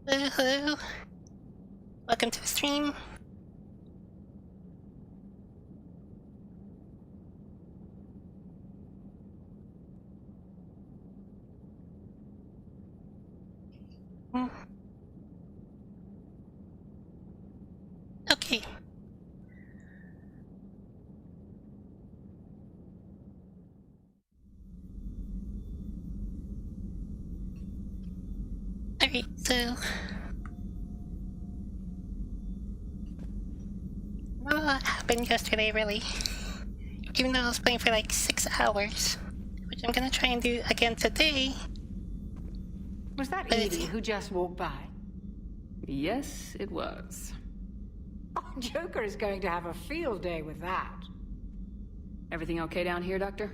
Hello. Welcome to the stream. Okay. Alright, so what happened yesterday, really? Even though I was playing for like 6 hours, which I'm gonna try and do again today. Was that Edie who just walked by? Yes, it was. Oh, Joker is going to have a field day with that. Everything okay down here, Doctor?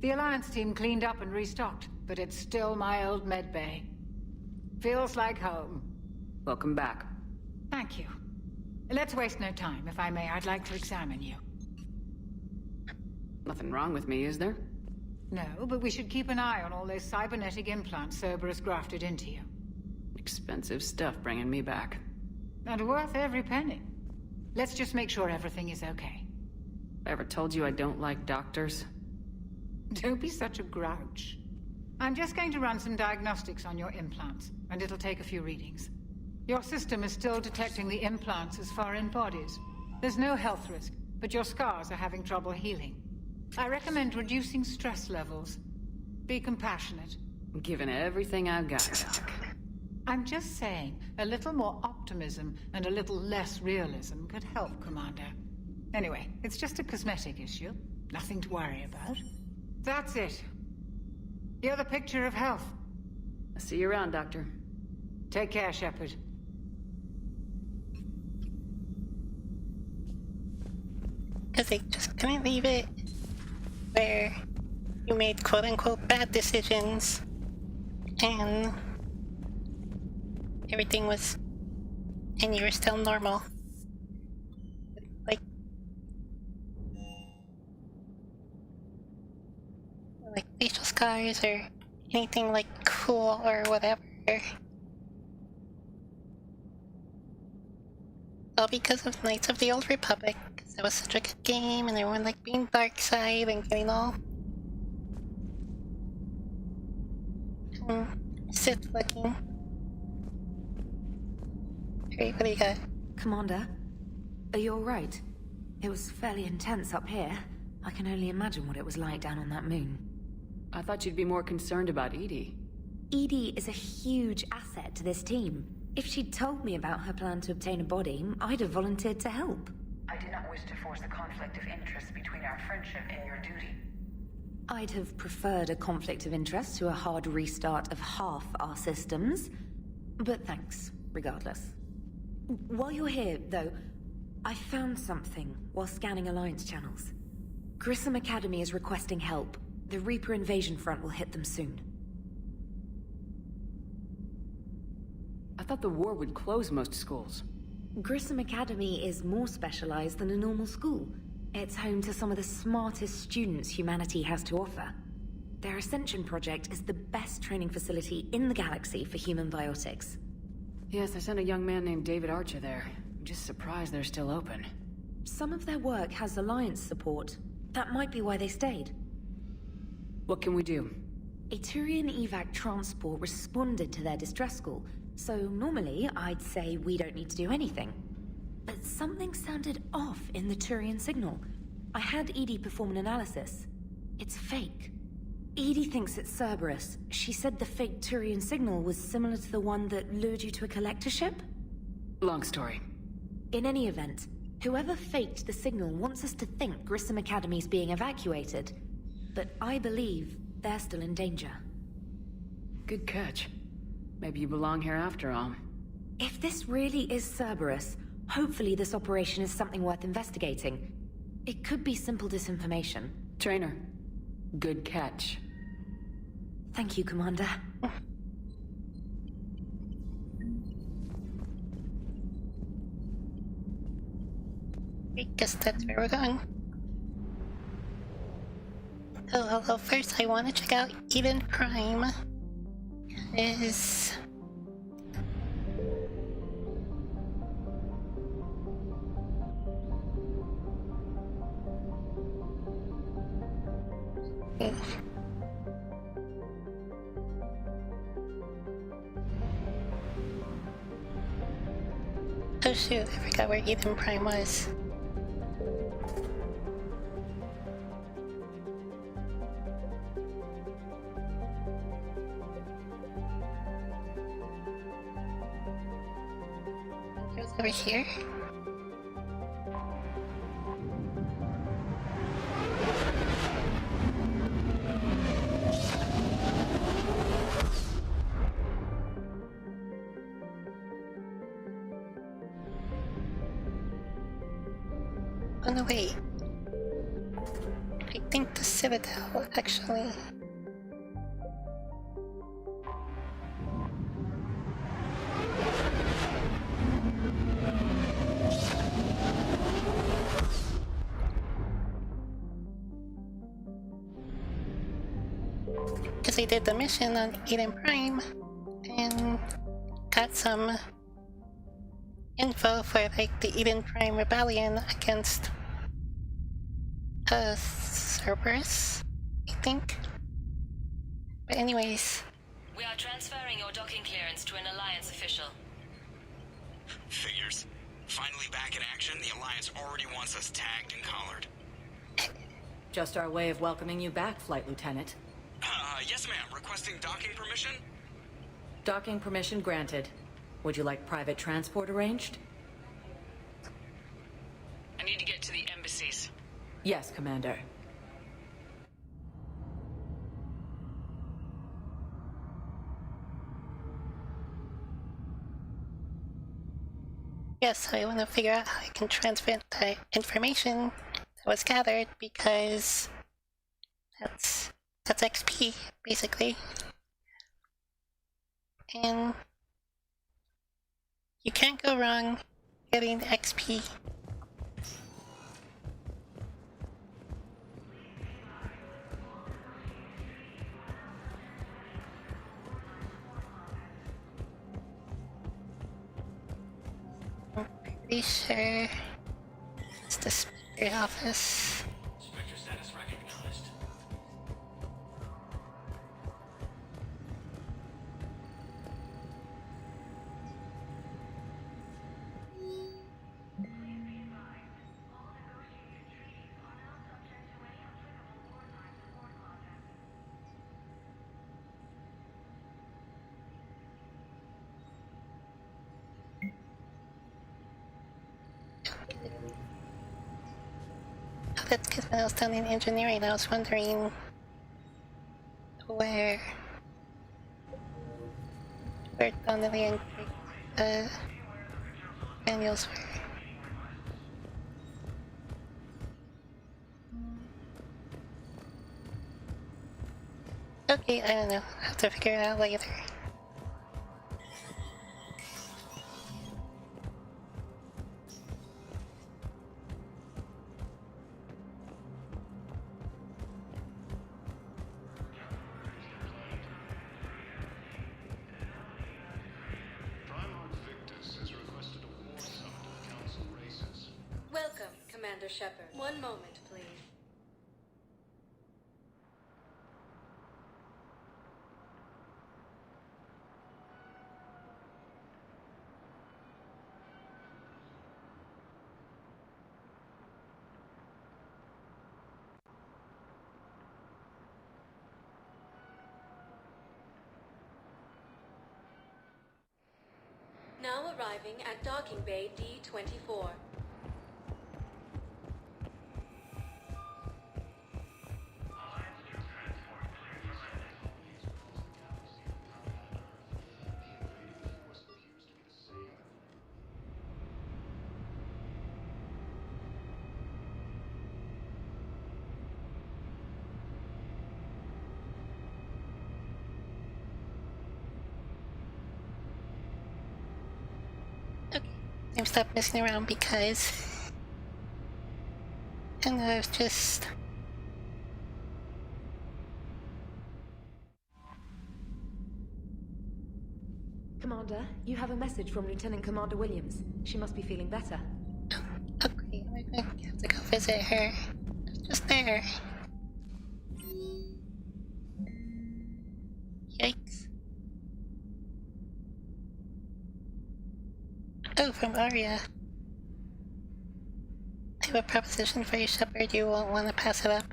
The Alliance team cleaned up and restocked, but it's still my old med bay. Feels like home. Welcome back. Thank you. Let's waste no time. If I may, I'd like to examine you. Nothing wrong with me, is there? No, but we should keep an eye on all those cybernetic implants Cerberus grafted into you. Expensive stuff bringing me back. And worth every penny. Let's just make sure everything is okay. I ever told you I don't like doctors? Don't be such a grouch. I'm just going to run some diagnostics on your implants, and it'll take a few readings. Your system is still detecting the implants as foreign bodies. There's no health risk, but your scars are having trouble healing. I recommend reducing stress levels. Be compassionate. I'm giving everything I've got, Doc. I'm just saying, a little more optimism and a little less realism could help, Commander. Anyway, it's just a cosmetic issue. Nothing to worry about. That's it. You're the picture of health. I'll see you around, Doctor. Take care, Shepard. Because they just couldn't leave it where you made quote-unquote bad decisions and everything was, and you were still normal. Like facial scars or anything like cool or whatever. All because of Knights of the Old Republic. Because that was such a good game and everyone like being dark side and getting all Sith looking. Great, what do you got? Commander, are you alright? It was fairly intense up here. I can only imagine what it was like down on that moon. I thought you'd be more concerned about Edie. Edie is a huge asset to this team. If she'd told me about her plan to obtain a body, I'd have volunteered to help. I did not wish to force a conflict of interest between our friendship and your duty. I'd have preferred a conflict of interest to a hard restart of half our systems. But thanks, regardless. While you're here, though, I found something while scanning Alliance channels. Grissom Academy is requesting help. The Reaper invasion front will hit them soon. I thought the war would close most schools. Grissom Academy is more specialized than a normal school. It's home to some of the smartest students humanity has to offer. Their Ascension project is the best training facility in the galaxy for human biotics. Yes, I sent a young man named David Archer there. I'm just surprised they're still open. Some of their work has Alliance support. That might be why they stayed. What can we do? A Turian evac transport responded to their distress call, so normally I'd say we don't need to do anything. But something sounded off in the Turian signal. I had Edie perform an analysis. It's fake. Edie thinks it's Cerberus. She said the fake Turian signal was similar to the one that lured you to a collector ship? Long story. In any event, whoever faked the signal wants us to think Grissom Academy's being evacuated. But I believe they're still in danger. Good catch. Maybe you belong here after all. If this really is Cerberus, hopefully this operation is something worth investigating. It could be simple disinformation. Trainer, good catch. Thank you, Commander. I guess that's where we're going. Oh, although first I want to check out Eden Prime. Is Oh shoot, I forgot where Eden Prime was. It was over here? Oh no, wait. I think the Citadel, actually. Because I did the mission on Eden Prime and got some info for like the Eden Prime Rebellion against Cerberus, I think. But anyways. We are transferring your docking clearance to an Alliance official. Figures. Finally back in action, the Alliance already wants us tagged and collared. Just our way of welcoming you back, Flight Lieutenant. Yes ma'am. Requesting docking permission? Docking permission granted. Would you like private transport arranged? I need to get to the embassies. Yes, Commander. Yes, I want to figure out how I can transmit the information that was gathered because that's XP, basically. And you can't go wrong getting XP. I'm pretty sure it's the Spectre office. Spectre status recognized. Oh, that's because when I was done in engineering, I was wondering where Donnelly and manuals were. Okay, I don't know. I'll have to figure it out later. Welcome, Commander Shepard. One moment, please. Now arriving at Docking Bay D-24. Okay, I've stopped messing around because I was just Commander, you have a message from Lieutenant Commander Williams. She must be feeling better. okay. I'm gonna have to go visit her. It's just there. Yikes. Oh, from Arya. I have a proposition for you, Shepard. You won't want to pass it up.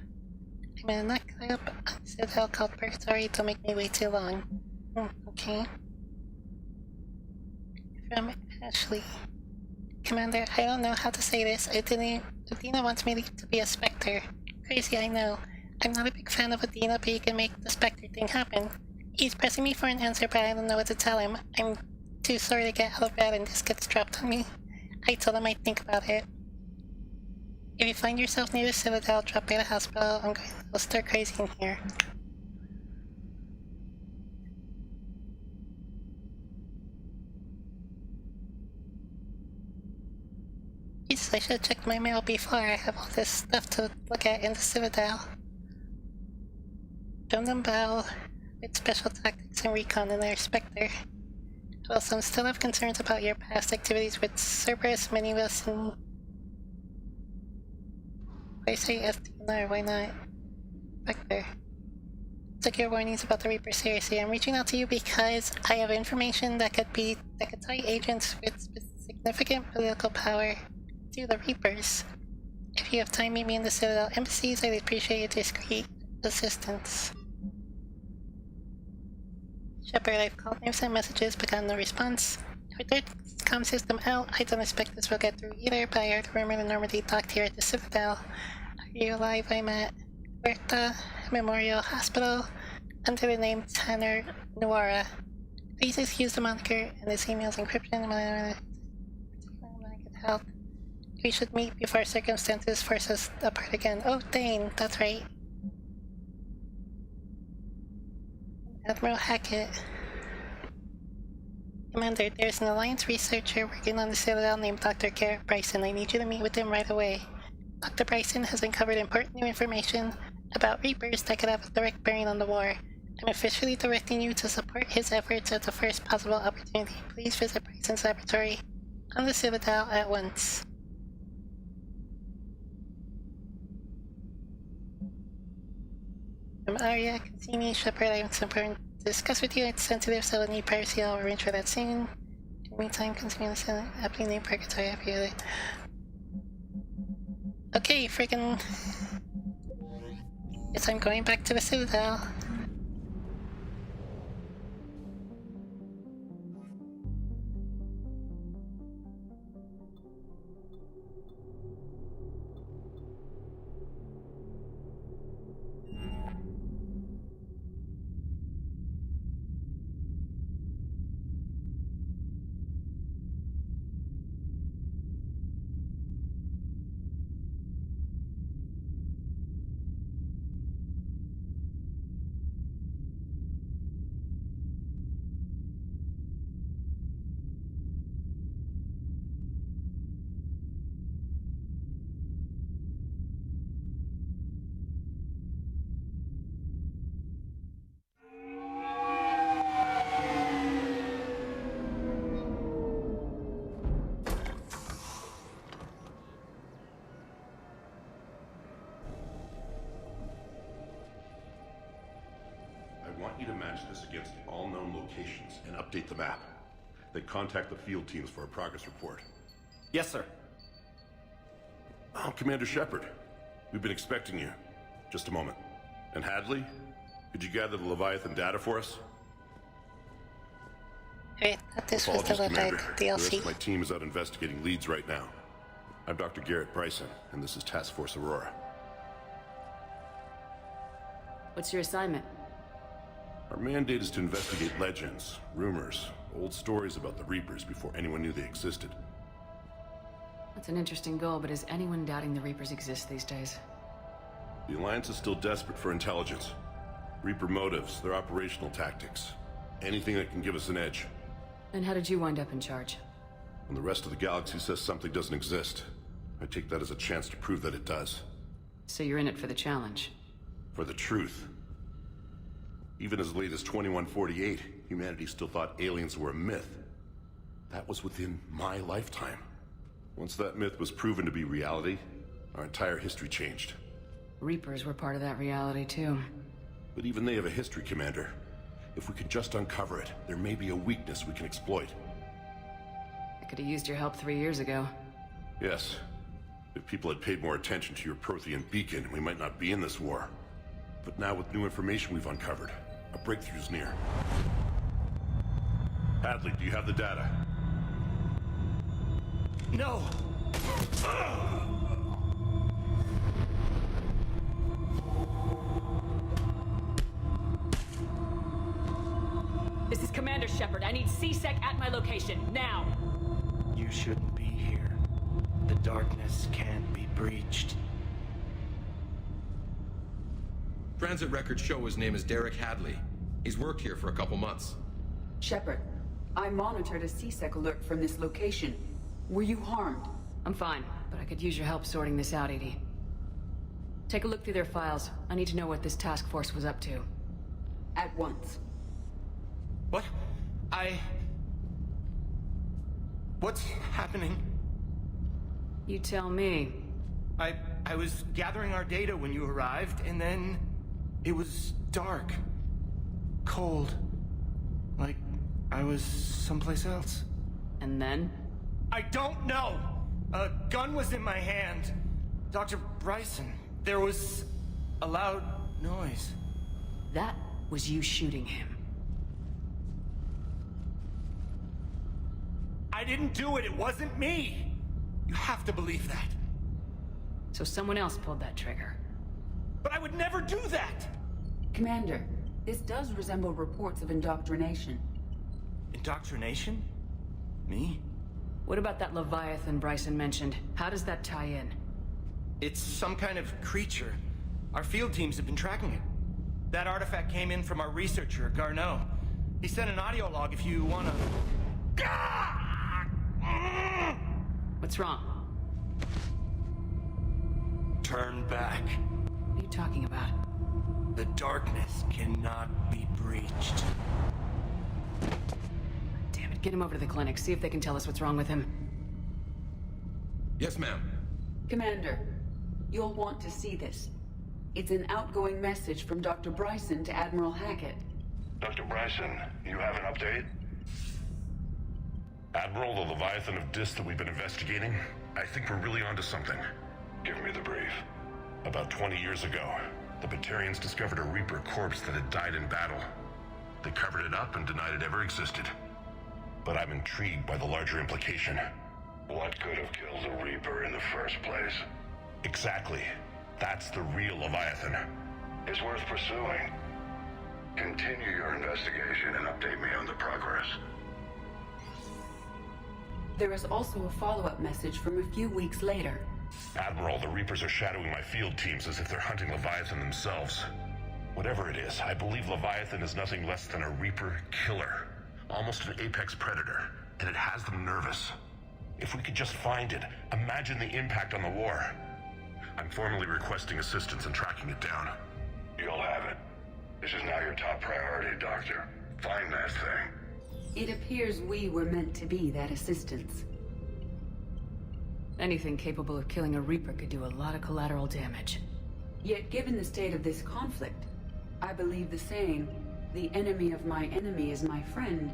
I'm in a nightclub on Citadel called Purgatory. Don't make me wait too long. Okay. From Ashley. Commander, I don't know how to say this. Adina wants me to be a Spectre. Crazy, I know. I'm not a big fan of Adina, but you can make the Spectre thing happen. He's pressing me for an answer, but I don't know what to tell him. I'm too sorry to get out of bed and this gets dropped on me. I told him I'd think about it. If you find yourself near the Citadel, drop by the hospital. I'm going to go stir crazy in here. Jesus, I should have checked my mail before. I have all this stuff to look at in the Citadel. Gundam Bell with special tactics and recon in their Spectre. Well, some still have concerns about your past activities with Cerberus, Minibus, and... Why say SDNR? Why not Spectre? Took your warnings about the Reaper seriously. I'm reaching out to you because I have information that could tie agents with significant political power to the Reapers. If you have time, meet me in the Citadel embassies. I'd appreciate your discreet assistance. Shepard, I've called and sent messages but got no response. With their comm system out, I don't expect this will get through either, but I heard a rumor that Normandy docked here at the Citadel. Are you alive? I'm at Huerta Memorial Hospital under the name Tanner Nuara. Please excuse the moniker and this email's encryption. I could help. We should meet before circumstances force us apart again. Oh, Dane, that's right. Admiral Hackett. Commander, there's an Alliance researcher working on the Citadel named Dr. Garrett Bryson. I need you to meet with him right away. Dr. Bryson has uncovered important new information about Reapers that could have a direct bearing on the war. I'm officially directing you to support his efforts at the first possible opportunity. Please visit Bryson's laboratory on the Citadel at once. From Arya, Cassini, Shepard, I have some important to discuss with you. It's sensitive, so I need privacy. I'll arrange for that soon. In the meantime, continue to send happy name Purgatory, happy other. Okay, friggin'. Guess I'm going back to the Citadel. I want you to match this against all known locations and update the map. Then contact the field teams for a progress report. Yes, sir. Oh, Commander Shepard. We've been expecting you. Just a moment. And Hadley, could you gather the Leviathan data for us? Wait, this was the Leviathan The rest DLC. of my team is out investigating leads right now. I'm Dr. Garrett Bryson, and this is Task Force Aurora. What's your assignment? Our mandate is to investigate legends, rumors, old stories about the Reapers before anyone knew they existed. That's an interesting goal, but is anyone doubting the Reapers exist these days? The Alliance is still desperate for intelligence. Reaper motives, their operational tactics. Anything that can give us an edge. And how did you wind up in charge? When the rest of the galaxy says something doesn't exist, I take that as a chance to prove that it does. So you're in it for the challenge? For the truth. Even as late as 2148, humanity still thought aliens were a myth. That was within my lifetime. Once that myth was proven to be reality, our entire history changed. Reapers were part of that reality, too. But even they have a history, Commander. If we can just uncover it, there may be a weakness we can exploit. Could have used your help 3 years ago. Yes. If people had paid more attention to your Prothean beacon, we might not be in this war. But now with new information we've uncovered, a breakthrough's near. Hadley, do you have the data? No! This is Commander Shepard. I need CSEC at my location, now! You shouldn't be here. The darkness can't be breached. Transit records show his name is Derek Hadley. He's worked here for a couple months. Shepard, I monitored a CSEC alert from this location. Were you harmed? I'm fine, but I could use your help sorting this out, EDI. Take a look through their files. I need to know what this task force was up to. At once. What? What's happening? You tell me. I was gathering our data when you arrived, and then it was dark. Cold. Like I was someplace else. And then? I don't know! A gun was in my hand. Dr. Bryson, there was a loud noise. That was you shooting him. I didn't do it, it wasn't me! You have to believe that. So someone else pulled that trigger. But I would never do that! Commander, this does resemble reports of indoctrination. Indoctrination? Me? What about that Leviathan Bryson mentioned? How does that tie in? It's some kind of creature. Our field teams have been tracking it. That artifact came in from our researcher, Garneau. He sent an audio log if you wanna... What's wrong? Turn back. What are you talking about? The darkness cannot be breached. Damn it, get him over to the clinic. See if they can tell us what's wrong with him. Yes, ma'am. Commander, you'll want to see this. It's an outgoing message from Dr. Bryson to Admiral Hackett. Dr. Bryson, you have an update? Admiral, the Leviathan of Dis that we've been investigating, I think we're really onto something. Give me the brief. About 20 years ago, the Batarians discovered a Reaper corpse that had died in battle. They covered it up and denied it ever existed. But I'm intrigued by the larger implication. What could have killed the Reaper in the first place? Exactly. That's the real Leviathan. It's worth pursuing. Continue your investigation and update me on the progress. There is also a follow-up message from a few weeks later. Admiral, the Reapers are shadowing my field teams as if they're hunting Leviathan themselves. Whatever it is, I believe Leviathan is nothing less than a Reaper killer. Almost an apex predator, and it has them nervous. If we could just find it, imagine the impact on the war. I'm formally requesting assistance in tracking it down. You'll have it. This is now your top priority, Doctor. Find that thing. It appears we were meant to be that assistance. Anything capable of killing a Reaper could do a lot of collateral damage. Yet given the state of this conflict, I believe the saying, "The enemy of my enemy is my friend,"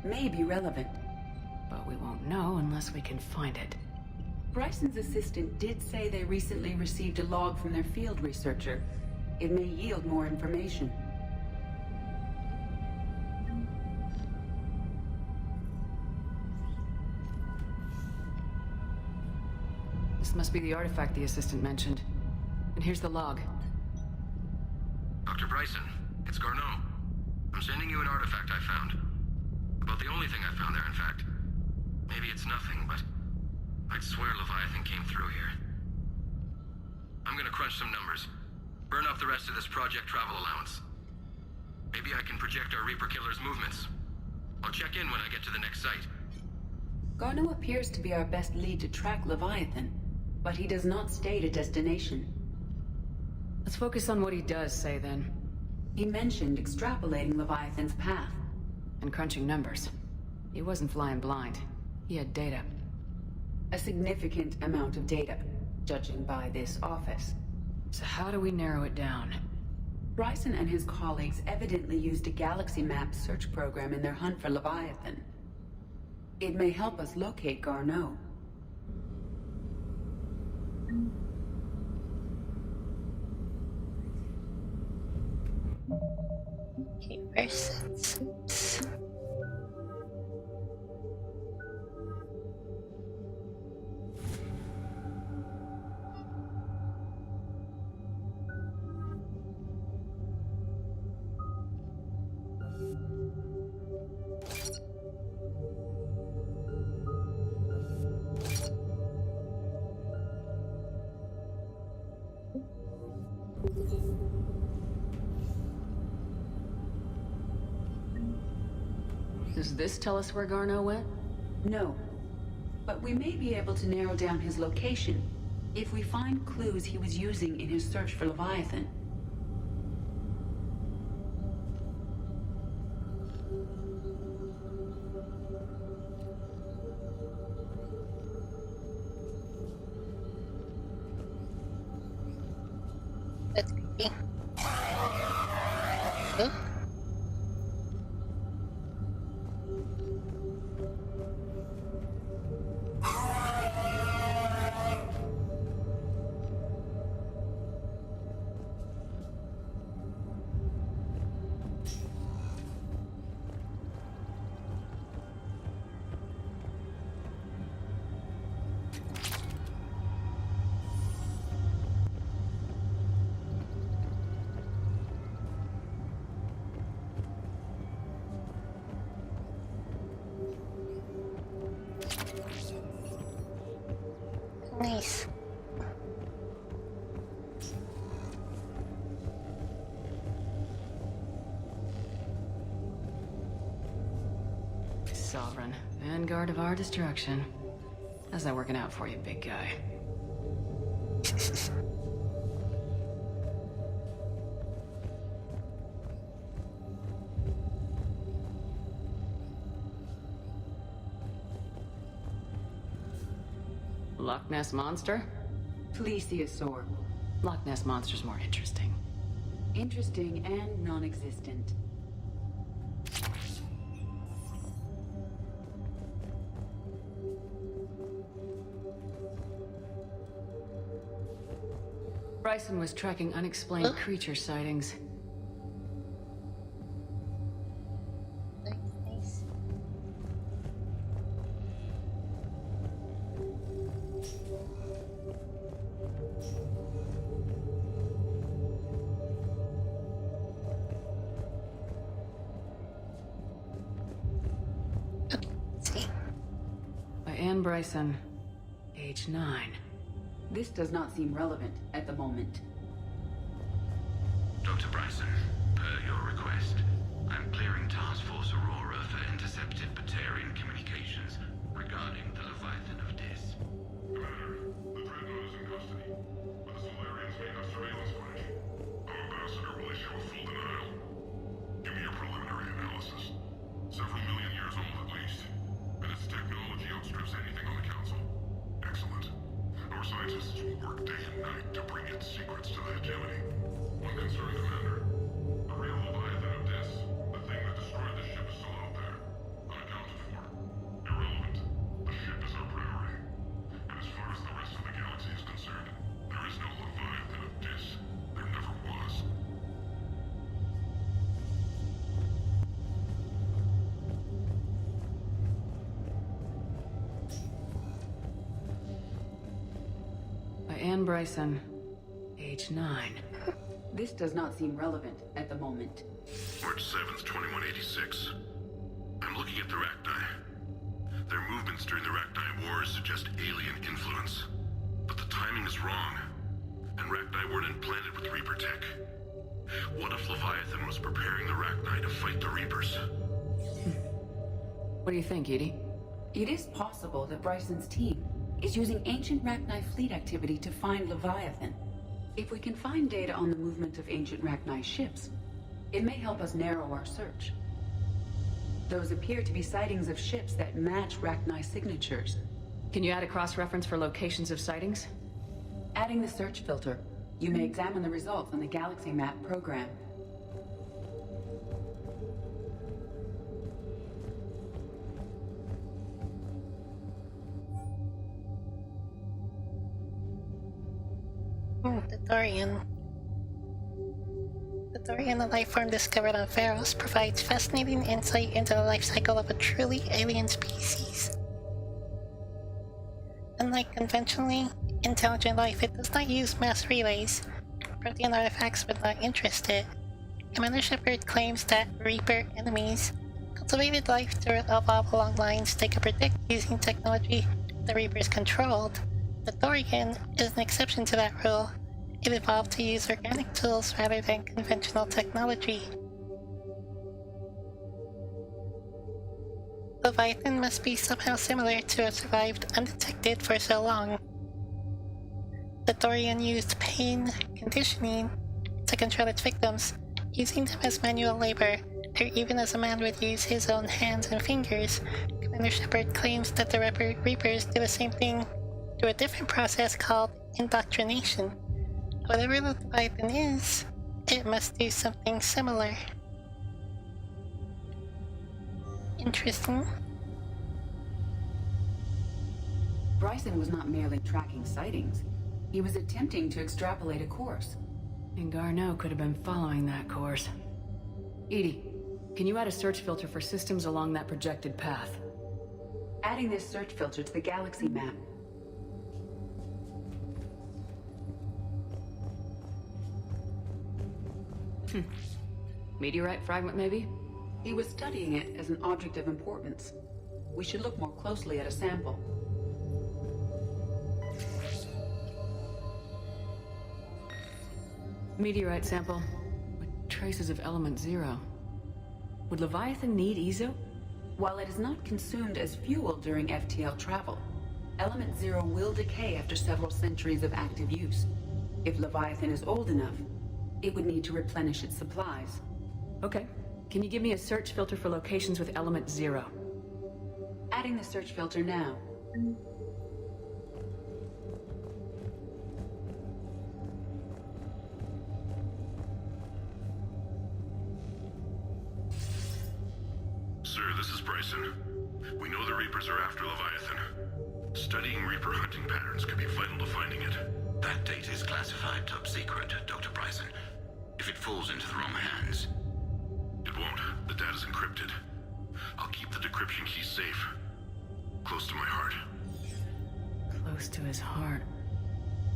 may be relevant. But we won't know unless we can find it. Bryson's assistant did say they recently received a log from their field researcher. It may yield more information. This must be the artifact the assistant mentioned. And here's the log. Dr. Bryson, it's Garneau. I'm sending you an artifact I found. About the only thing I found there, in fact. Maybe it's nothing, but I'd swear Leviathan came through here. I'm gonna crunch some numbers. Burn up the rest of this project travel allowance. Maybe I can project our Reaper killer's movements. I'll check in when I get to the next site. Garneau appears to be our best lead to track Leviathan, but he does not state a destination. Let's focus on what he does say, then. He mentioned extrapolating Leviathan's path. And crunching numbers. He wasn't flying blind. He had data. A significant amount of data, judging by this office. So how do we narrow it down? Bryson and his colleagues evidently used a galaxy map search program in their hunt for Leviathan. It may help us locate Garneau. Okay, versus. Does this tell us where Garneau went? No. But we may be able to narrow down his location if we find clues he was using in his search for Leviathan. That's creepy. Oh. Nice. Sovereign, vanguard of our destruction. How's that working out for you, big guy? Loch Ness Monster? Plesiosaur. Loch Ness Monster's more interesting. Interesting and non-existent. Bryson was tracking unexplained creature sightings. Nice. Okay, let's see. By Anne Bryson, age 9. This does not seem relevant at the moment. Dr. Bryson, per your request, I'm clearing Task Force Aurora for intercepted Batarian communications regarding the Leviathan of Dis. Commander, the Dreadnought is in custody, but the Solarians may have surveillance footage. I'm Ambassador will issue a full denial. Give me your preliminary analysis. Several million years old at least, and its technology outstrips anything on the Council. Excellent. Our scientists will work day and night to bring its secrets to the hegemony. One concern, Commander. The real Leviathan of Dis, the thing that destroyed the ship, is still out there. Unaccounted for. Irrelevant. The ship is our priority. And as far as the rest of the galaxy is concerned, there is no Leviathan of Dis. There never was. By Anne Bryson, age 9. This does not seem relevant at the moment. March 7th, 2186. I'm looking at the Rachni. Their movements during the Rachni Wars suggest alien influence. But the timing is wrong. And Rachni weren't implanted with Reaper tech. What if Leviathan was preparing the Rachni to fight the Reapers? What do you think, Edie? It is possible that Bryson's team is using ancient Rachni fleet activity to find Leviathan. If we can find data on the movement of ancient Rachni ships, it may help us narrow our search. Those appear to be sightings of ships that match Rachni signatures. Can you add a cross-reference for locations of sightings? Adding the search filter, you may examine the results on the Galaxy Map program. The Dorian. The Dorian, a life form discovered on Pharos, provides fascinating insight into the life cycle of a truly alien species. Unlike conventionally intelligent life, it does not use mass relays. Protean artifacts would not interest it. Commander Shepard claims that Reaper enemies cultivated life to evolve along lines they could predict using technology the Reapers controlled. The Dorian is an exception to that rule. It evolved to use organic tools rather than conventional technology. Leviathan must be somehow similar to have survived undetected for so long. The Dorian used pain conditioning to control its victims, using them as manual labor, or even as a man would use his own hands and fingers. Commander Shepard claims that the Reapers do the same thing through a different process called indoctrination. Whatever the Leviathan is, it must do something similar. Interesting. Bryson was not merely tracking sightings. He was attempting to extrapolate a course. And Garneau could have been following that course. Edie, can you add a search filter for systems along that projected path? Adding this search filter to the galaxy map. Meteorite fragment, maybe? He was studying it as an object of importance. We should look more closely at a sample. Meteorite sample with traces of element 0. Would Leviathan need EZO? While it is not consumed as fuel during FTL travel, element 0 will decay after several centuries of active use. If Leviathan is old enough, it would need to replenish its supplies. Okay. Can you give me a search filter for locations with element 0? Adding the search filter now. Sir, this is Bryson. We know the Reapers are after Leviathan. Studying Reaper hunting patterns could be vital to finding it. That data is classified top secret, Dr. Bryson. If it falls into the wrong hands... It won't. The data's encrypted. I'll keep the decryption key safe. Close to my heart. Close to his heart.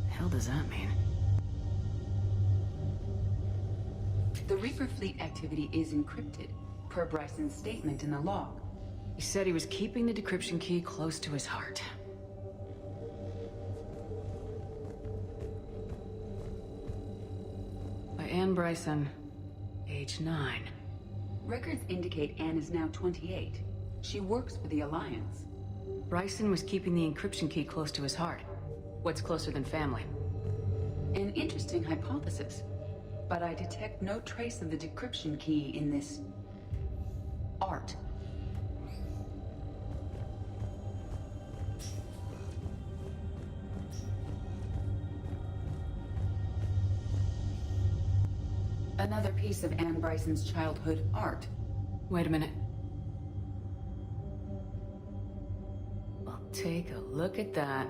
The hell does that mean? The Reaper fleet activity is encrypted, per Bryson's statement in the log. He said he was keeping the decryption key close to his heart. By Anne Bryson, age 9. Records indicate Anne is now 28. She works for the Alliance. Bryson was keeping the encryption key close to his heart. What's closer than family? An interesting hypothesis, but I detect no trace of the decryption key in this... art. Another piece of Anne Bryson's childhood art. Wait a minute. Well, take a look at that.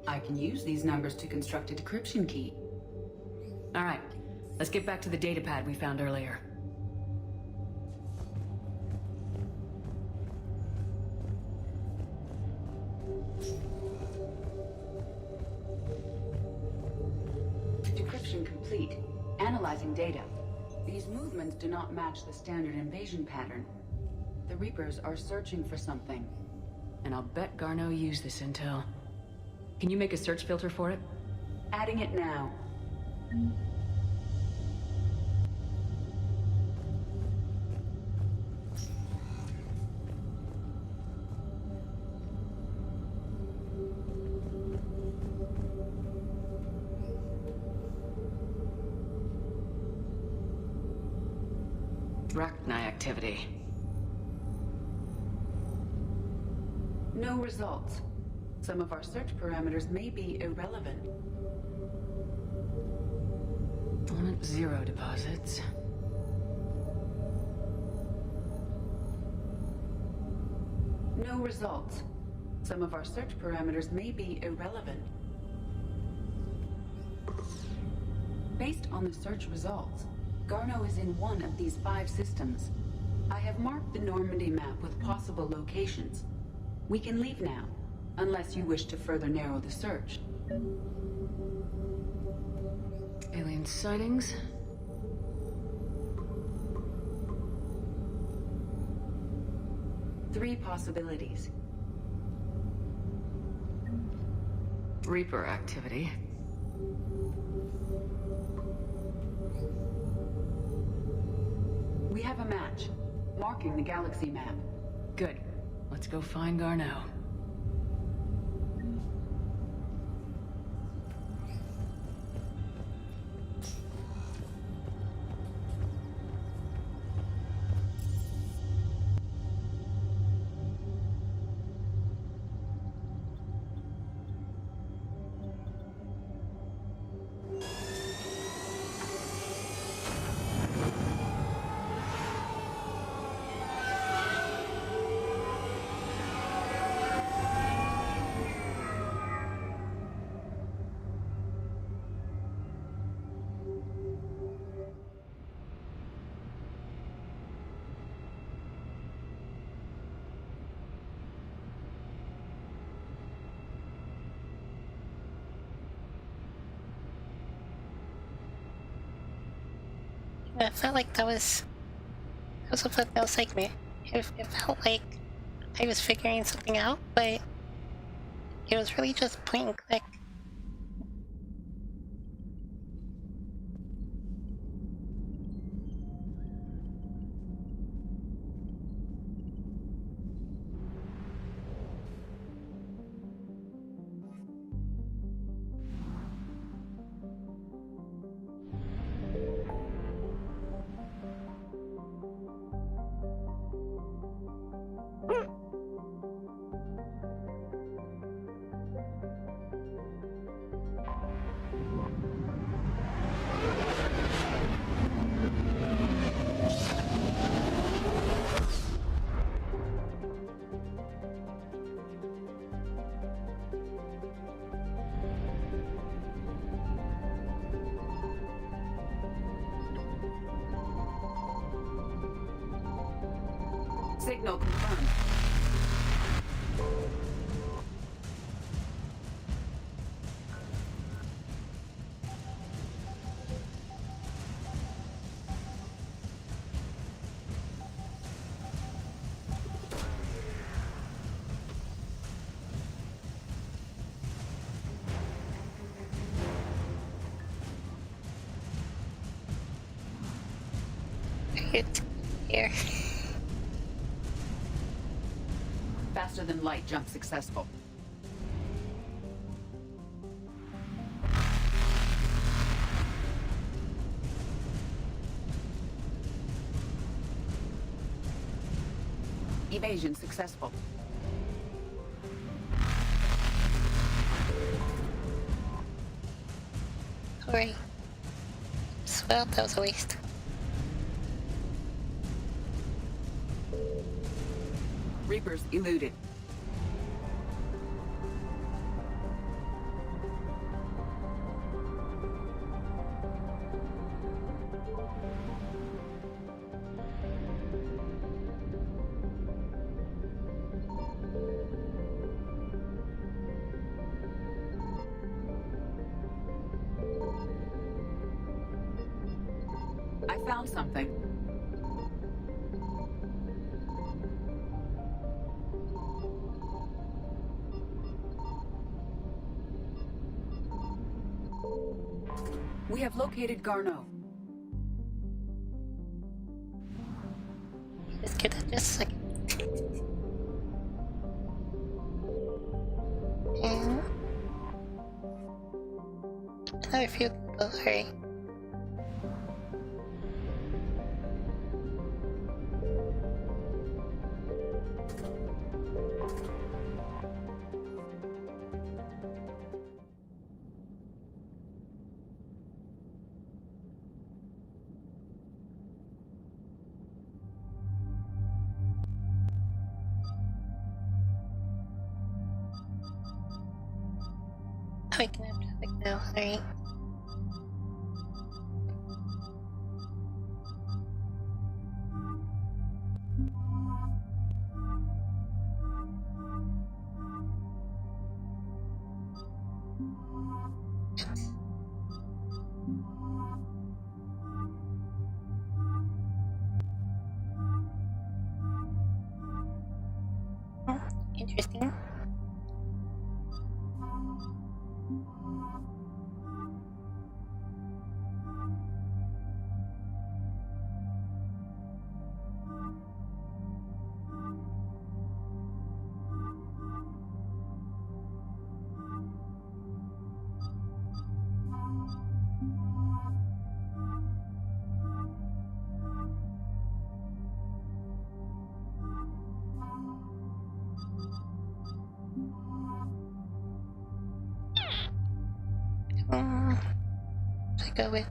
I can use these numbers to construct a decryption key. All right, let's get back to the datapad we found earlier. Decryption complete. Analyzing data. These movements do not match the standard invasion pattern. The Reapers are searching for something. And I'll bet Garneau used this intel. Can you make a search filter for it? Adding it now. Rachni activity. No results. Some of our search parameters may be irrelevant. Element 0 deposits. No results. Some of our search parameters may be irrelevant. Based on the search results, Garneau is in one of these 5 systems. I have marked the Normandy map with possible locations. We can leave now, unless you wish to further narrow the search. Alien sightings? Three possibilities. Reaper activity. We have a match, marking the galaxy map. Good. Let's go find Garneau. I felt like that was a footnote segment. It felt like I was figuring something out, but it was really just point and click. Signal confirmed. It's here. Faster than light jump successful. Evasion successful. Alright. Well, that was a waste. Reapers eluded. I found something. We have located Garneau. Just give it just a second. And another few people, alright. I can have traffic now, alright. Interesting. Should I go with?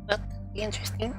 Well, that'd be interesting.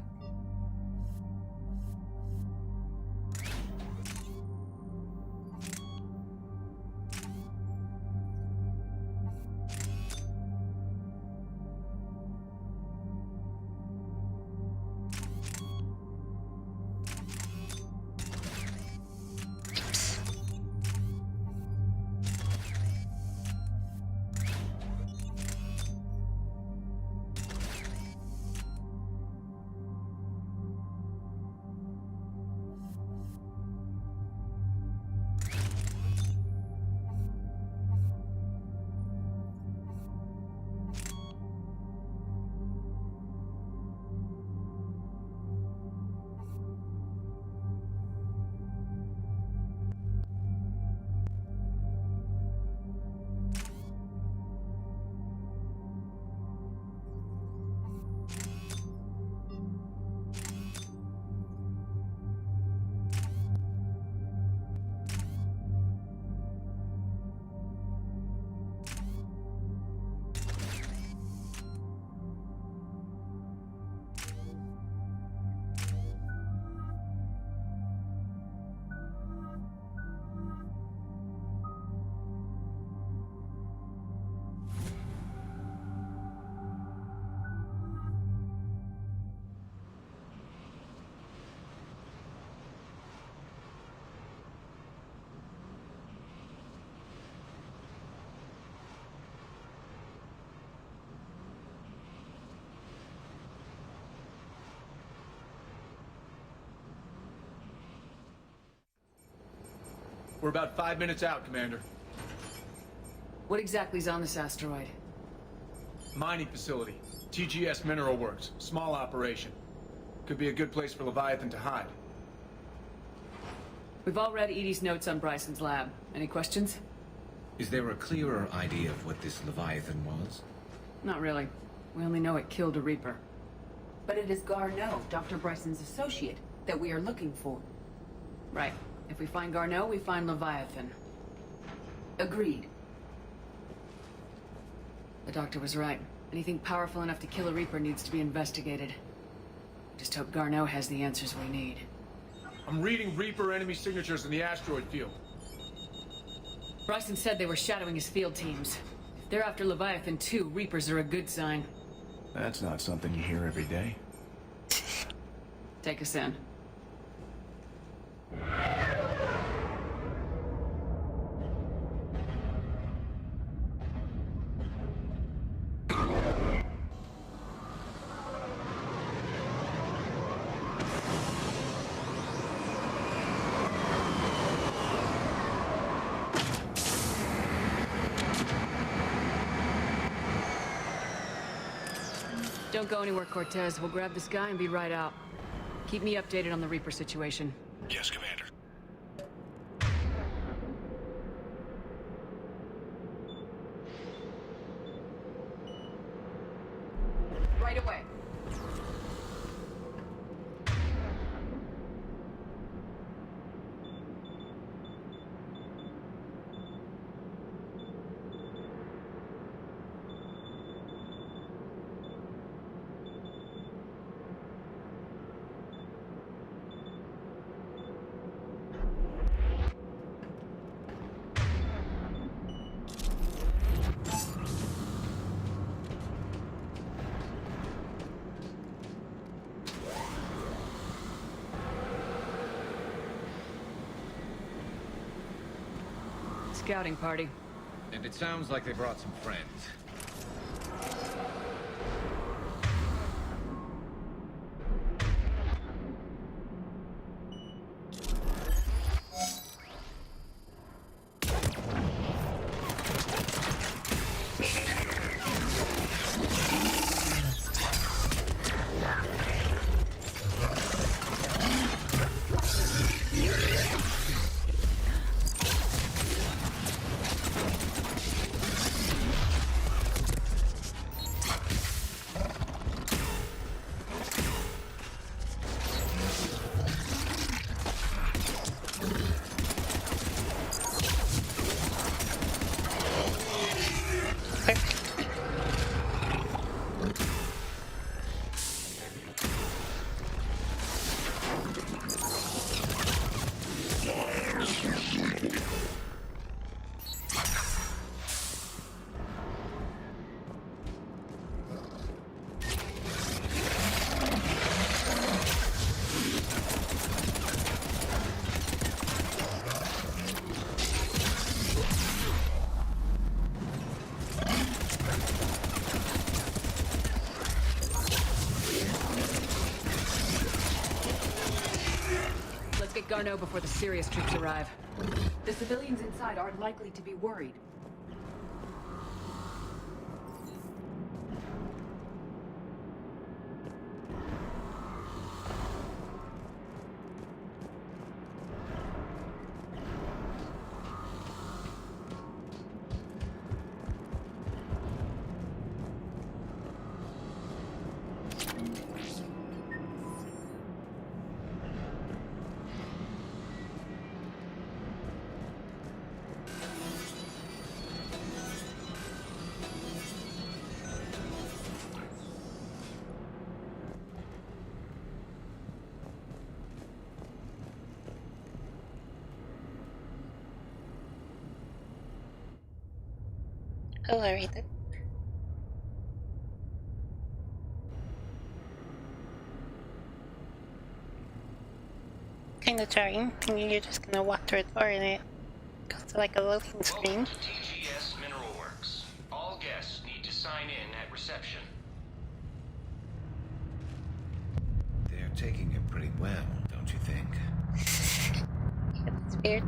We're about 5 minutes out, Commander. What exactly is on this asteroid? Mining facility. TGS Mineral Works. Small operation. Could be a good place for Leviathan to hide. We've all read Edie's notes on Bryson's lab. Any questions? Is there a clearer idea of what this Leviathan was? Not really. We only know it killed a Reaper. But it is Garneau, Dr. Bryson's associate, that we are looking for. Right. If we find Garneau, we find Leviathan. Agreed. The doctor was right. Anything powerful enough to kill a Reaper needs to be investigated. Just hope Garneau has the answers we need. I'm reading Reaper enemy signatures in the asteroid field. Bryson said they were shadowing his field teams. If they're after Leviathan too, Reapers are a good sign. That's not something you hear every day. Take us in. Don't go anywhere, Cortez. We'll grab this guy and be right out. Keep me updated on the Reaper situation. Yes, Commander. Right away. Scouting party. And it sounds like they brought some friends. Get Garneau before the serious troops arrive. The civilians inside aren't likely to be worried. Oh, I read it. Kinda jarring, thinking you're just gonna walk through a door and it goes to like a loading screen. Welcome to TGS Mineral Works. All guests need to sign in at reception. They're taking it pretty well, don't you think? Yeah, that's weird.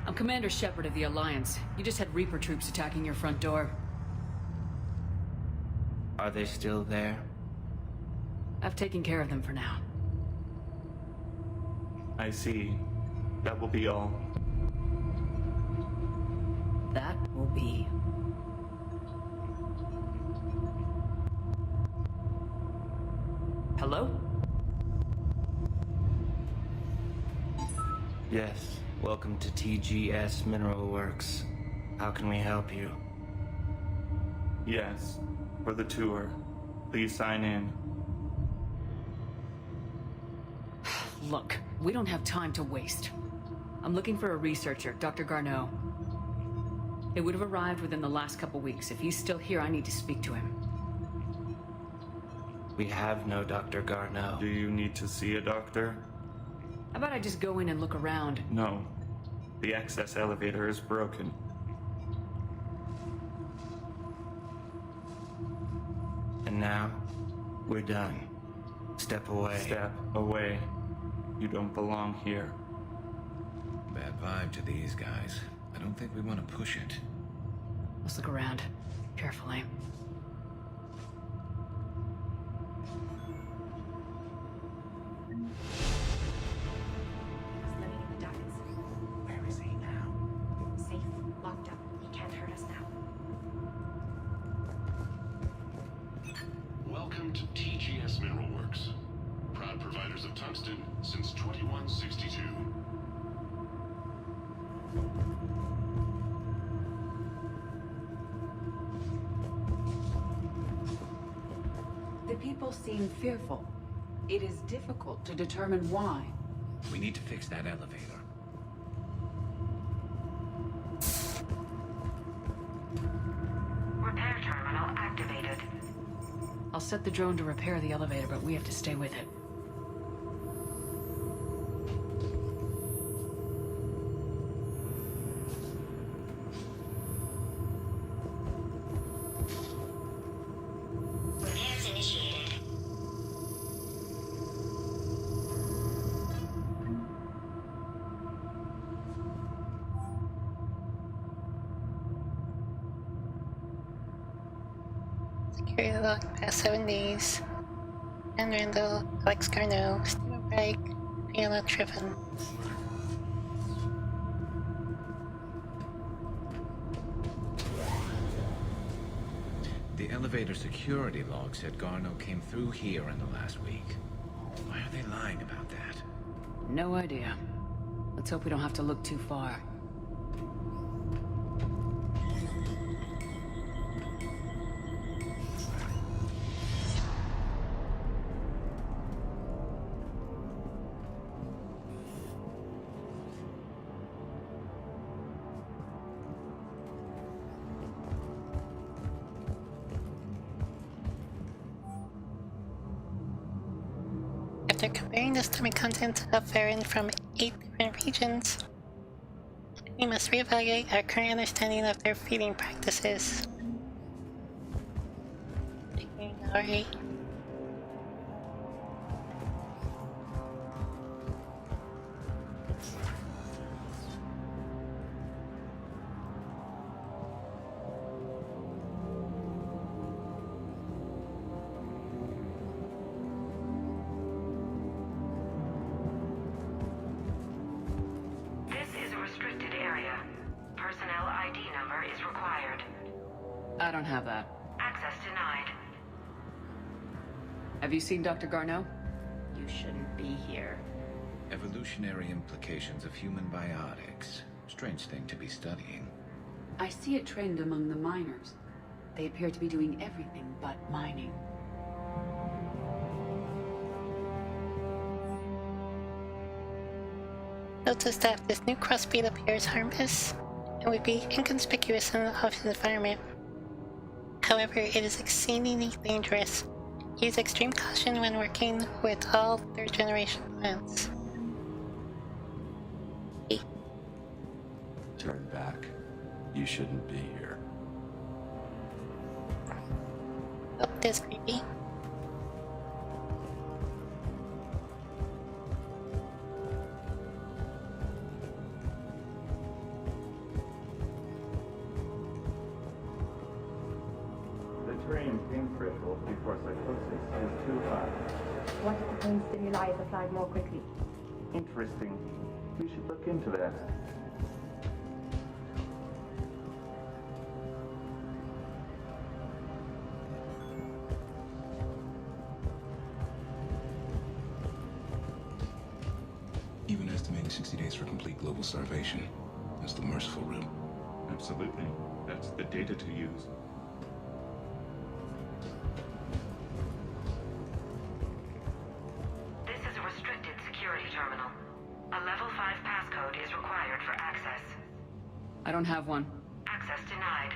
I'm Commander Shepard of the Alliance. You just had Reaper troops attacking your front door. Are they still there? I've taken care of them for now. I see. That will be all. That will be. Hello? Yes. Welcome to TGS Mineral Works. How can we help you? Yes, for the tour. Please sign in. Look, we don't have time to waste. I'm looking for a researcher, Dr. Garneau. It would have arrived within the last couple weeks. If he's still here, I need to speak to him. We have no Dr. Garneau. Do you need to see a doctor? How about I just go in and look around? No. The access elevator is broken. And now, we're done. Step away. Step away. You don't belong here. Bad vibe to these guys. I don't think we want to push it. Let's look around. Carefully. Where is he now? Safe, locked up. He can't hurt us now. Welcome to TGS Mineral Works. Proud providers of tungsten since 2162. The people seem fearful. It is difficult to determine why. We need to fix that elevator. Repair terminal activated. I'll set the drone to repair the elevator, but we have to stay with it. Repairs initiated. Security lock past 7 days. Anne Randall, Alex Garneau, Stephen Bragg, Fiona Triffin. The elevator security log said Garneau came through here in the last week. Why are they lying about that? No idea. Let's hope we don't have to look too far. After comparing the stomach content of Varen from 8 different regions, we must reevaluate our current understanding of their feeding practices. Alright. This is a restricted area. Personnel ID number is required. I don't have that. Access denied. Have you seen Dr. Garneau? You shouldn't be here. Evolutionary implications of human biotics. Strange thing to be studying. I see a trend among the miners. They appear to be doing everything but mining. Notice that this new crossbreed appears harmless and would be inconspicuous in the office environment. However, it is exceedingly dangerous. Use extreme caution when working with all third-generation plants. Turn back. You shouldn't be here. Oh, this creepy. The train's pain threshold before psychosis is too high. What if the pain stimuli is applied more quickly? Interesting. We should look into that. Even estimating 60 days for complete global starvation. That's the merciful route. Absolutely. That's the data to use. don't have one. Access denied.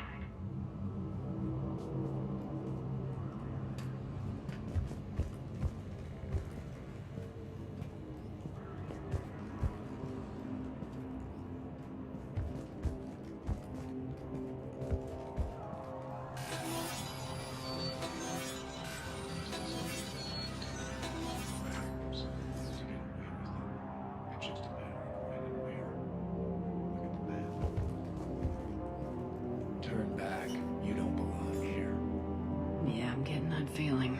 Turn back. You don't belong here. Yeah, I'm getting that feeling.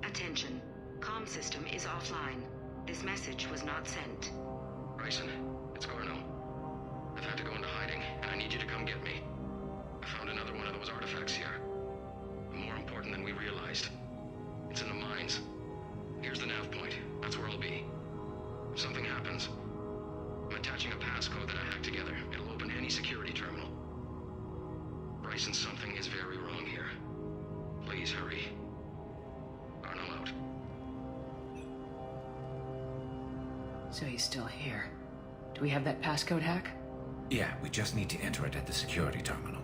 Attention. Comm system is offline. This message was not sent. Bryson, it's Garno. I've had to go into hiding, and I need you to come get me. I found another one of those artifacts here. More important than we realized. It's in the mines. Here's the nav point. That's where I'll be. If something happens, I'm attaching a passcode that I hacked together. It'll open any security terminal. Bryson, something is very wrong here. Please hurry. Arnold out. So he's still here. Do we have that passcode hack? Yeah, we just need to enter it at the security terminal.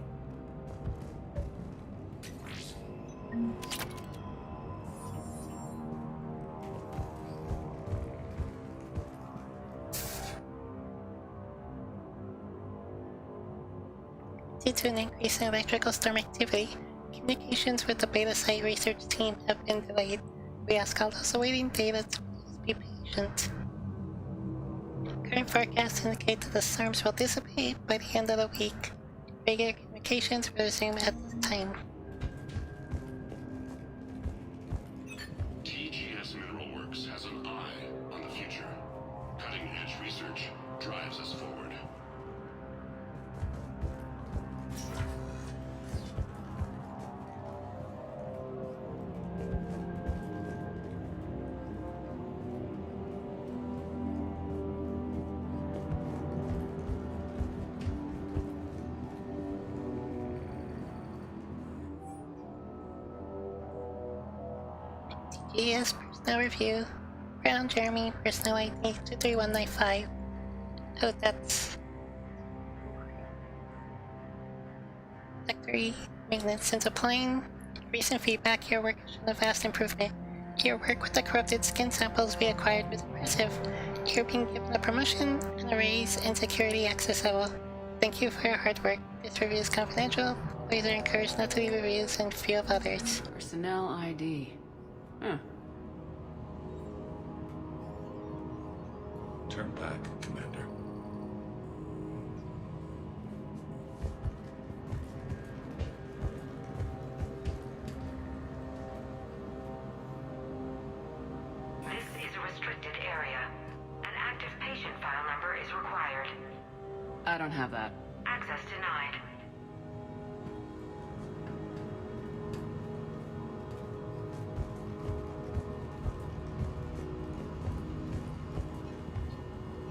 Due to an increase in electrical storm activity, communications with the Beta Site research team have been delayed. We ask all those awaiting data to please be patient. Current forecasts indicate that the storms will dissipate by the end of the week. Regular communications will resume at the time. TGS Mineral Works has an eye on the future. Cutting-edge research drives us forward. TGS personnel review. Brown Jeremy, personnel ID 23195. Oh, that's Secretary Maintenance and Supplying. Recent feedback, your work has shown a vast improvement. Your work with the corrupted skin samples we acquired was impressive. You're being given a promotion and a raise in security access level. Thank you for your hard work. This review is confidential. Employees are encouraged not to leave reviews in view of others. Personnel ID. Huh. Turn back, Commander. This is a restricted area. An active patient file number is required. I don't have that. Access denied.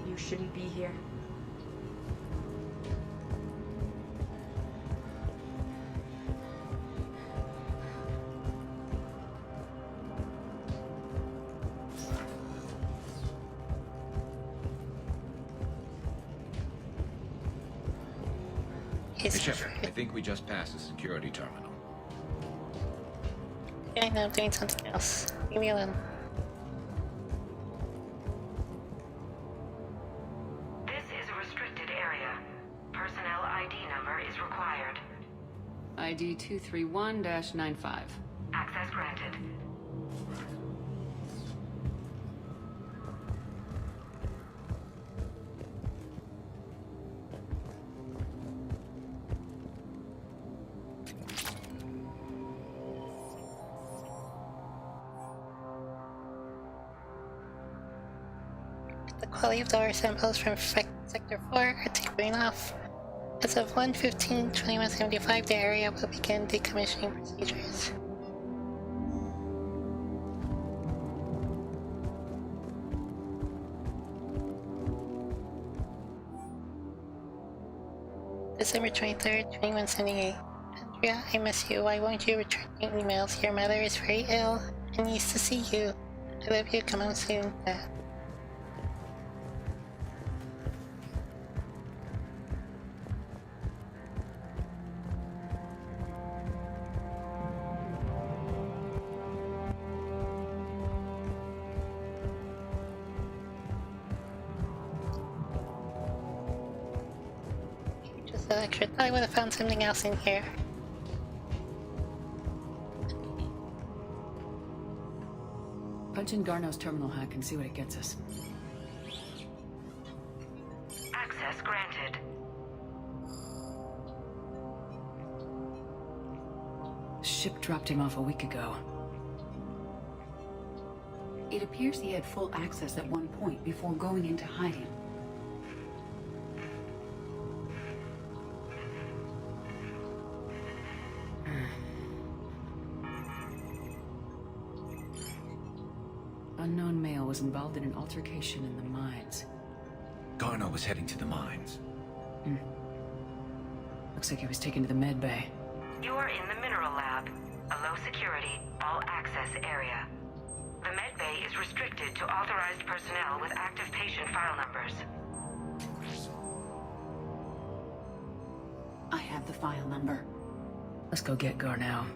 You shouldn't be here. Shepard, I think we just passed the security terminal. Yeah, I know, I'm doing something else. Leave me alone. This is a restricted area. Personnel ID number is required. ID 231-95. Access granted. The quality of dollar samples from Sector 4 are tapering off. As of 1/15/2175, the area will begin decommissioning procedures. December 23rd, 2178. Andrea, I miss you. Why won't you return my emails? Your mother is very ill and needs to see you. I love you. Come home soon. Just an extra. I would have found something else in here. Punch in Garno's terminal hack and see what it gets us. Access granted. Ship dropped him off a week ago. It appears he had full access at one point before going into hiding. Unknown male was involved in an altercation in the mines. Garno was heading to the mines. Looks like he was taken to the med bay. You are in the mineral lab, a low security, all access area. The med bay is restricted to authorized personnel with active patient file numbers. I have the file number. Let's go get Garno.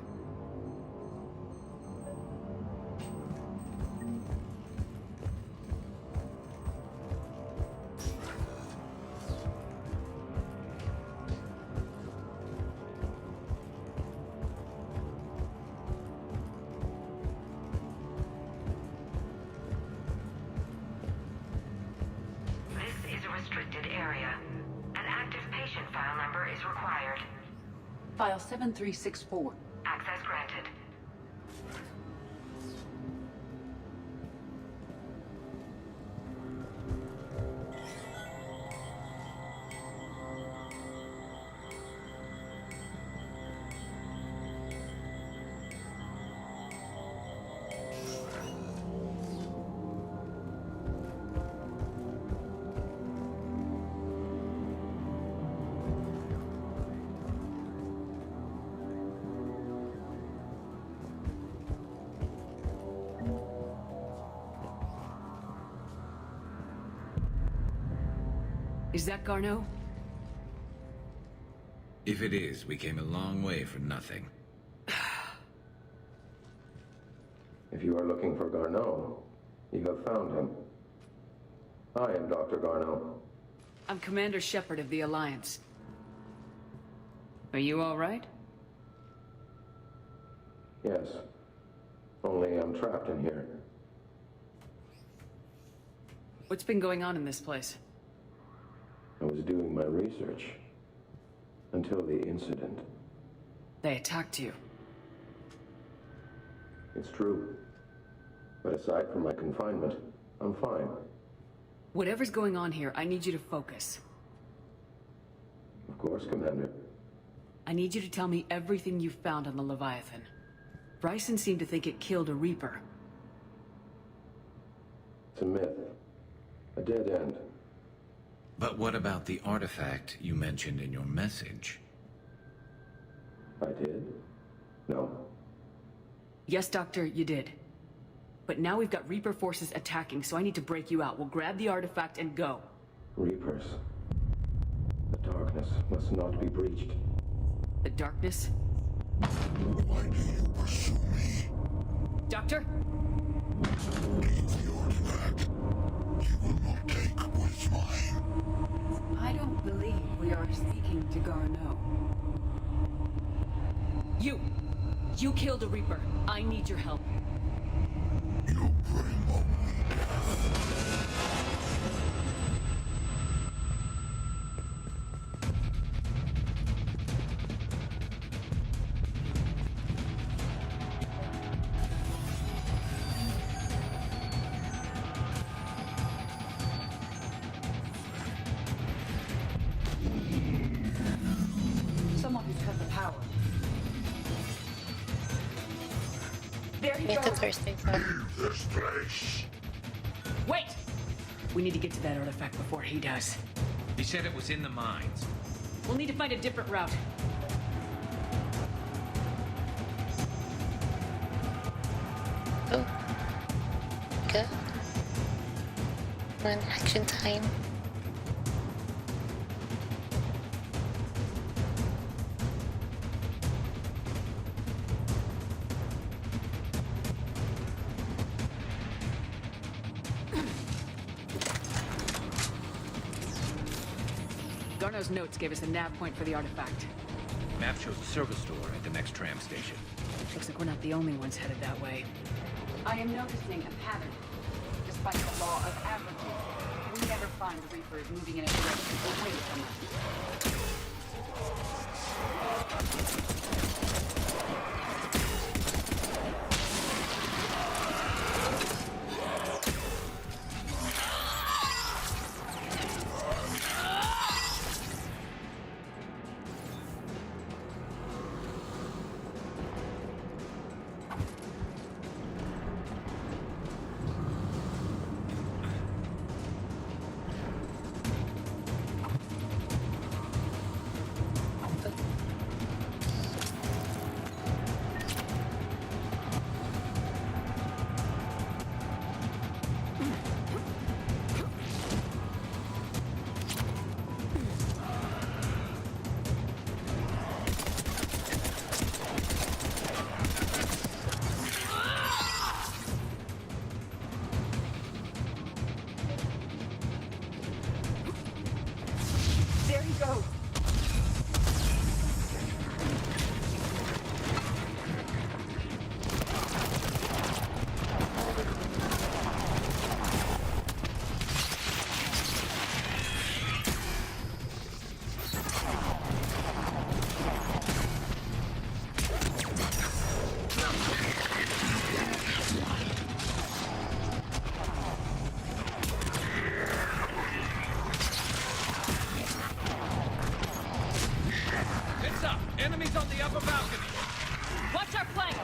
File 7364. Access granted. Is that Garno? If it is, we came a long way for nothing. If you are looking for Garneau, you have found him. I am Dr. Garneau. I'm Commander Shepard of the Alliance. Are you all right? Yes. Only I'm trapped in here. What's been going on in this place? I was doing my research. Until the incident. They attacked you. It's true. But aside from my confinement, I'm fine. Whatever's going on here, I need you to focus. Of course, Commander. I need you to tell me everything you found on the Leviathan. Bryson seemed to think it killed a Reaper. It's a myth. A dead end. But what about the artifact you mentioned in your message? I did? No. Yes, Doctor, you did. But now we've got Reaper forces attacking, so I need to break you out. We'll grab the artifact and go. Reapers. The darkness must not be breached. The darkness? Why do you pursue me? Doctor? Leave the artifact. You will not take what is mine. I don't believe we are speaking to Garneau. You killed a Reaper. I need your help. You bring only death. There he It's a goes. Thursday, so. This place. Wait! We need to get to that artifact before he does. He said it was in the mines. We'll need to find a different route. Oh. Go. One action time. Garno's notes gave us a nav point for the artifact. Map shows a service door at the next tram station. Looks like we're not the only ones headed that way. I am noticing a pattern. Despite the law of averages, we never find the Reapers moving in a direction away from us. There he goes. It's up! Enemies on the upper balcony! Watch our flank!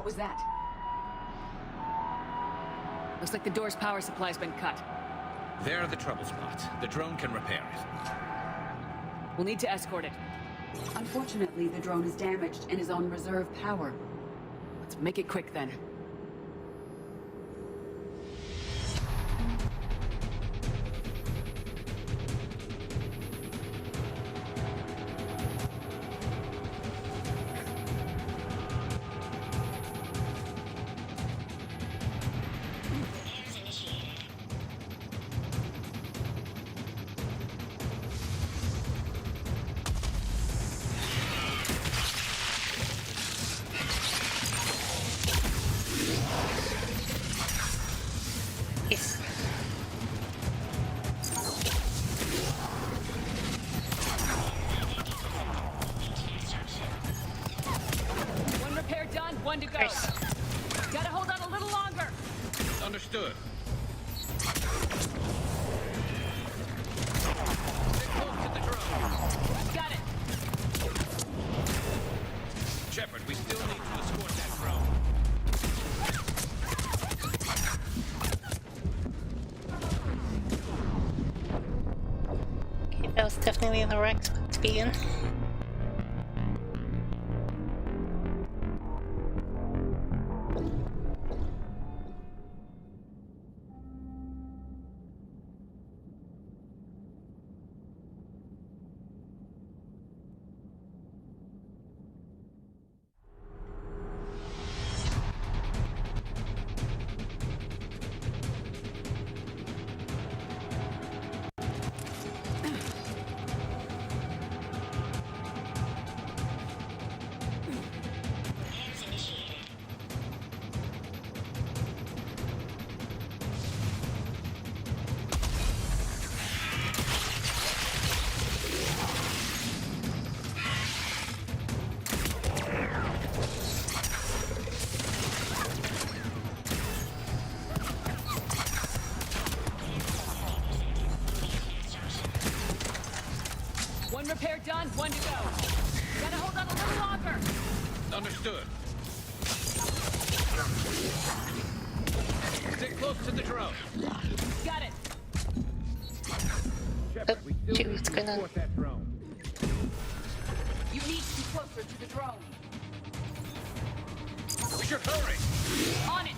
was that? Looks like the door's power supply's been cut. There are the trouble spots. The drone can repair it. We'll need to escort it. Unfortunately, the drone is damaged and is on reserve power. Let's make it quick then. Yes. One repair done, one to go. Gotta hold on a little longer. Understood. Got it. Shepard, we still need to escort that drone. Okay, that was definitely the right spot to be in. One repair done, one to go. Gotta hold on a little longer. Understood. Stay close to the drone. Got it. Shepard, we still shoot, need what's to going on? escort that drone. You need to be closer to the drone. We should hurry. On it.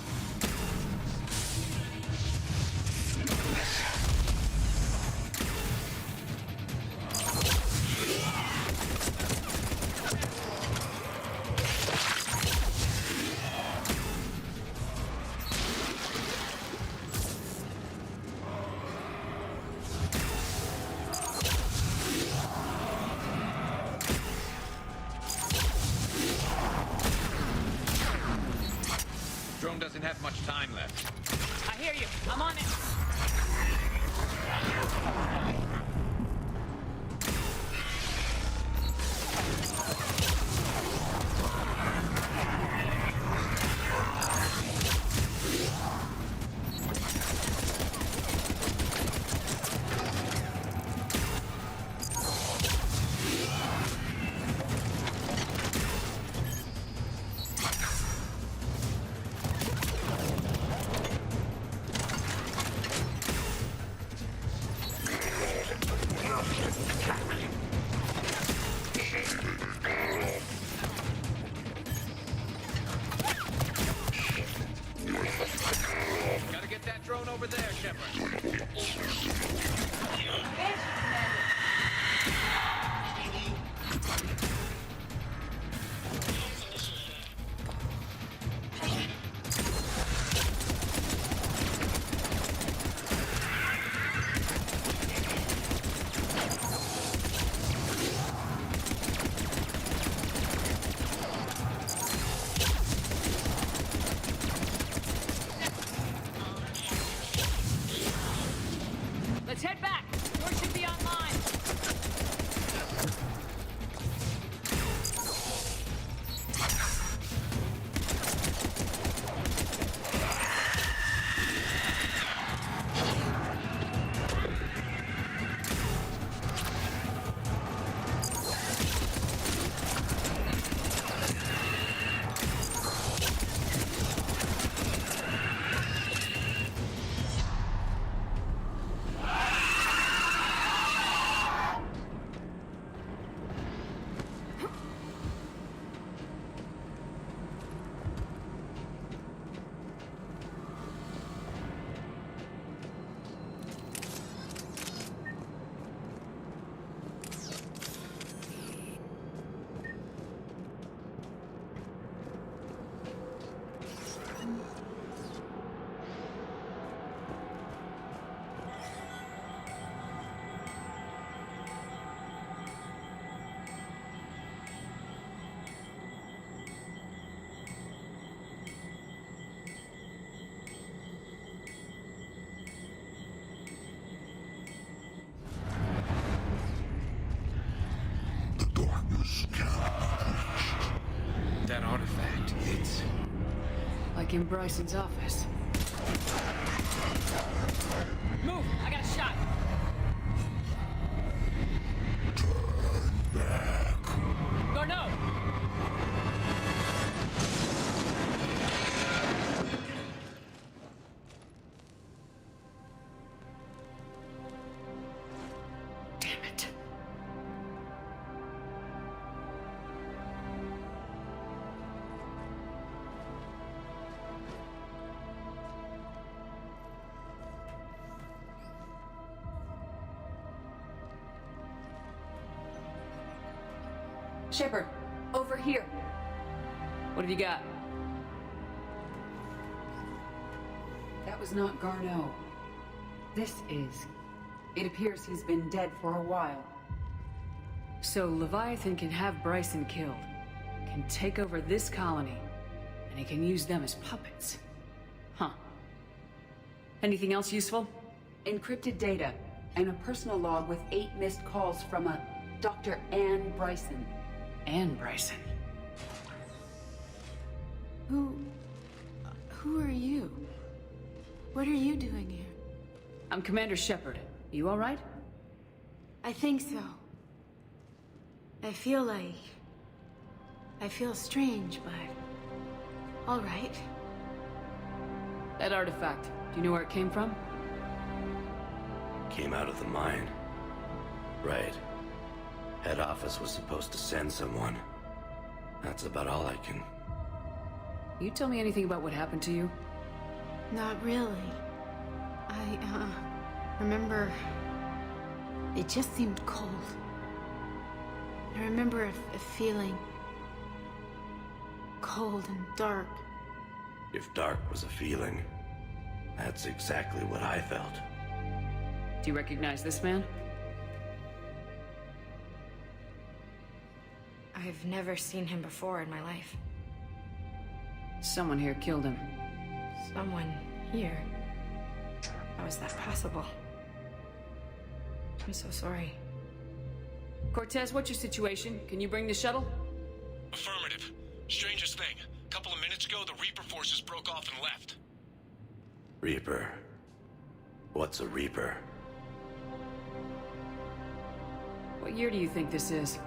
Drone doesn't have much time left. I hear you. I'm on it. Gotta get that drone over there, Shepard. artifact. It's... Like in Bryson's office. Move! I got a shot! Garneau! Damn it. Shepard, over here. What have you got? That was not Garneau. This is. It appears he's been dead for a while. So Leviathan can have Bryson killed, can take over this colony, and he can use them as puppets. Huh. Anything else useful? Encrypted data, and a personal log with 8 missed calls from a Dr. Anne Bryson. Anne Bryson. Who are you? What are you doing here? I'm Commander Shepard. You all right? I think so. I feel strange, but... all right. That artifact, do you know where it came from? Came out of the mine. Right. Head office was supposed to send someone. That's about all I can... You tell me anything about what happened to you? Not really. I remember... it just seemed cold. I remember a feeling... cold and dark. If dark was a feeling, that's exactly what I felt. Do you recognize this man? I've never seen him before in my life. Someone here killed him. Someone here? How is that possible? I'm so sorry. Cortez, what's your situation? Can you bring the shuttle? Affirmative. Strangest thing. A couple of minutes ago, the Reaper forces broke off and left. Reaper. What's a Reaper? What year do you think this is?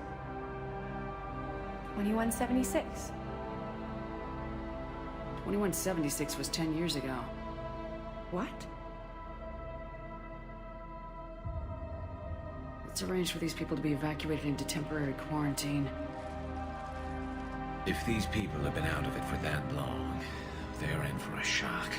2176. 2176 was 10 years ago. What? Let's arrange for these people to be evacuated into temporary quarantine. If these people have been out of it for that long, they're in for a shock.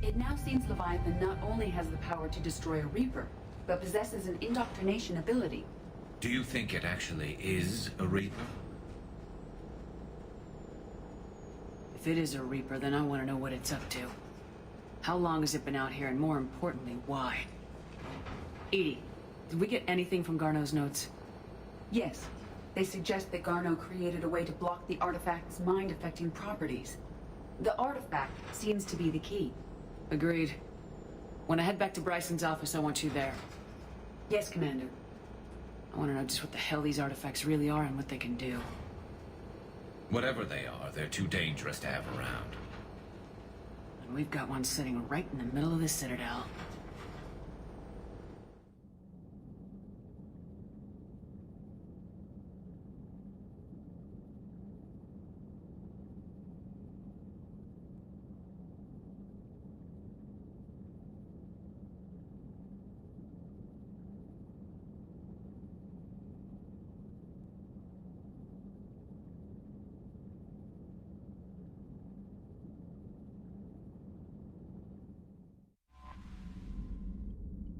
It now seems Leviathan not only has the power to destroy a Reaper, but possesses an indoctrination ability. Do you think it actually is a Reaper? If it is a Reaper, then I want to know what it's up to. How long has it been out here, and more importantly, why? Edie, did we get anything from Garneau's notes? Yes. They suggest that Garneau created a way to block the artifact's mind-affecting properties. The artifact seems to be the key. Agreed. When I head back to Bryson's office, I want you there. Yes, Commander. I want to know just what the hell these artifacts really are and what they can do. Whatever they are, they're too dangerous to have around. And we've got one sitting right in the middle of the Citadel.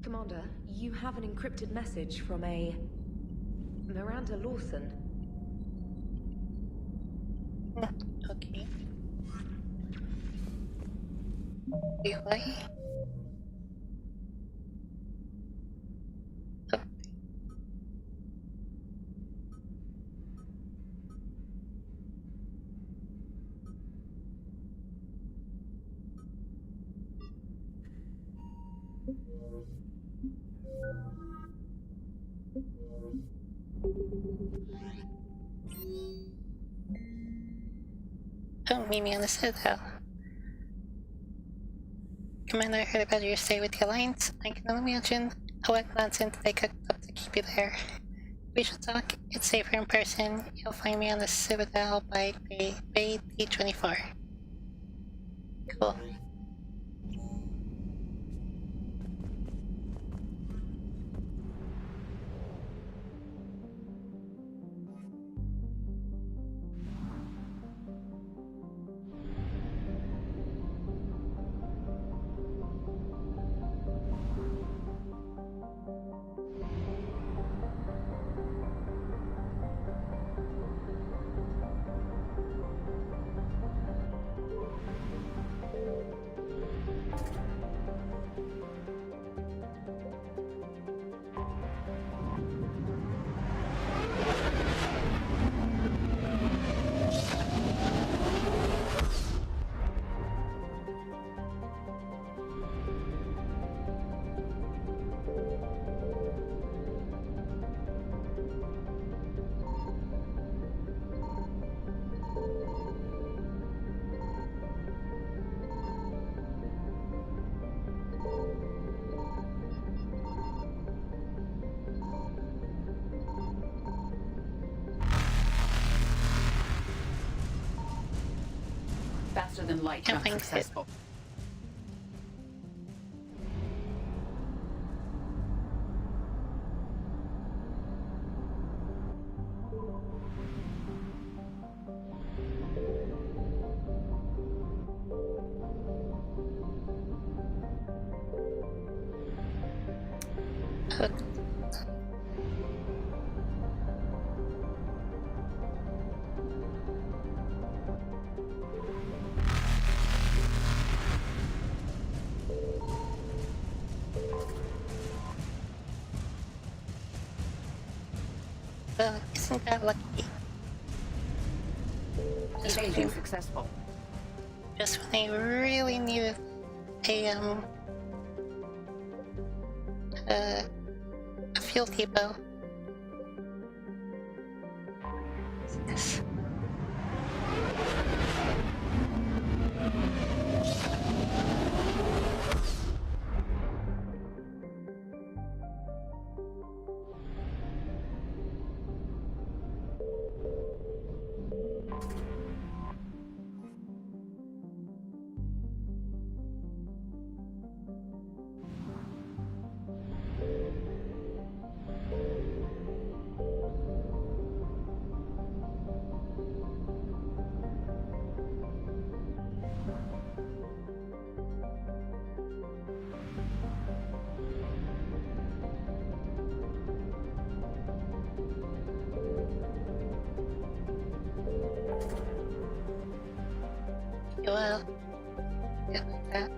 Commander, you have an encrypted message from a... Miranda Lawson. Okay. Wait, what? meet me on the Citadel. Commander, I heard about your stay with the Alliance. I can only imagine what nonsense they cooked up to keep you there. We should talk. It's safer in person. You'll find me on the Citadel by Bay D24. Cool. Faster than light, jump successful. Isn't that lucky? Evasion successful. Just when I really needed a fuel depot. Yes. Well, yeah, like that.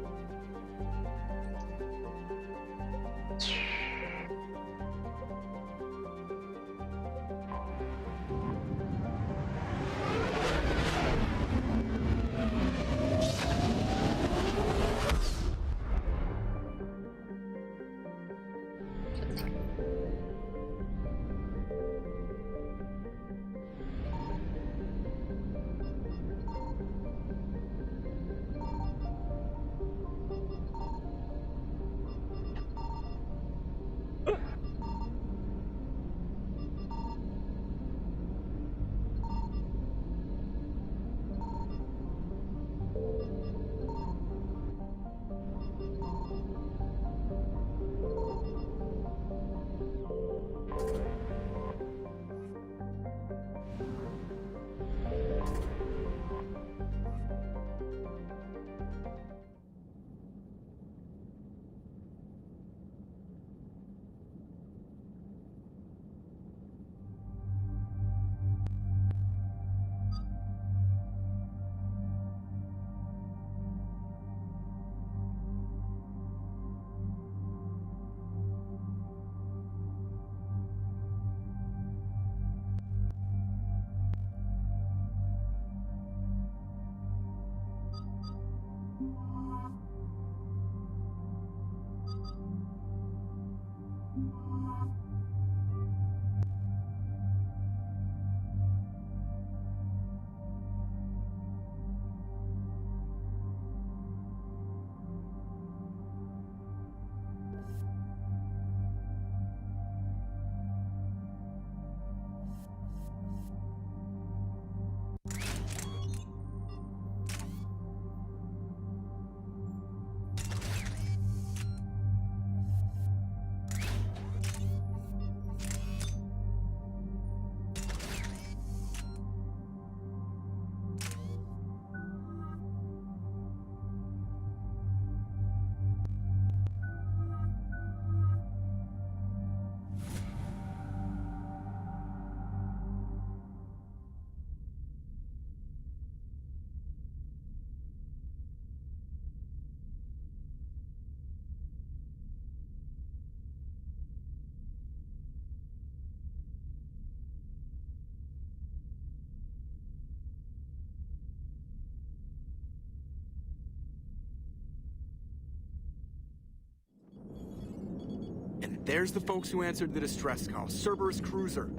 There's the folks who answered the distress call. Cerberus cruiser.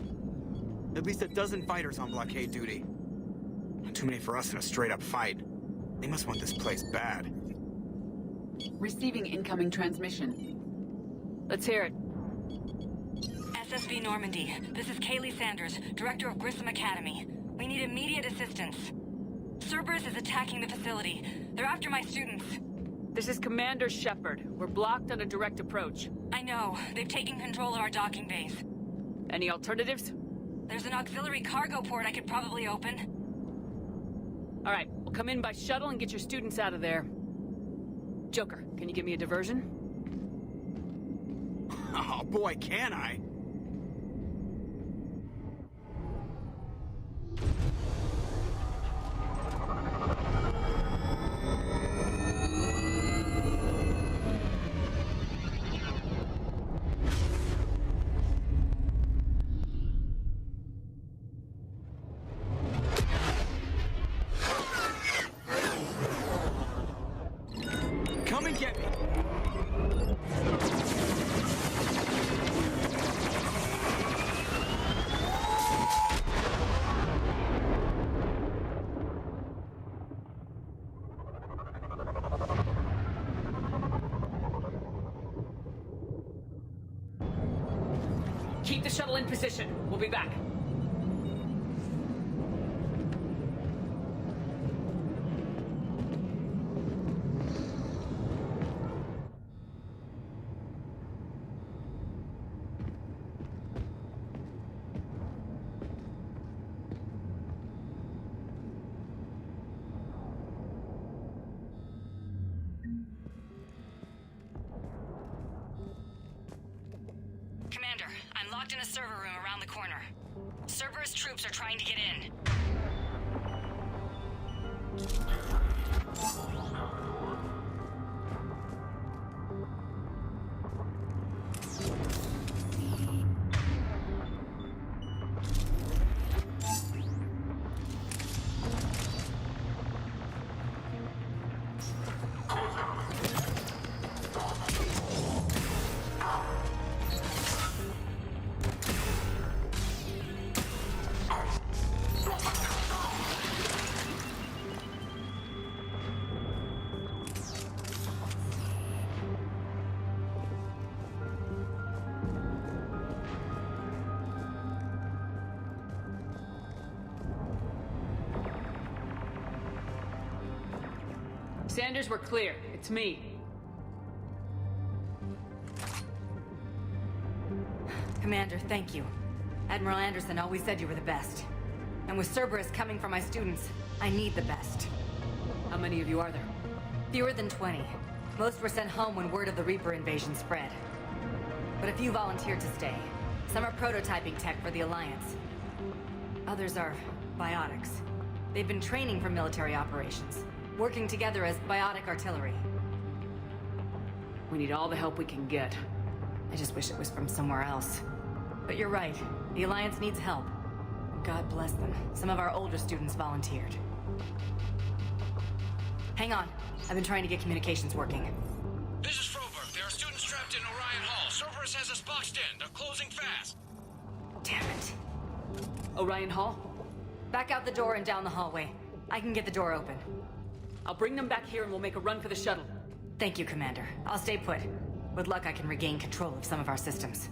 At least a dozen fighters on blockade duty. Not too many for us in a straight-up fight. They must want this place bad. Receiving incoming transmission. Let's hear it. SSV Normandy, this is Kaylee Sanders, Director of Grissom Academy. We need immediate assistance. Cerberus is attacking the facility. They're after my students. This is Commander Shepard. We're blocked on a direct approach. I know. They've taken control of our docking base. Any alternatives? There's an auxiliary cargo port I could probably open. All right, we'll come in by shuttle and get your students out of there. Joker, can you give me a diversion? Oh boy, can I? Come and get me! Keep the shuttle in position. We'll be back. Commander, I'm locked in a server room around the corner. Cerberus troops are trying to get in. Sanders, we're clear. It's me. Commander, thank you. Admiral Anderson always said you were the best. And with Cerberus coming for my students, I need the best. How many of you are there? Fewer than 20. Most were sent home when word of the Reaper invasion spread. But a few volunteered to stay. Some are prototyping tech for the Alliance. Others are biotics. They've been training for military operations, working together as biotic artillery. We need all the help we can get. I just wish it was from somewhere else. But you're right. The Alliance needs help. God bless them. Some of our older students volunteered. Hang on. I've been trying to get communications working. This is Froberg. There are students trapped in Orion Hall. Cerberus has us boxed in. They're closing fast. Damn it. Orion Hall? Back out the door and down the hallway. I can get the door open. I'll bring them back here and we'll make a run for the shuttle. Thank you, Commander. I'll stay put. With luck, I can regain control of some of our systems.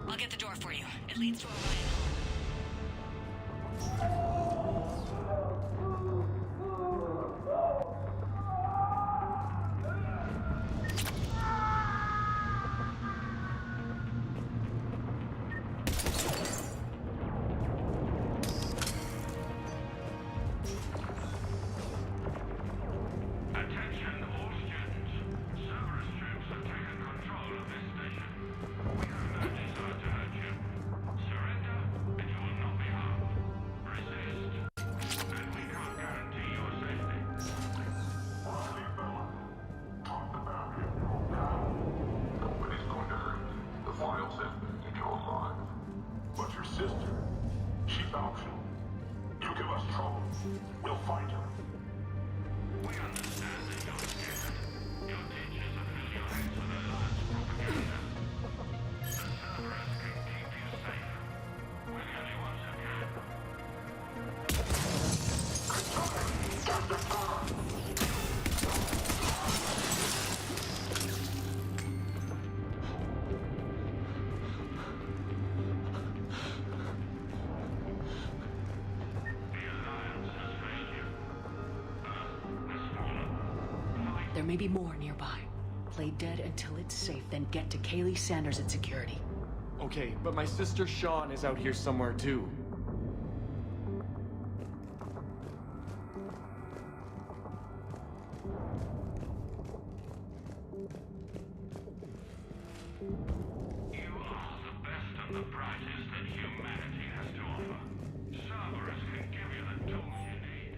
I'll get the door for you. It leads to Orion Hall. Surrender There may be more nearby. Play dead until it's safe, then get to Kaylee Sanders at security. Okay, but my sister Sean is out here somewhere too. You are the best and the brightest that humanity has to offer. Cerberus can give you the tools you need.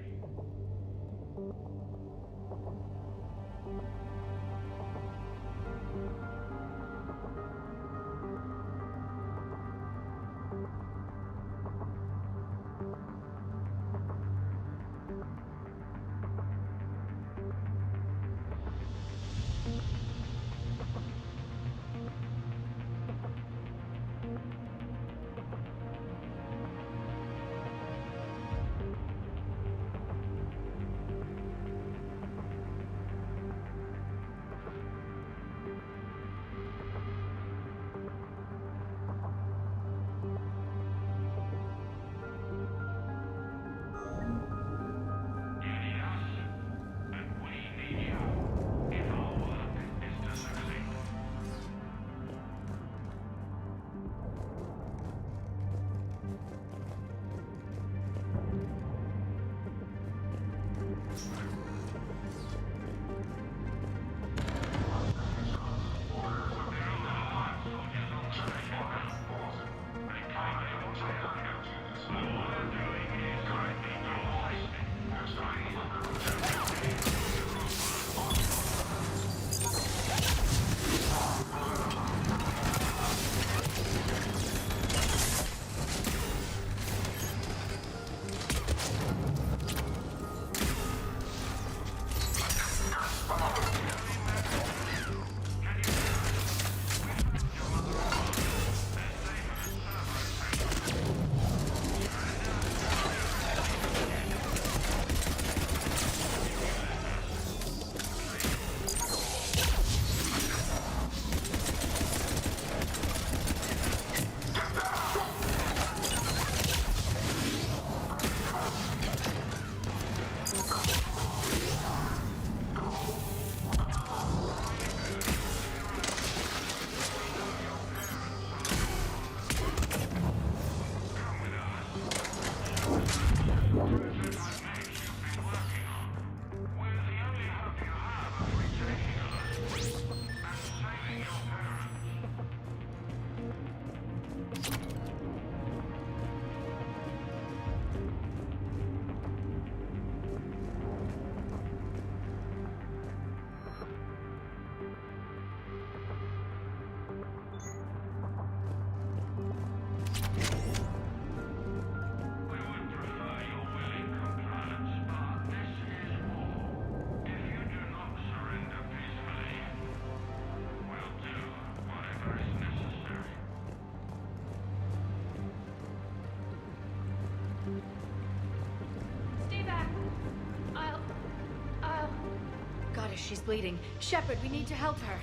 She's bleeding. Shepard, we need to help her.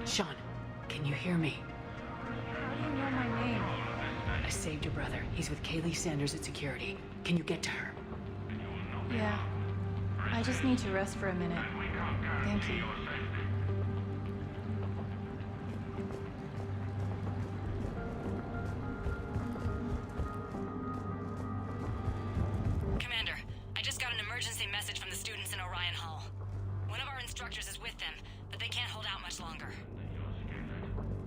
Sean, can you hear me? How do you know my name? I saved your brother. He's with Kaylee Sanders at security. Can you get to her? Yeah. I just need to rest for a minute. Thank you. Commander, I just got an emergency message from the students in Orion Hall. One of our instructors is with them, but they can't hold out much longer.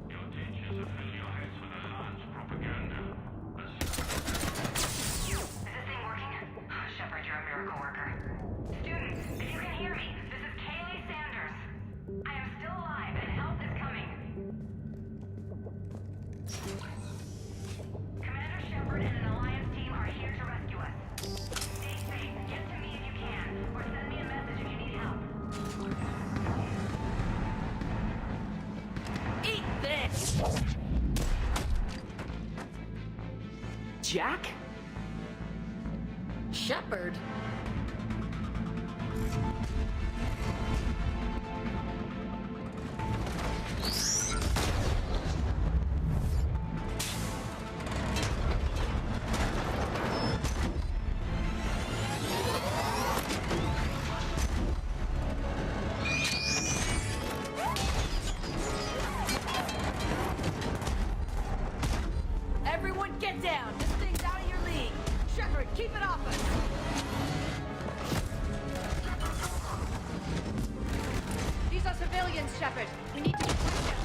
Your teachers are filling your heads with Alliance propaganda. Is this thing working? Shepard, you're a miracle worker. Students, if you can hear me, this is Kaylee Sanders. I am still alive and help is coming. Commander Shepard and an Alliance team are here to rescue us. Stay safe, get to me if you can, or send me a message if you need help. Eat this! Jack? Shepard? Keep it off us! These are civilians, Shepard. We need to protect them.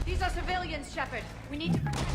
These are civilians, Shepard. We need to protect them.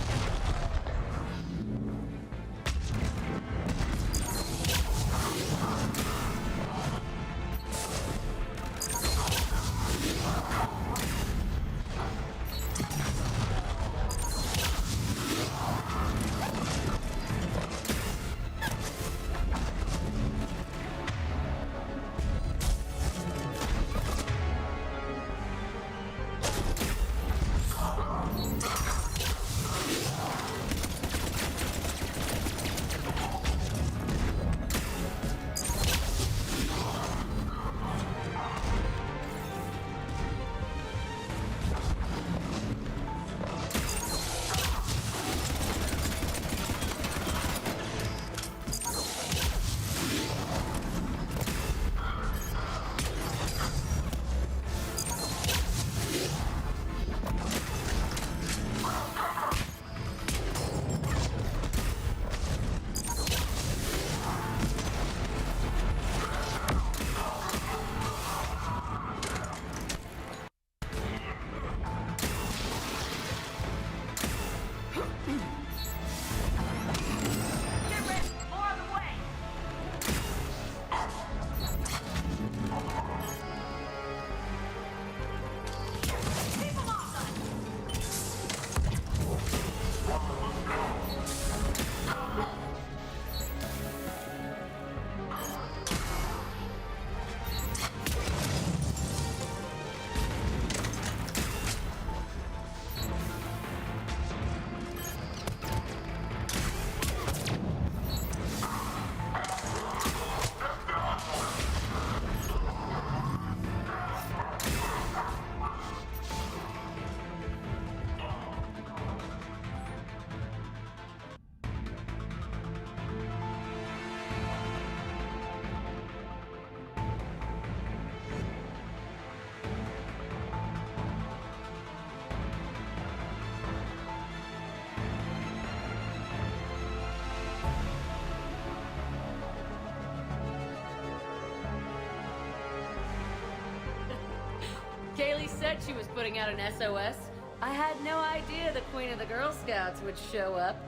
Kaylee said she was putting out an SOS. I had no idea the Queen of the Girl Scouts would show up.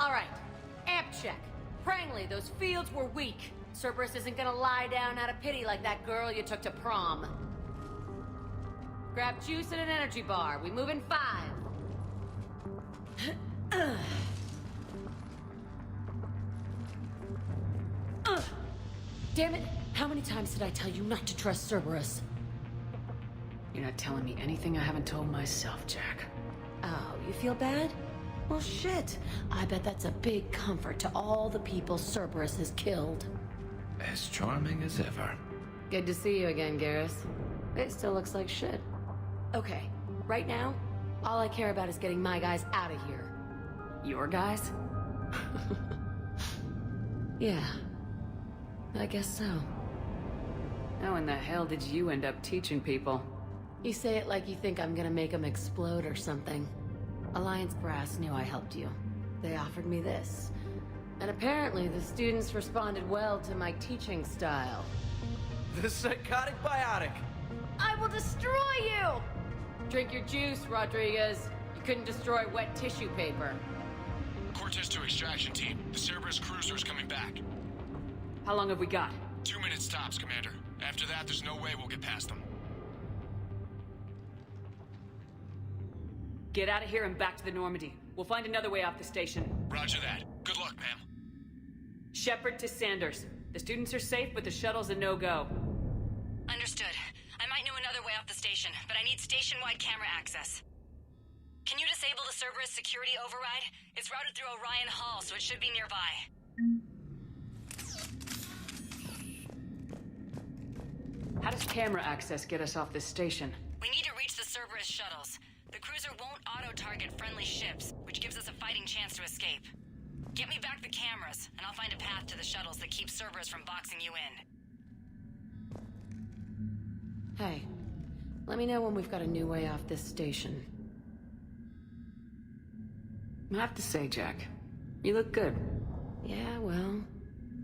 Alright, amp check. Prangley, those fields were weak. Cerberus isn't gonna lie down out of pity like that girl you took to prom. Grab juice and an energy bar. We move in 5. Damn it! How many times did I tell you not to trust Cerberus? You're not telling me anything I haven't told myself, Jack. Oh, you feel bad? Well, shit. I bet that's a big comfort to all the people Cerberus has killed. As charming as ever. Good to see you again, Garrus. It still looks like shit. Okay, right now, all I care about is getting my guys out of here. Your guys? Yeah, I guess so. How in the hell did you end up teaching people? You say it like you think I'm gonna make them explode or something. Alliance Brass knew I helped you. They offered me this. And apparently the students responded well to my teaching style. The psychotic biotic! I will destroy you! Drink your juice, Rodriguez. You couldn't destroy wet tissue paper. Cortez to extraction team. The Cerberus cruiser is coming back. How long have we got? 2 minutes tops, Commander. After that, there's no way we'll get past them. Get out of here and back to the Normandy. We'll find another way off the station. Roger that. Good luck, ma'am. Shepard to Sanders. The students are safe, but the shuttle's a no-go. Understood. I might know another way off the station, but I need station-wide camera access. Can you disable the Cerberus security override? It's routed through Orion Hall, so it should be nearby. How does camera access get us off this station? We need to reach the Cerberus shuttles. The cruiser won't auto-target friendly ships, which gives us a fighting chance to escape. Get me back the cameras, and I'll find a path to the shuttles that keeps Cerberus from boxing you in. Hey, let me know when we've got a new way off this station. I have to say, Jack, you look good. Yeah, well,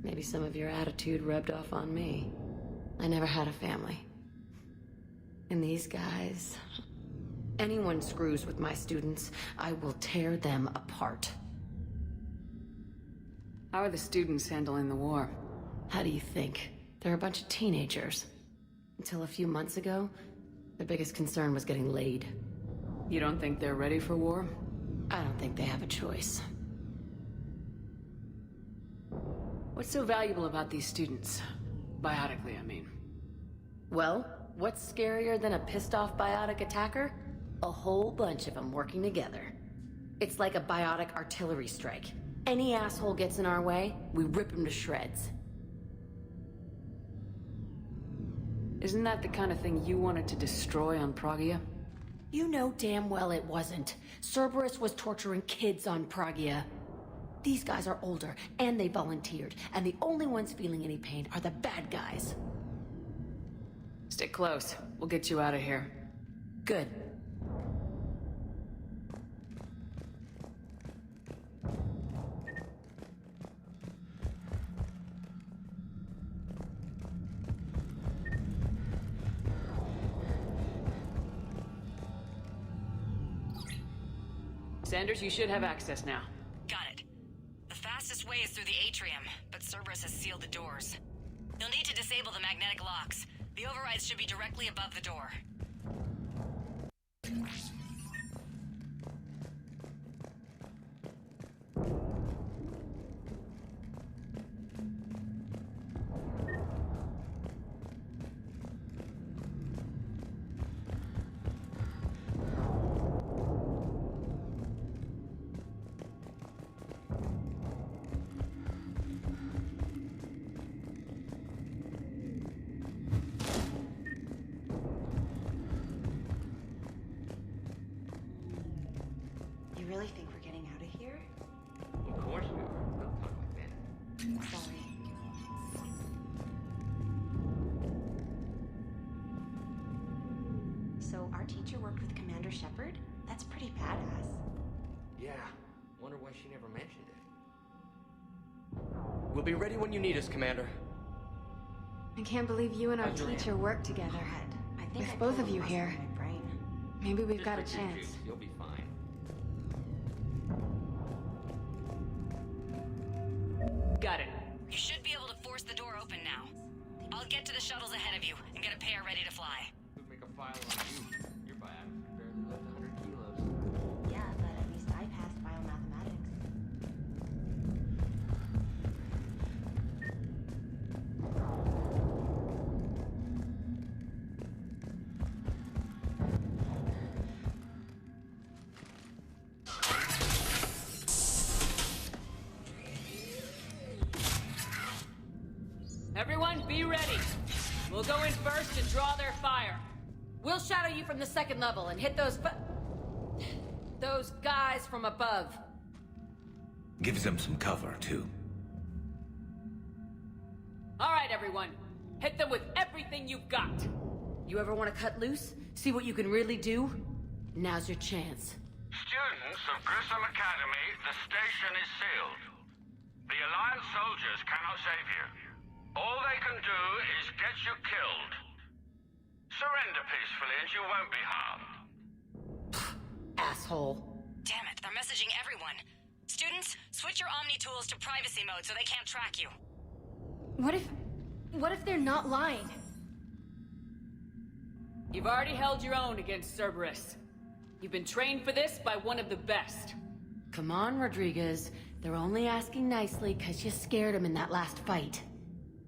maybe some of your attitude rubbed off on me. I never had a family. And these guys... Anyone screws with my students, I will tear them apart. How are the students handling the war? How do you think? They're a bunch of teenagers. Until a few months ago, their biggest concern was getting laid. You don't think they're ready for war? I don't think they have a choice. What's so valuable about these students? Biotically, I mean. Well, what's scarier than a pissed-off biotic attacker? A whole bunch of them working together. It's like a biotic artillery strike. Any asshole gets in our way, we rip him to shreds. Isn't that the kind of thing you wanted to destroy on Pragia? You know damn well it wasn't. Cerberus was torturing kids on Pragia. These guys are older, and they volunteered, and the only ones feeling any pain are the bad guys. Stick close. We'll get you out of here. Good. Sanders, you should have access now. Got it. The fastest way is through the atrium, but Cerberus has sealed the doors. You'll need to disable the magnetic locks. The overrides should be directly above the door. You really think we're getting out of here? Of course we are. Don't talk like that. Sorry. So our teacher worked with Commander Shepard? That's pretty badass. Yeah. Wonder why she never mentioned it. We'll be ready when you need us, Commander. I can't believe you and our teacher work together. I think With I both pulled of you muscle here, in my brain. maybe we've Just got a drink your chance. juice. You'll be fine. Got it. You should be able to force the door open now. I'll get to the shuttles ahead of you and get a pair ready to fly. We'd make a file on you. Your biotics barely left 100 kilos. Yeah, but at least I passed biomathematics. Everyone, be ready. We'll go in first and draw their fire. We'll shadow you from the second level and hit those guys from above. Gives them some cover, too. All right, everyone. Hit them with everything you've got. You ever want to cut loose? See what you can really do? Now's your chance. Students of Grissom Academy, the station is sealed. The Alliance soldiers cannot save you. All they can do is get you killed. Surrender peacefully and you won't be harmed. Asshole. Damn it, they're messaging everyone. Students, switch your Omni tools to privacy mode so they can't track you. What if they're not lying? You've already held your own against Cerberus. You've been trained for this by one of the best. Come on, Rodriguez. They're only asking nicely because you scared them in that last fight.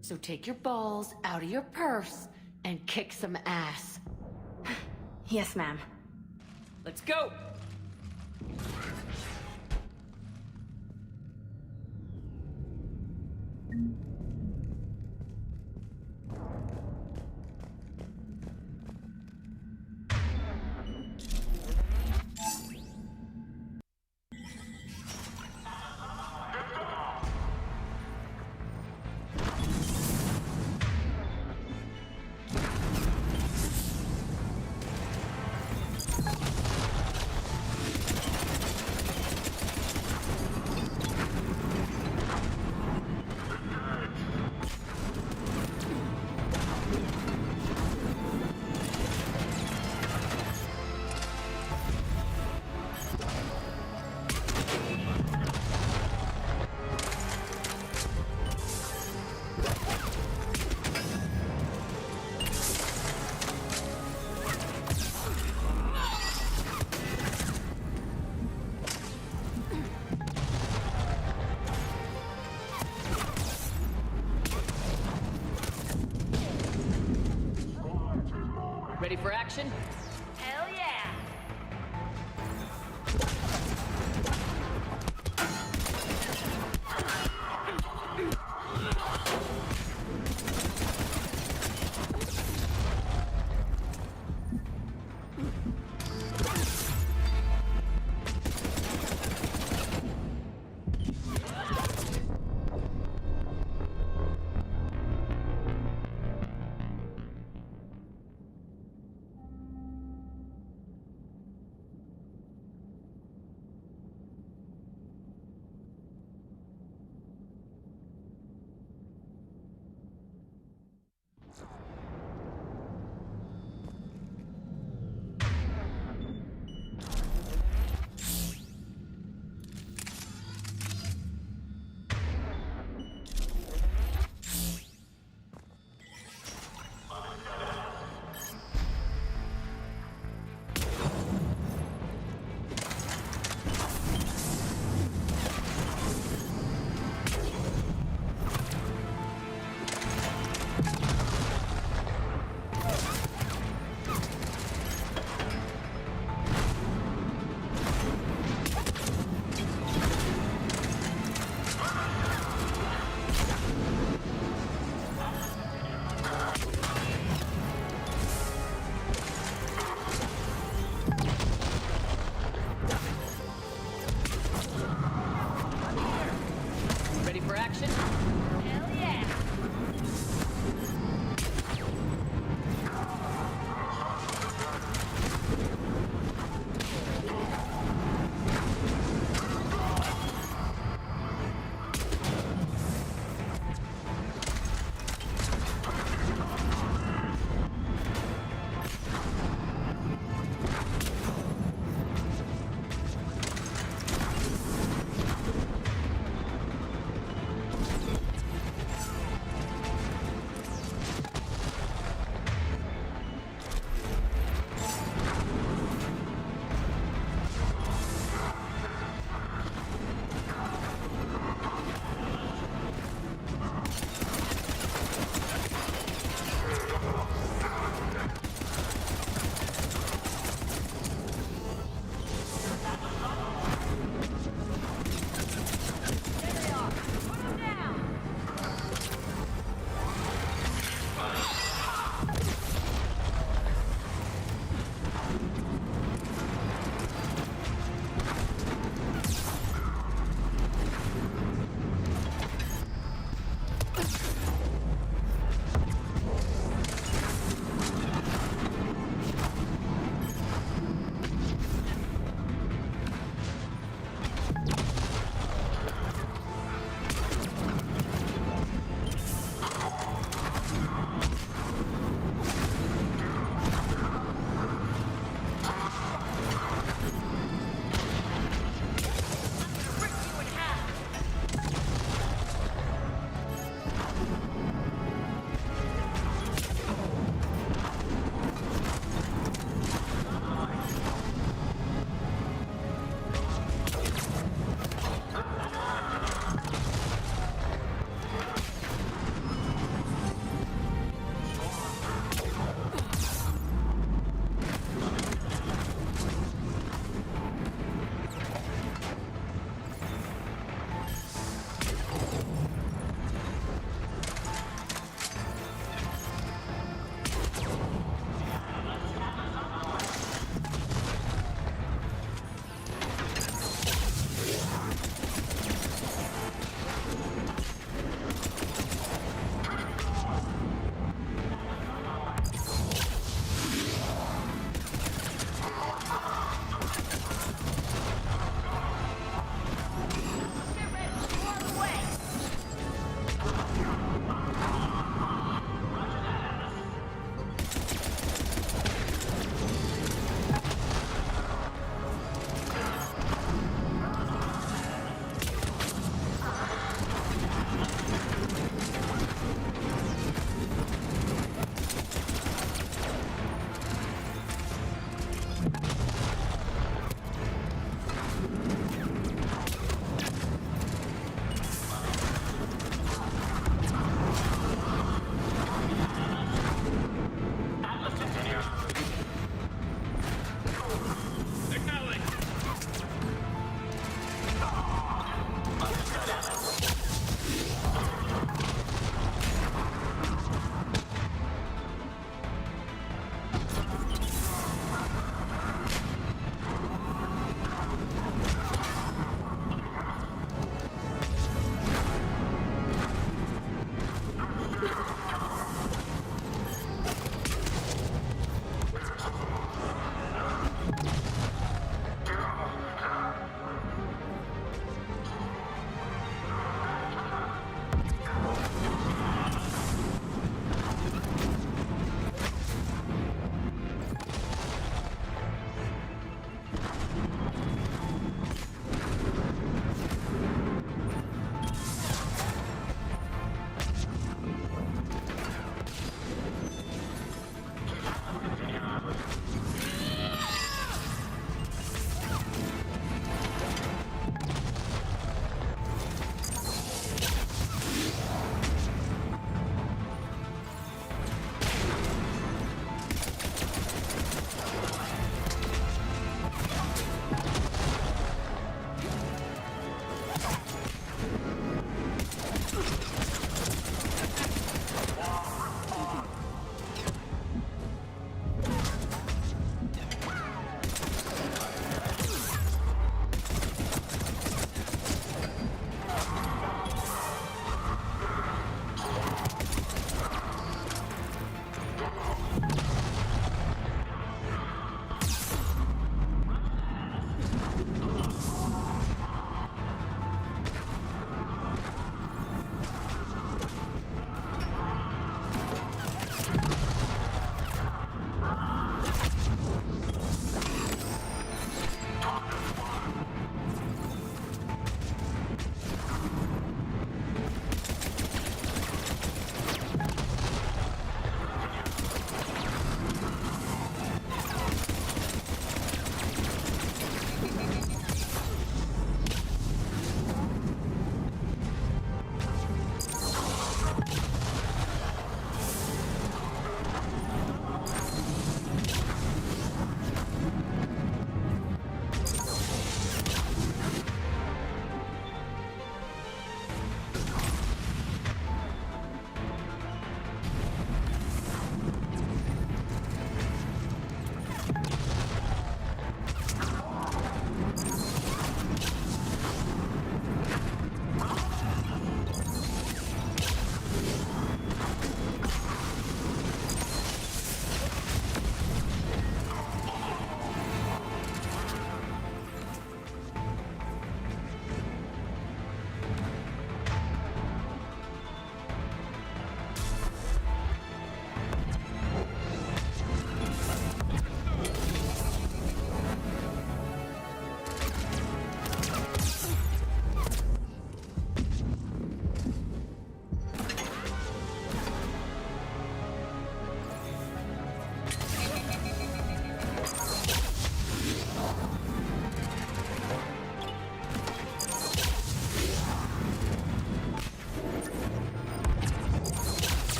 So take your balls out of your purse and kick some ass. Yes, ma'am. Let's go! Ready for action? Hell yeah!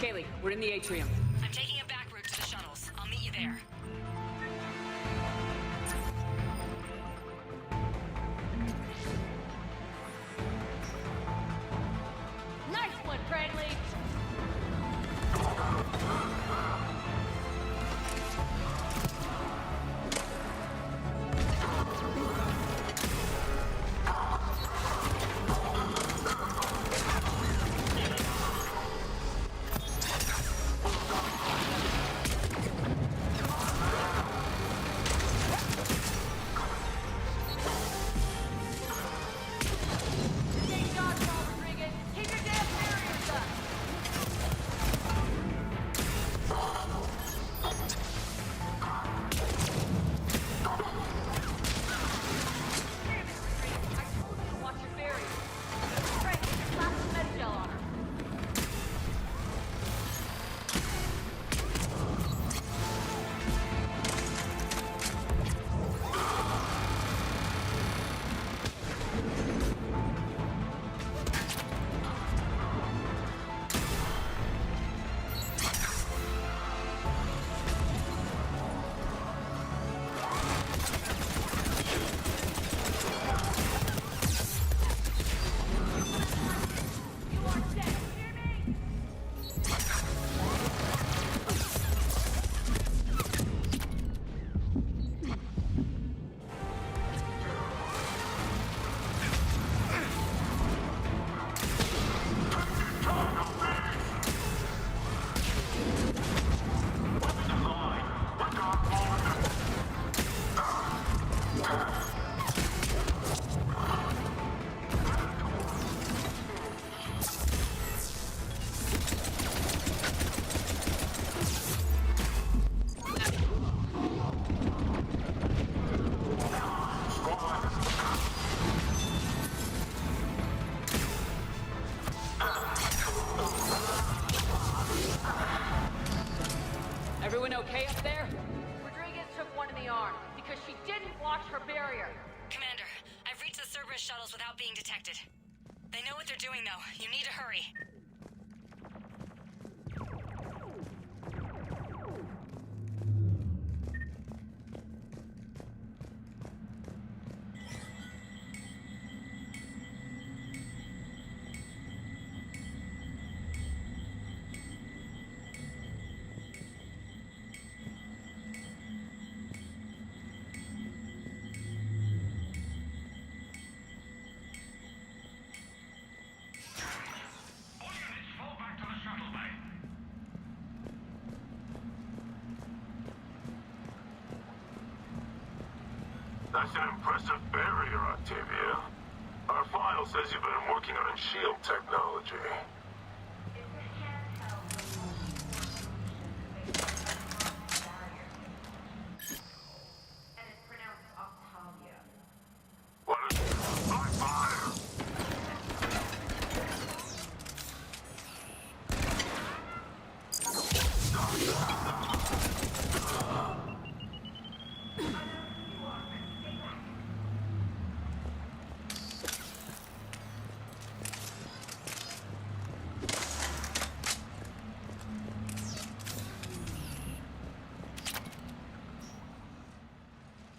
Kaylee, we're in the atrium. I'm taking a back route to the shuttles. I'll meet you there. Nice one, Cragley! Everyone okay up there? Rodriguez took one in the arm because she didn't watch her barrier. Commander, I've reached the Cerberus shuttles without being detected. They know what they're doing, though. You need to hurry. That's an impressive barrier, Octavia. Our file says you've been working on shield technology. What is... My fire!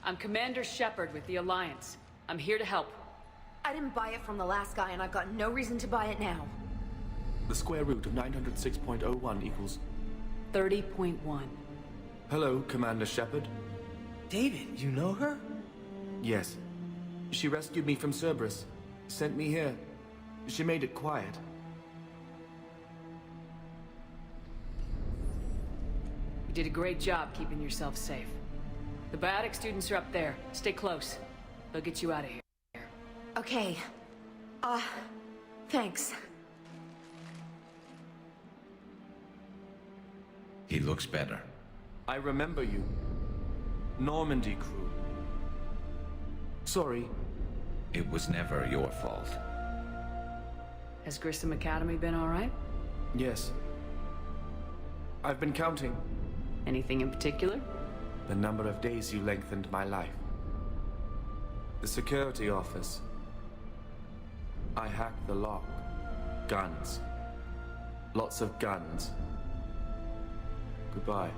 I'm Commander Shepard with the Alliance. I'm here to help. I didn't buy it from the last guy, and I've got no reason to buy it now. The square root of 906.01 equals... 30.1. Hello, Commander Shepard. David, you know her? Yes. She rescued me from Cerberus. Sent me here. She made it quiet. You did a great job keeping yourself safe. The biotic students are up there. Stay close. They'll get you out of here. Okay. Thanks. He looks better. I remember you. Normandy crew. Sorry. It was never your fault. Has Grissom Academy been all right? Yes. I've been counting. Anything in particular? The number of days you lengthened my life. The security office. I hacked the lock. Guns. Lots of guns. Goodbye.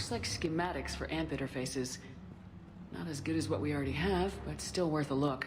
Looks like schematics for AMP interfaces. Not as good as what we already have, but still worth a look.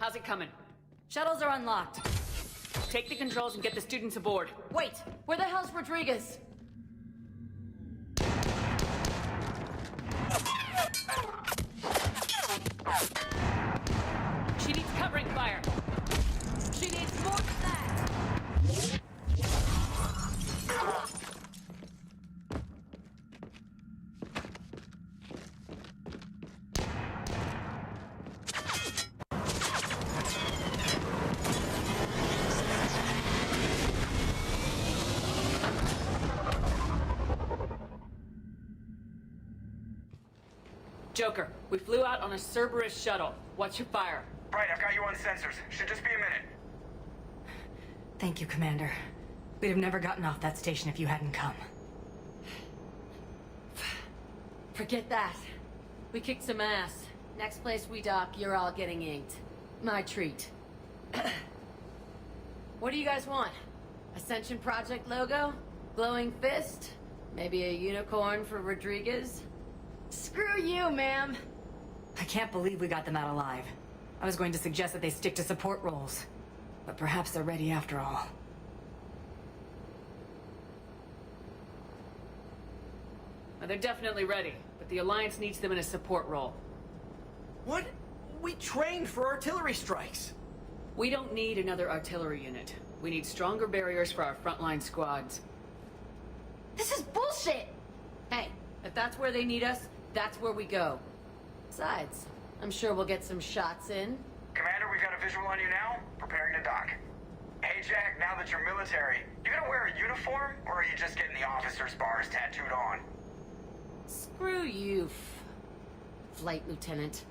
How's it coming? Shuttles are unlocked. Take the controls and get the students aboard. Wait! Where the hell's Rodriguez? She needs covering fire. She needs more than that! Joker, we flew out on a Cerberus shuttle. What's your fire? Right, I've got you on sensors. Should just be a minute. Thank you, Commander. We'd have never gotten off that station if you hadn't come. Forget that. We kicked some ass. Next place we dock, you're all getting inked. My treat. What do you guys want? Ascension Project logo? Glowing fist? Maybe a unicorn for Rodriguez? Screw you, ma'am! I can't believe we got them out alive. I was going to suggest that they stick to support roles. But perhaps they're ready after all. Well, they're definitely ready, but the Alliance needs them in a support role. What? We trained for artillery strikes. We don't need another artillery unit. We need stronger barriers for our frontline squads. This is bullshit! Hey, if that's where they need us, that's where we go. Besides, I'm sure we'll get some shots in. Commander, we've got a visual on you now. Preparing to dock. Hey, Jack, now that you're military, you gonna wear a uniform, or are you just getting the officer's bars tattooed on? Screw you, Flight Lieutenant.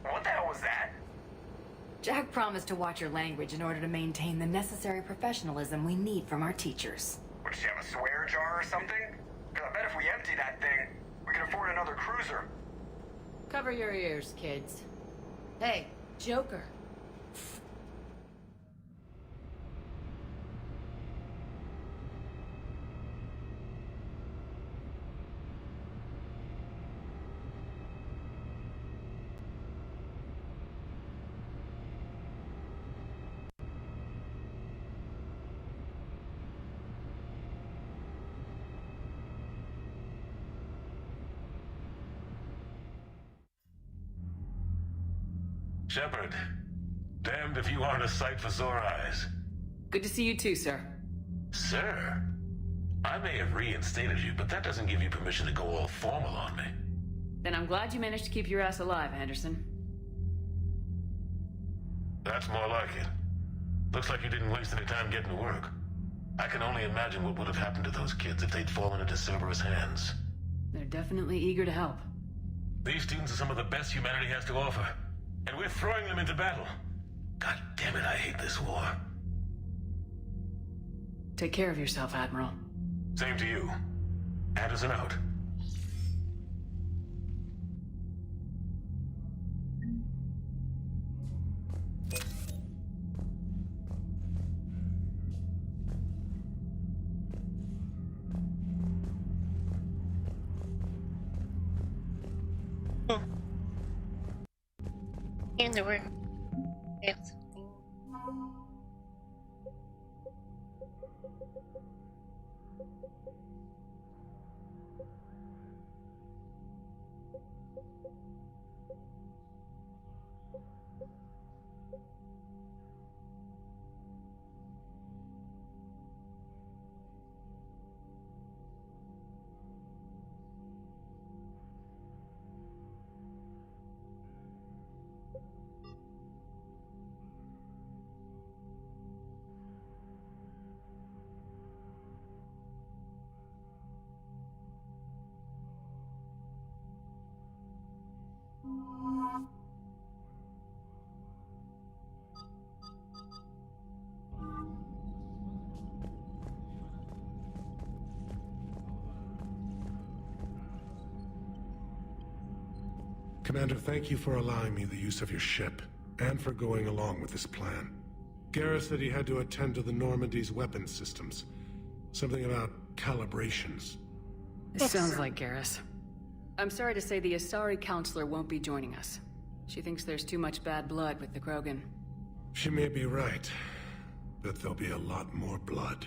What the hell was that? Jack promised to watch your language in order to maintain the necessary professionalism we need from our teachers. Would you have a swear jar or something? Because I bet if we empty that thing, we can afford another cruiser. Cover your ears, kids. Hey, Joker. Shepard, damned if you aren't a sight for sore eyes. Good to see you too, sir. Sir? I may have reinstated you, but that doesn't give you permission to go all formal on me. Then I'm glad you managed to keep your ass alive, Anderson. That's more like it. Looks like you didn't waste any time getting to work. I can only imagine what would have happened to those kids if they'd fallen into Cerberus hands. They're definitely eager to help. These students are some of the best humanity has to offer. And we're throwing them into battle. God damn it, I hate this war. Take care of yourself, Admiral. Same to you. Anderson out. In the room. Yes. Commander, thank you for allowing me the use of your ship, and for going along with this plan. Garrus said he had to attend to the Normandy's weapons systems. Something about calibrations. This sounds like Garrus. I'm sorry to say the Asari counselor won't be joining us. She thinks there's too much bad blood with the Krogan. She may be right, but there'll be a lot more blood.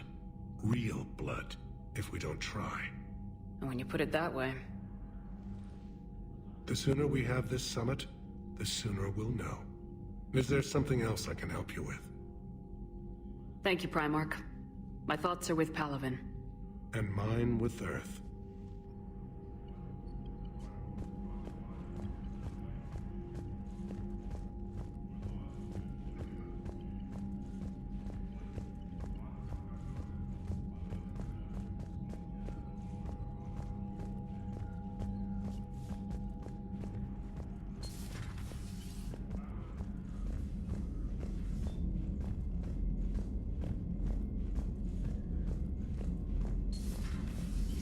Real blood, if we don't try. And when you put it that way... The sooner we have this summit, the sooner we'll know. Is there something else I can help you with? Thank you, Primarch. My thoughts are with Palaven. And mine with Earth.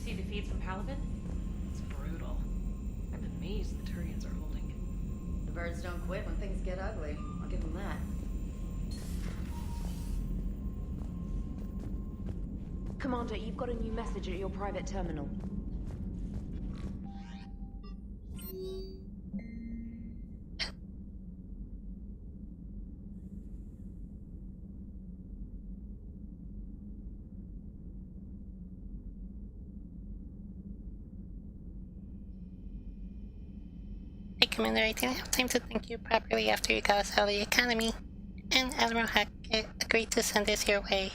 See the feeds from Palaven? It's brutal. I'm amazed the Turians are holding. The birds don't quit when things get ugly. I'll give them that. Commander, you've got a new message at your private terminal. Hey, Commander, I didn't have time to thank you properly after you got us out of the Academy, and Admiral Hackett agreed to send this your way.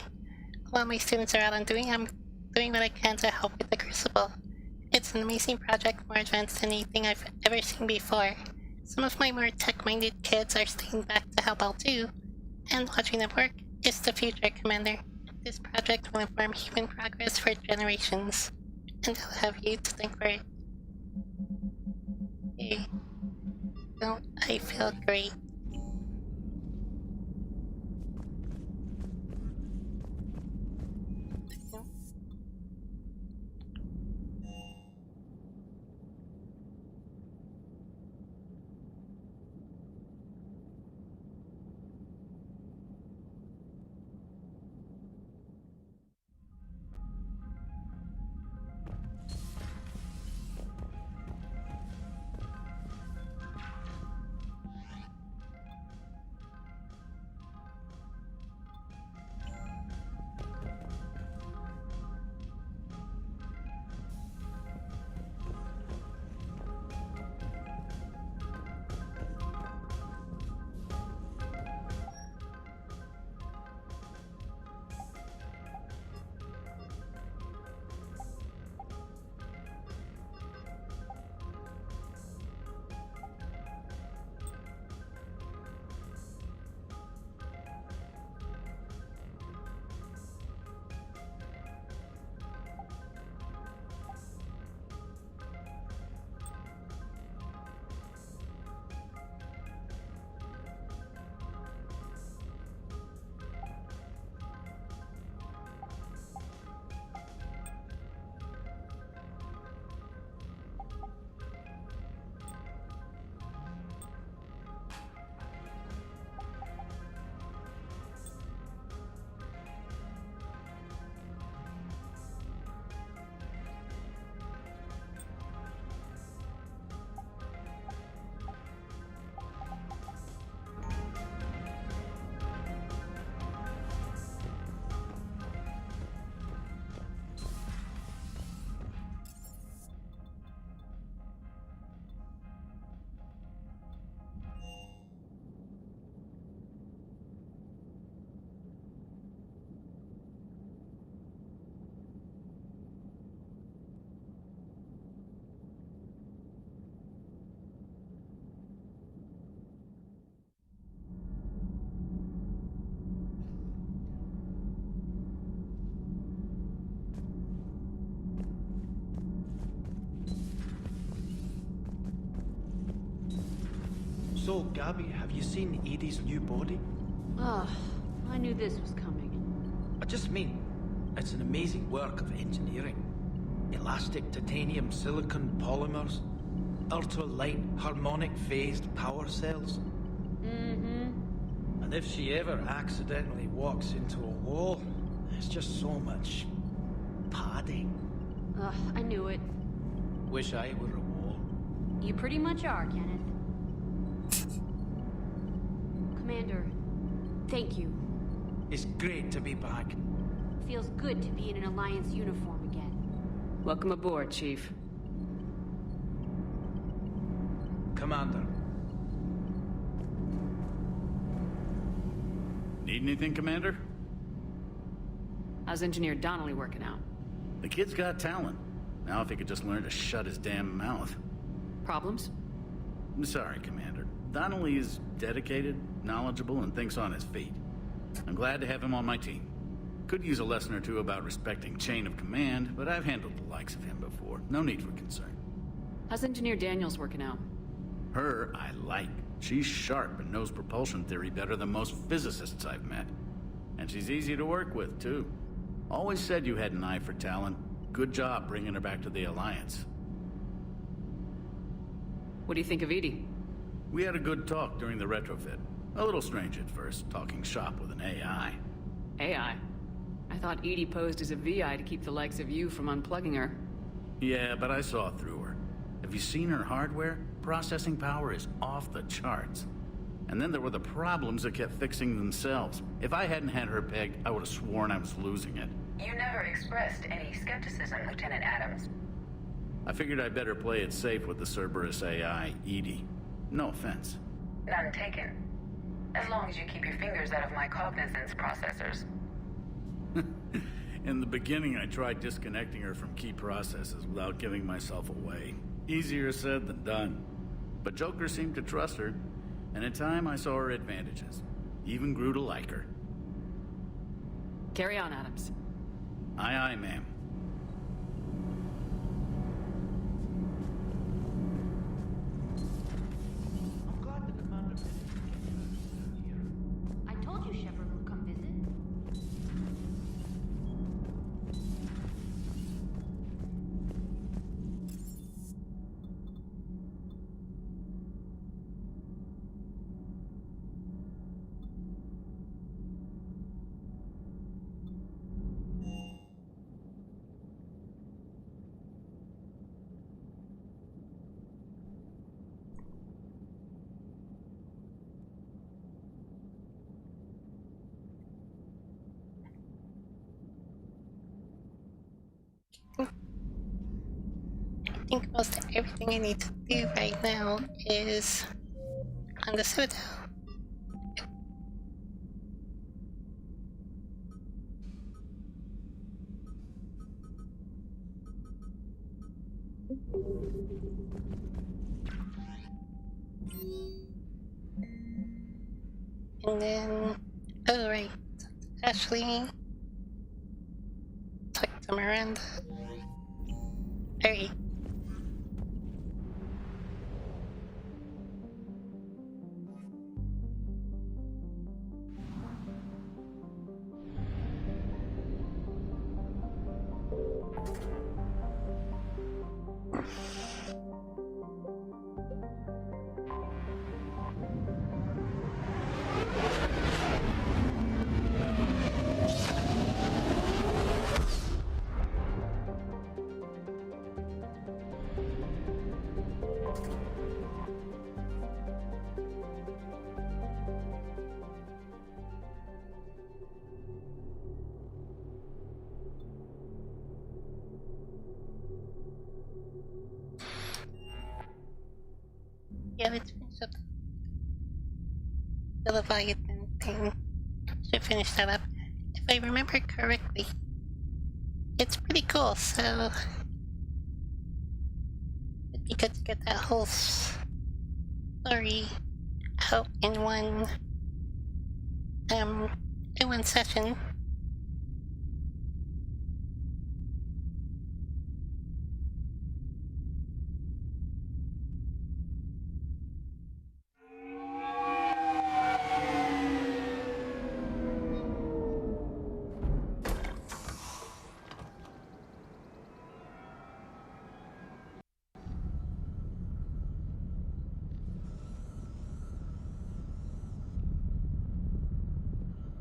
While my students are out on duty, I'm doing what I can to help with the Crucible. It's an amazing project, more advanced than anything I've ever seen before. Some of my more tech-minded kids are staying back to help out too, and watching them work is the future, Commander. This project will inform human progress for generations, and I'll have you to thank for it. Hey, don't I feel great? So, Gabby, have you seen Edie's new body? Ugh, I knew this was coming. I just mean, it's an amazing work of engineering. Elastic titanium silicon polymers, ultra-light harmonic phased power cells. Mm-hmm. And if she ever accidentally walks into a wall, there's just so much padding. Ugh, I knew it. Wish I were a wall. You pretty much are, Kenneth. Commander. Thank you. It's great to be back. Feels good to be in an Alliance uniform again. Welcome aboard, Chief. Commander. Need anything, Commander? How's Engineer Donnelly working out? The kid's got talent. Now if he could just learn to shut his damn mouth. Problems? I'm sorry, Commander. Donnelly is dedicated, knowledgeable, and thinks on his feet. I'm glad to have him on my team. Could use a lesson or two about respecting chain of command, but I've handled the likes of him before. No need for concern. How's Engineer Daniels working out? Her, I like. She's sharp and knows propulsion theory better than most physicists I've met. And she's easy to work with, too. Always said you had an eye for talent. Good job bringing her back to the Alliance. What do you think of Edie? We had a good talk during the retrofit. A little strange at first, talking shop with an AI. AI? I thought Edie posed as a VI to keep the likes of you from unplugging her. Yeah, but I saw through her. Have you seen her hardware? Processing power is off the charts. And then there were the problems that kept fixing themselves. If I hadn't had her pegged, I would have sworn I was losing it. You never expressed any skepticism, Lieutenant Adams. I figured I'd better play it safe with the Cerberus AI, Edie. No offense. None taken. As long as you keep your fingers out of my cognizance processors. In the beginning, I tried disconnecting her from key processes without giving myself away. Easier said than done. But Joker seemed to trust her, and in time I saw her advantages. Even grew to like her. Carry on, Adams. Aye, aye, ma'am. I told you Shepard would come visit. I think most everything I need to do right now is on the Citadel. And then, oh right, Ashley, talk to Miranda. Alright. Yeah, let's finish up the Leviathan thing. Should finish that up. If I remember correctly, it's pretty cool, so it'd be good to get that whole story out in one session.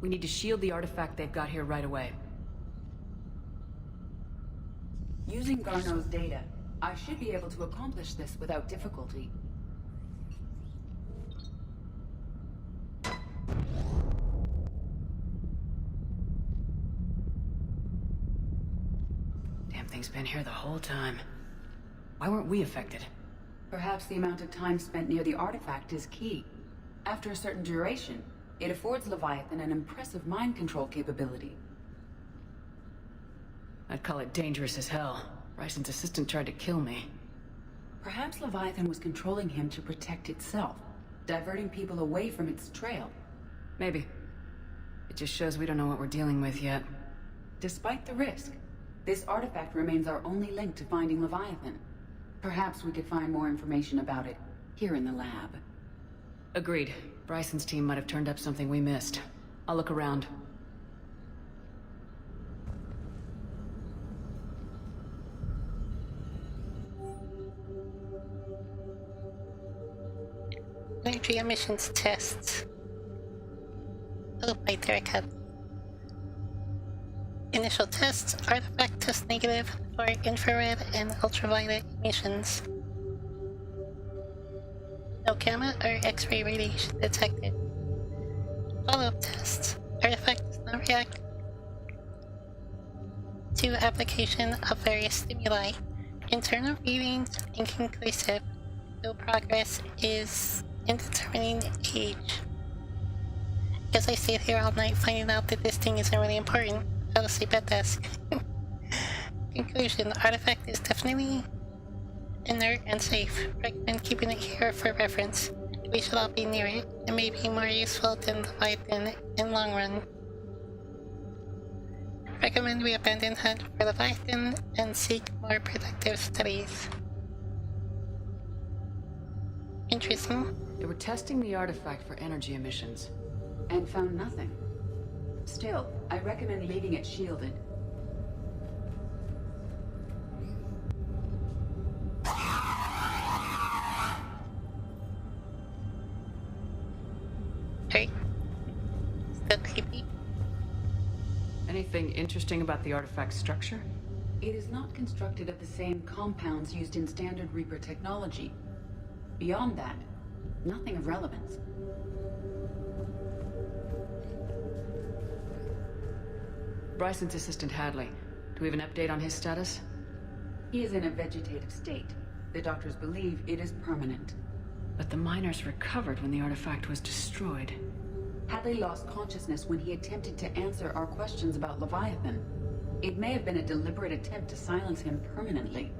We need to shield the artifact they've got here right away. Using Garneau's data, I should be able to accomplish this without difficulty. thing's been here the whole time. Why weren't we affected? Perhaps the amount of time spent near the artifact is key. After a certain duration, it affords Leviathan an impressive mind control capability. I'd call it dangerous as hell. Bryson's assistant tried to kill me. Perhaps Leviathan was controlling him to protect itself, diverting people away from its trail. Maybe. It just shows we don't know what we're dealing with yet. Despite the risk, this artifact remains our only link to finding Leviathan. Perhaps we could find more information about it here in the lab. Agreed. Bryson's team might have turned up something we missed. I'll look around. Energy emissions tests. Oh, right there I cut. Initial tests. Artifact test negative for infrared and ultraviolet emissions. No gamma or X-ray radiation detected. Follow-up tests. Artifact does not react to application of various stimuli. Internal readings inconclusive, though progress is in determining age. Guess I stayed here all night finding out that this thing isn't really important. Fell asleep at desk. Conclusion. Artifact is definitely inert and safe. Recommend keeping it here for reference. We should all be near it. It may be more useful than Leviathan in long run. Recommend we abandon hunt for Leviathan and seek more productive studies. Interesting. They were testing the artifact for energy emissions. And found nothing. Still, I recommend leaving it shielded. Hey. Still creepy. Anything interesting about the artifact's structure? It is not constructed of the same compounds used in standard Reaper technology. Beyond that, nothing of relevance. Bryson's assistant Hadley. Do we have an update on his status? He is in a vegetative state. The doctors believe it is permanent. But the miners recovered when the artifact was destroyed. Hadley lost consciousness when he attempted to answer our questions about Leviathan. It may have been a deliberate attempt to silence him permanently.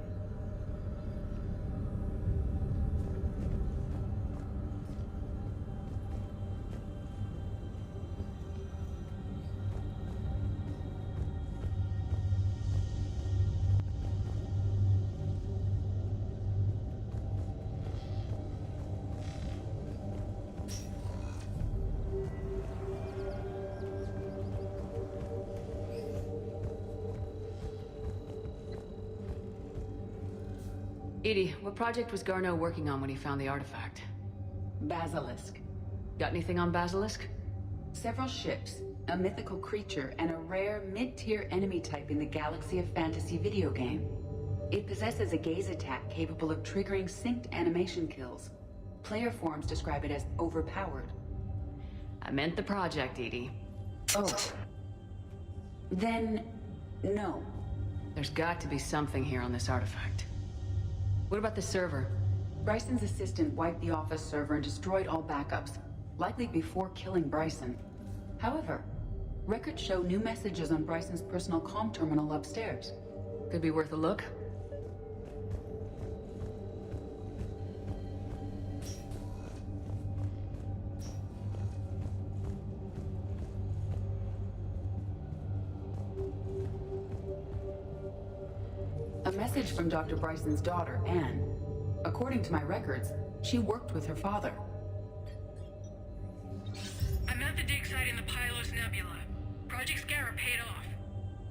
Edie, what project was Garneau working on when he found the artifact? Basilisk. Got anything on Basilisk? Several ships, a mythical creature, and a rare mid-tier enemy type in the Galaxy of Fantasy video game. It possesses a gaze attack capable of triggering synced animation kills. Player forums describe it as overpowered. I meant the project, Edie. Oh. Then, no. There's got to be something here on this artifact. What about the server? Bryson's assistant wiped the office server and destroyed all backups, likely before killing Bryson. However, records show new messages on Bryson's personal comm terminal upstairs. Could be worth a look. A message from Dr. Bryson's daughter, Anne. According to my records, she worked with her father. I'm at the dig site in the Pylos Nebula. Project Scarab paid off.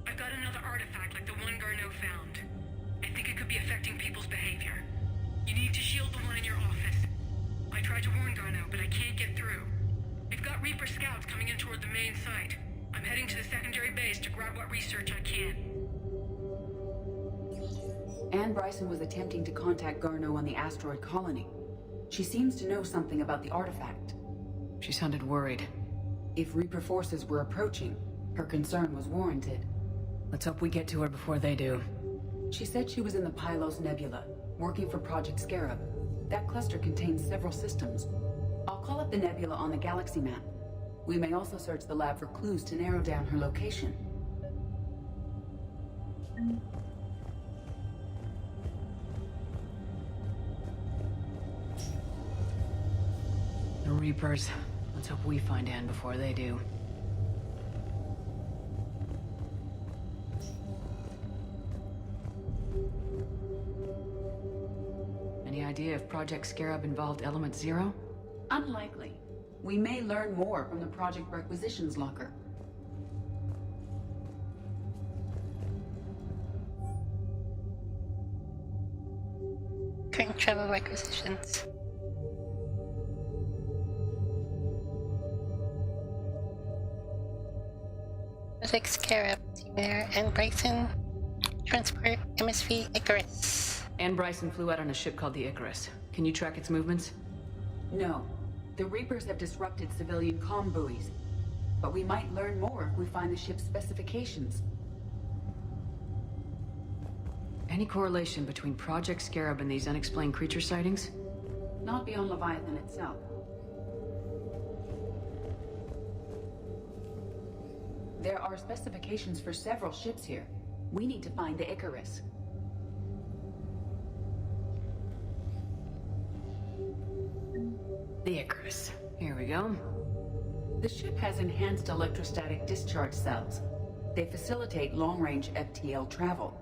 I've got another artifact like the one Garneau found. I think it could be affecting people's behavior. You need to shield the one in your office. I tried to warn Garneau, but I can't get through. We've got Reaper scouts coming in toward the main site. I'm heading to the secondary base to grab what research I can. Anne Bryson was attempting to contact Garneau on the asteroid colony. She seems to know something about the artifact. She sounded worried. If Reaper forces were approaching, her concern was warranted. Let's hope we get to her before they do. She said she was in the Pylos Nebula, working for Project Scarab. That cluster contains several systems. I'll call up the nebula on the galaxy map. We may also search the lab for clues to narrow down her location. The Reapers. Let's hope we find Anne before they do. Any idea if Project Scarab involved Element Zero? Unlikely. We may learn more from the Project Requisitions Locker. Current travel requisitions. Project Scarab, Team Air, and Bryson. Transport MSV Icarus. Anne Bryson flew out on a ship called the Icarus. Can you track its movements? No. The Reapers have disrupted civilian comm buoys. But we might learn more if we find the ship's specifications. Any correlation between Project Scarab and these unexplained creature sightings? Not beyond Leviathan itself. There are specifications for several ships here. We need to find the Icarus. The Icarus. Here we go. The ship has enhanced electrostatic discharge cells. They facilitate long-range FTL travel.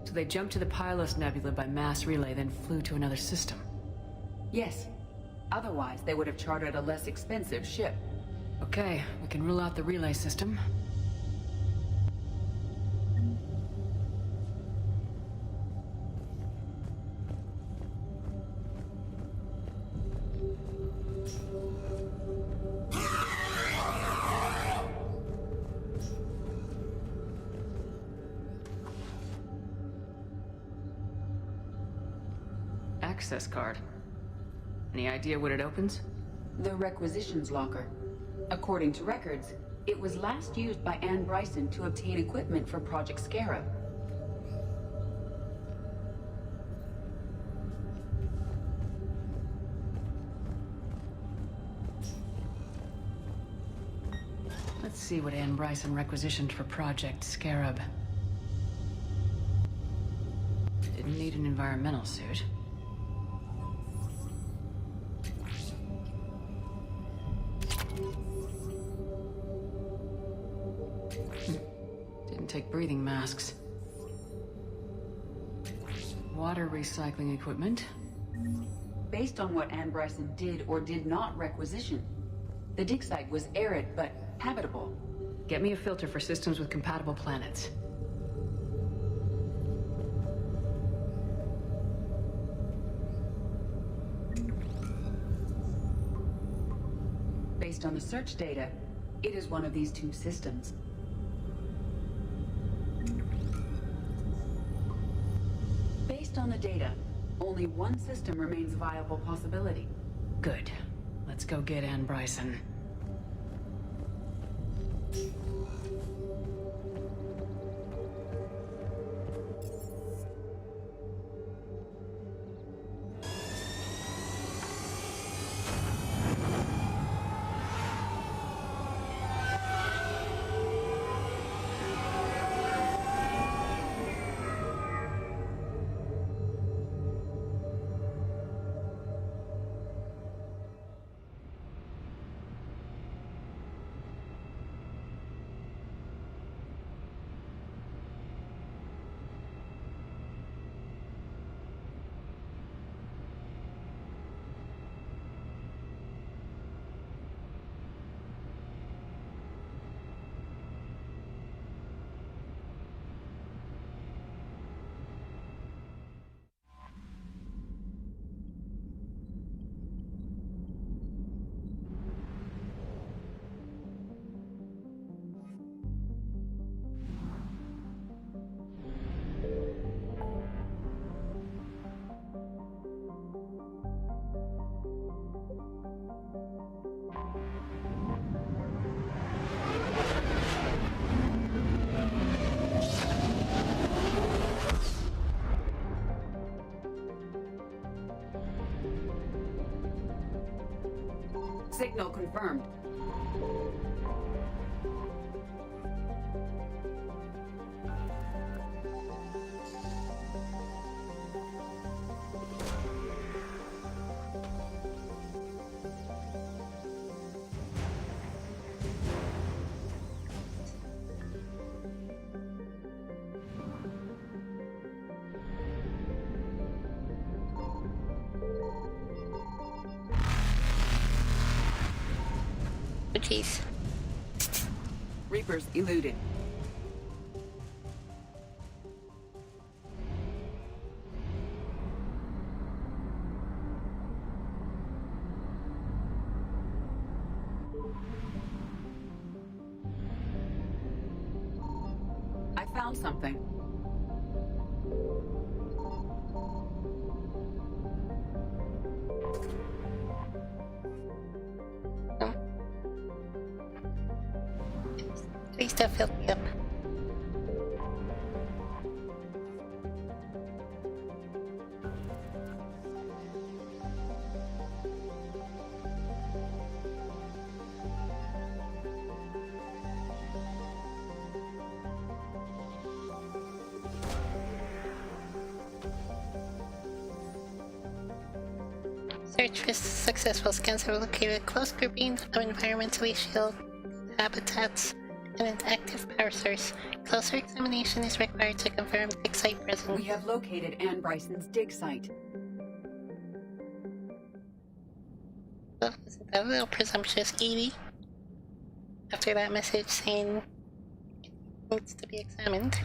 So they jumped to the Pylos Nebula by mass relay, then flew to another system. Yes. Otherwise, they would have chartered a less expensive ship. Okay, we can rule out the relay system. Access card. Any idea what it opens? The Requisitions Locker. According to records, it was last used by Anne Bryson to obtain equipment for Project Scarab. Let's see what Anne Bryson requisitioned for Project Scarab. Didn't need an environmental suit. Didn't take breathing masks. Water recycling equipment. Based on what Anne Bryson did or did not requisition, the dig site was arid but habitable. Get me a filter for systems with compatible planets. Based on the search data, it is one of these two systems. Based on the data, only one system remains a viable possibility. Good. Let's go get Anne Bryson. Signal confirmed. Oh, jeez. Reapers eluded. I found something. Please don't fill me up. Search for successful. Scans have located a close grouping of environmentally shielded habitats and an active power source. Closer examination is required to confirm dig site presence. We have located Anne Bryson's dig site. Well, isn't that a little presumptuous, Edie? After that message saying it needs to be examined.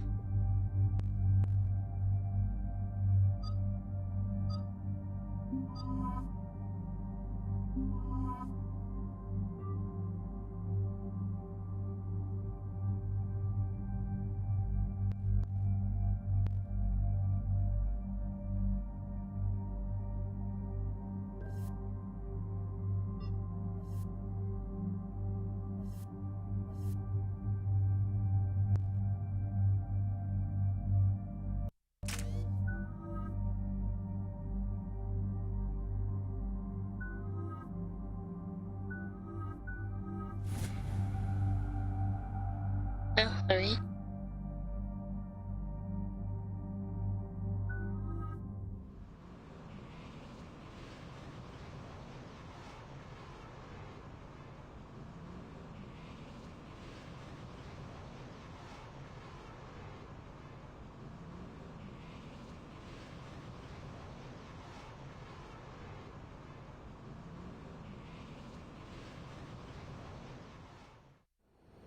Well, hurry.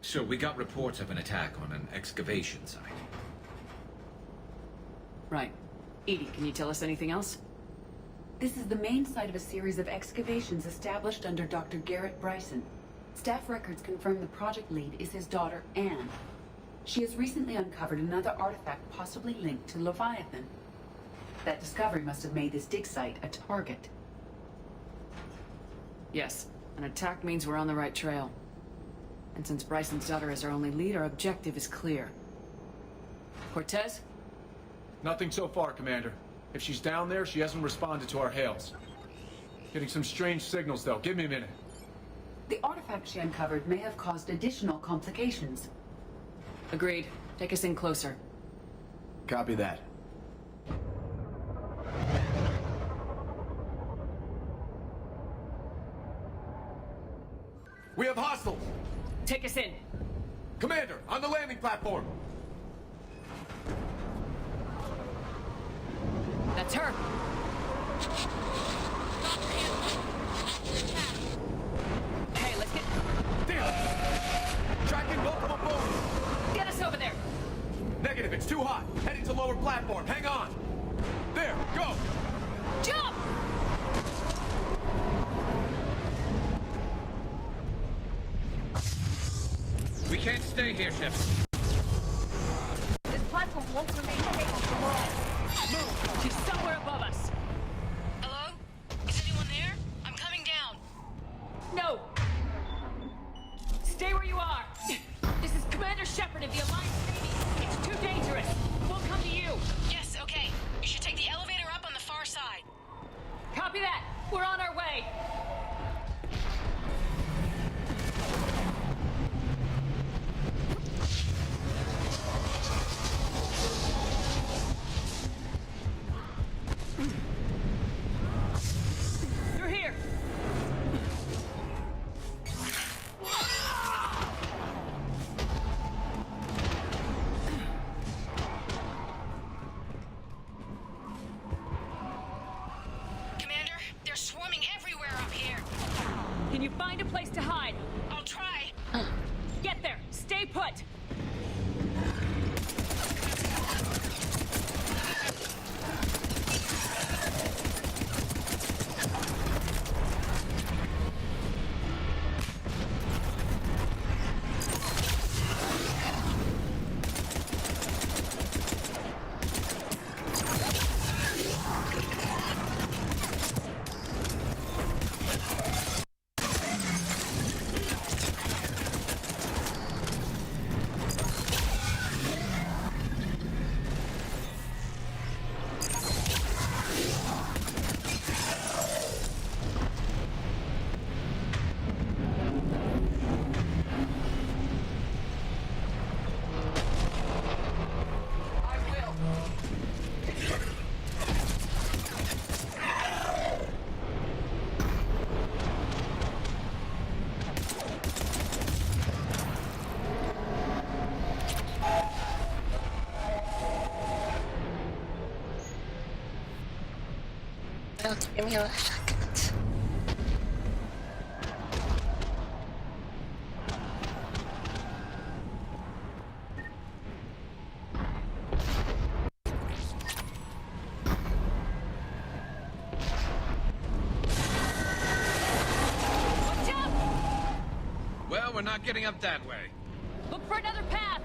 So we got reports of an attack on an excavation site. Right. Edie, can you tell us anything else? This is the main site of a series of excavations established under Dr. Garrett Bryson. Staff records confirm the project lead is his daughter, Anne. She has recently uncovered another artifact possibly linked to Leviathan. That discovery must have made this dig site a target. Yes. An attack means we're on the right trail. And since Bryson's daughter is our only lead, our objective is clear. Cortez? Nothing so far, Commander. If she's down there, she hasn't responded to our hails. Getting some strange signals, though. Give me a minute. The artifact she uncovered may have caused additional complications. Agreed. Take us in closer. Copy that. We have hostiles! Take us in! Commander, on the landing platform! That's her! Hey, let's get... Damn! Tracking multiple boats! Get us over there! Negative, it's too hot. Heading to lower platform. Hang on! There, go! Jump! We can't stay here, Shep. This platform won't remain stable for long. Move! She's somewhere above us. Hello? Is anyone there? I'm coming down. No! Stay where you are! This is Commander Shepard of the Alliance Navy. It's too dangerous. We'll come to you. Yes, okay. You should take the elevator up on the far side. Copy that. We're on our way. put! Well, give me a second. Well, we're not getting up that way. Look for another path!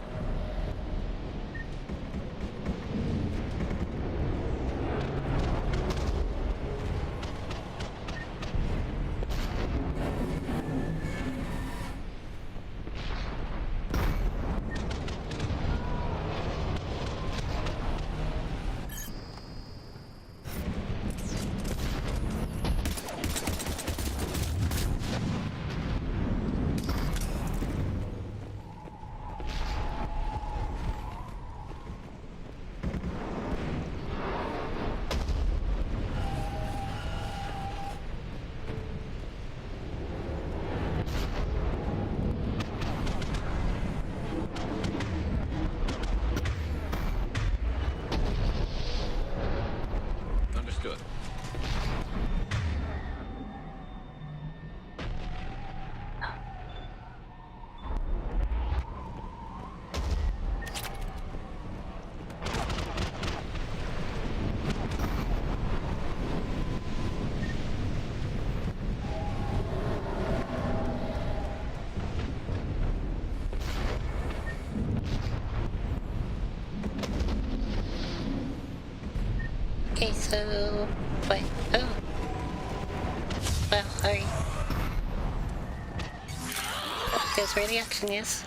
Understood. Okay, so... Wait, oh. Well, sorry. Oh, there's where the action is.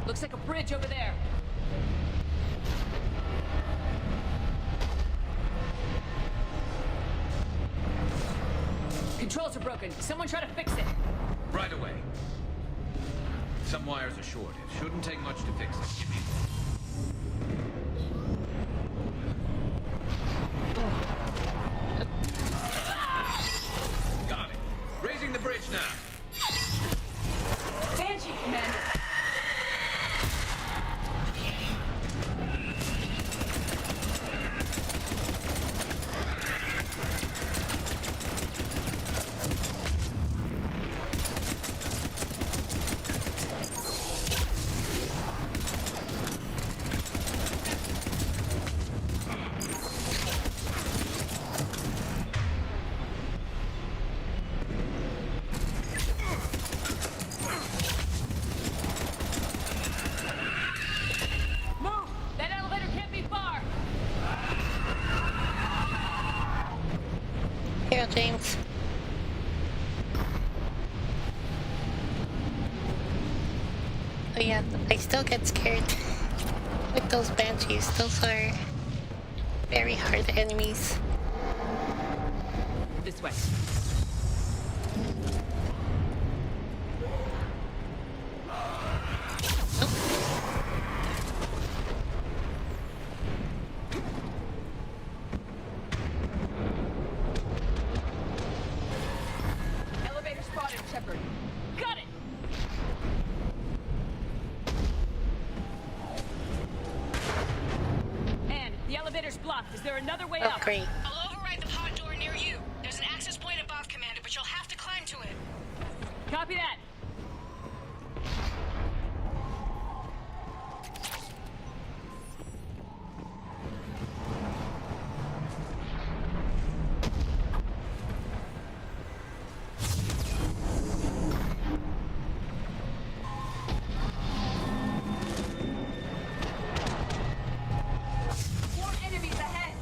Looks like a bridge over there. Controls are broken. Someone try to fix it. Right away. Some wires are short. It shouldn't take much to fix it. Got it. Raising the bridge now. Banshee, Commander. Here, James. Oh yeah, I still get scared with those banshees. Those are very hard enemies. This way. Elevator spotted, Shepard. Got it! And the The elevator's blocked. Is there another way Oh, up? great. I'll override the pod door near you. There's an access point above, Commander, but you'll have to climb to it. Copy that. More enemies ahead!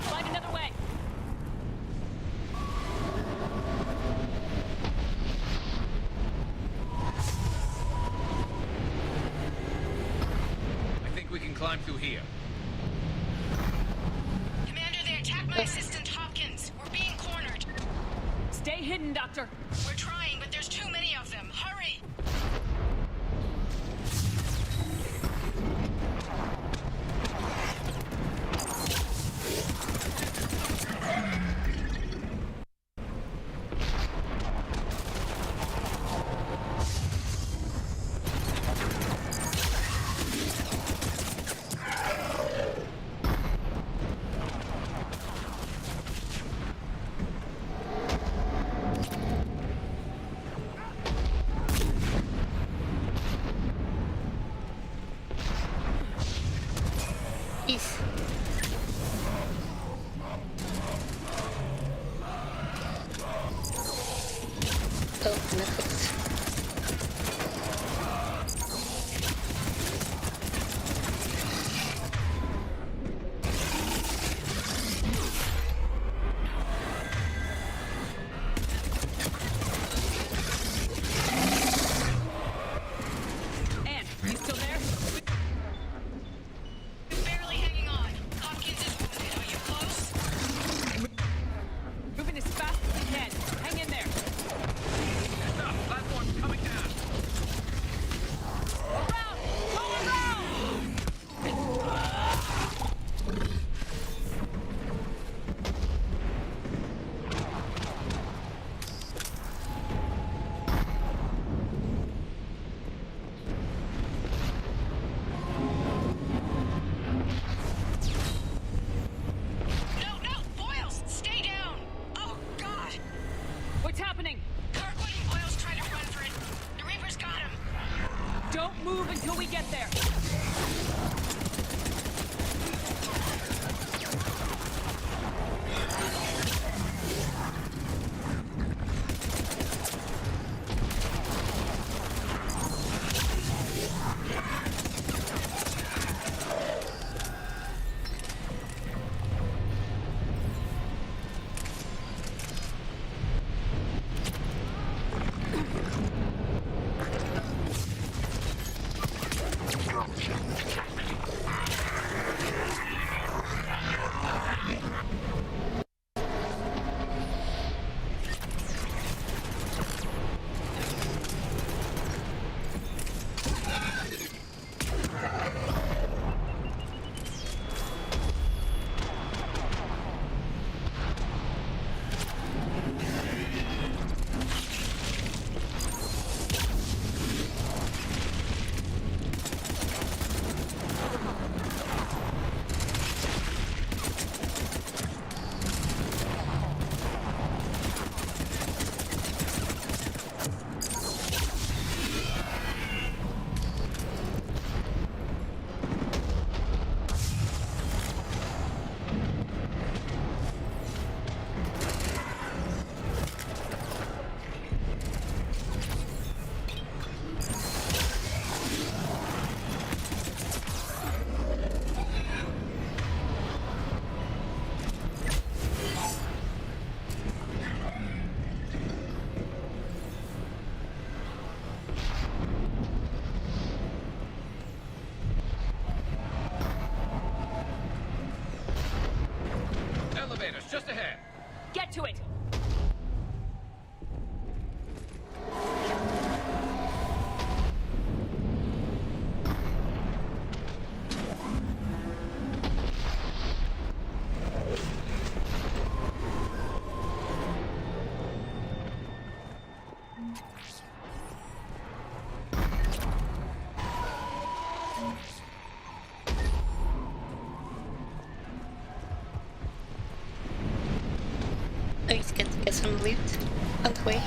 Find another way. I think we can climb through here. Commander, they attacked my assistant, Hopkins. We're being cornered. Stay hidden, Doctor. We're trying, but there's too many of them. Hurry! Peace. Oh, Netflix. Ann, you still there? Barely hanging on. Hopkins is wounded. Are you close? Moving as fast as we can. Hang in there. Platform's coming down. Around! Go around! No! Boyles! Stay down! Oh, God! What's happening? Kirkwood and Boyles tried to run for it. The Reapers got him. Don't move until we get there. At least get to get some loot on the way.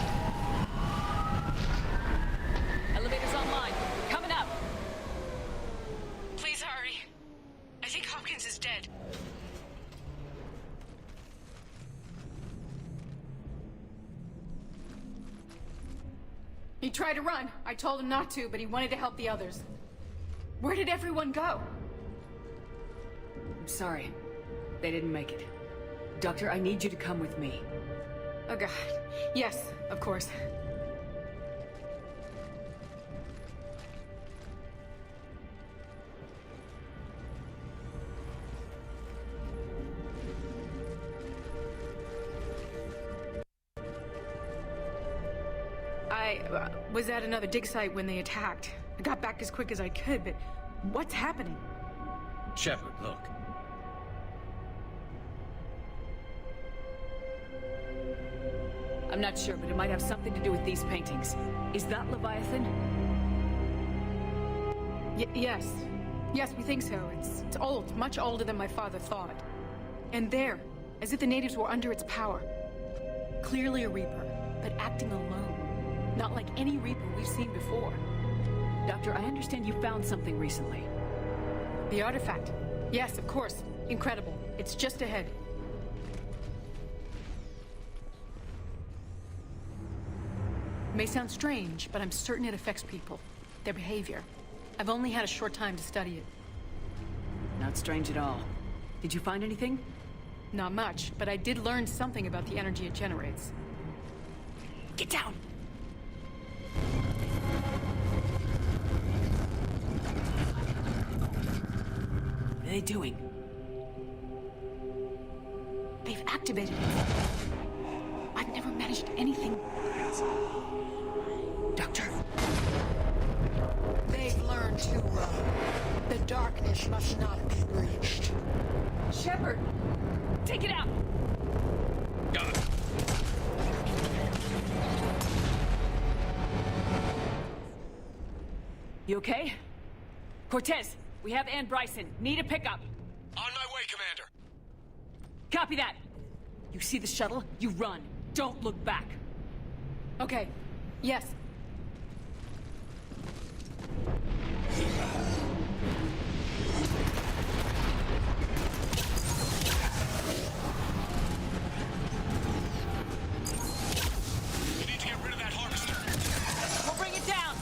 Elevator's online. Coming up. Please hurry. I think Hopkins is dead. He tried to run. I told him not to, but he wanted to help the others. Where did everyone go? I'm sorry. They didn't make it. Doctor, I need you to come with me. Oh god. Yes, of course. I was at another dig site when they attacked. I got back as quick as I could, but what's happening? Shepard, look. I'm not sure, but it might have something to do with these paintings. Is that Leviathan? Yes. Yes, we think so. It's old, much older than my father thought. And there, as if the natives were under its power. Clearly a Reaper, but acting alone. Not like any Reaper we've seen before. Doctor, I understand you found something recently. The artifact. Yes, of course. Incredible. It's just ahead. May sound strange, but I'm certain it affects people. Their behavior. I've only had a short time to study it. Not strange at all. Did you find anything? Not much, but I did learn something about the energy it generates. Get down! What are they doing? They've activated it. I've never managed anything. Doctor? They've learned to, the darkness must not be breached. Shepard! Take it out! Got it. You okay? Cortez, we have Ann Bryson. Need a pickup. On my way, Commander. Copy that. You see the shuttle? You run. Don't look back. Okay. Yes. You need to get rid of that harvester. We'll bring it down!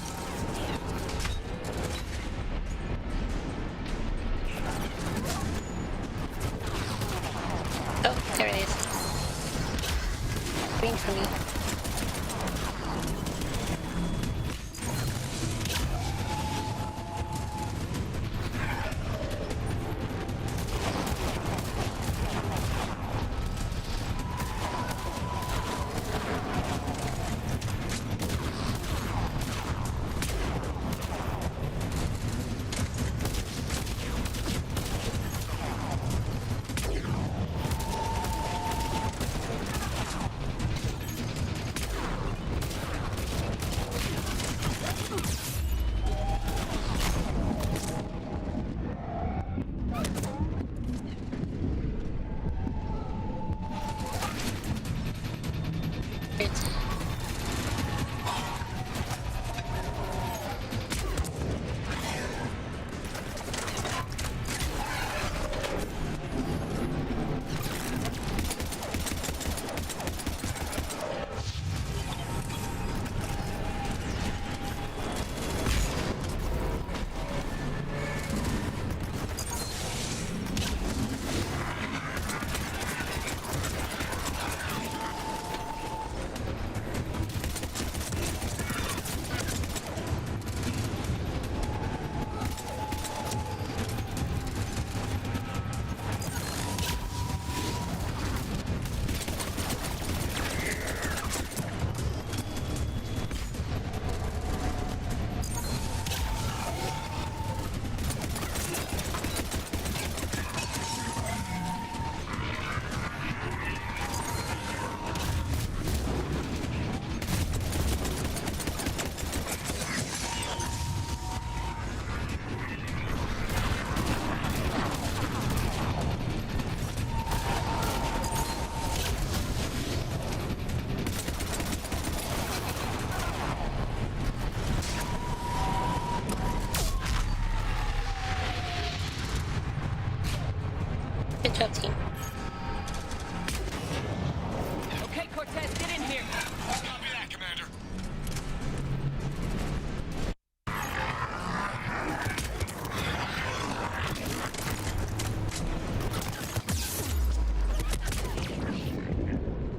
Oh, there it is. Green for me. Good job, team. Okay, Cortez, get in here. Copy that, Commander.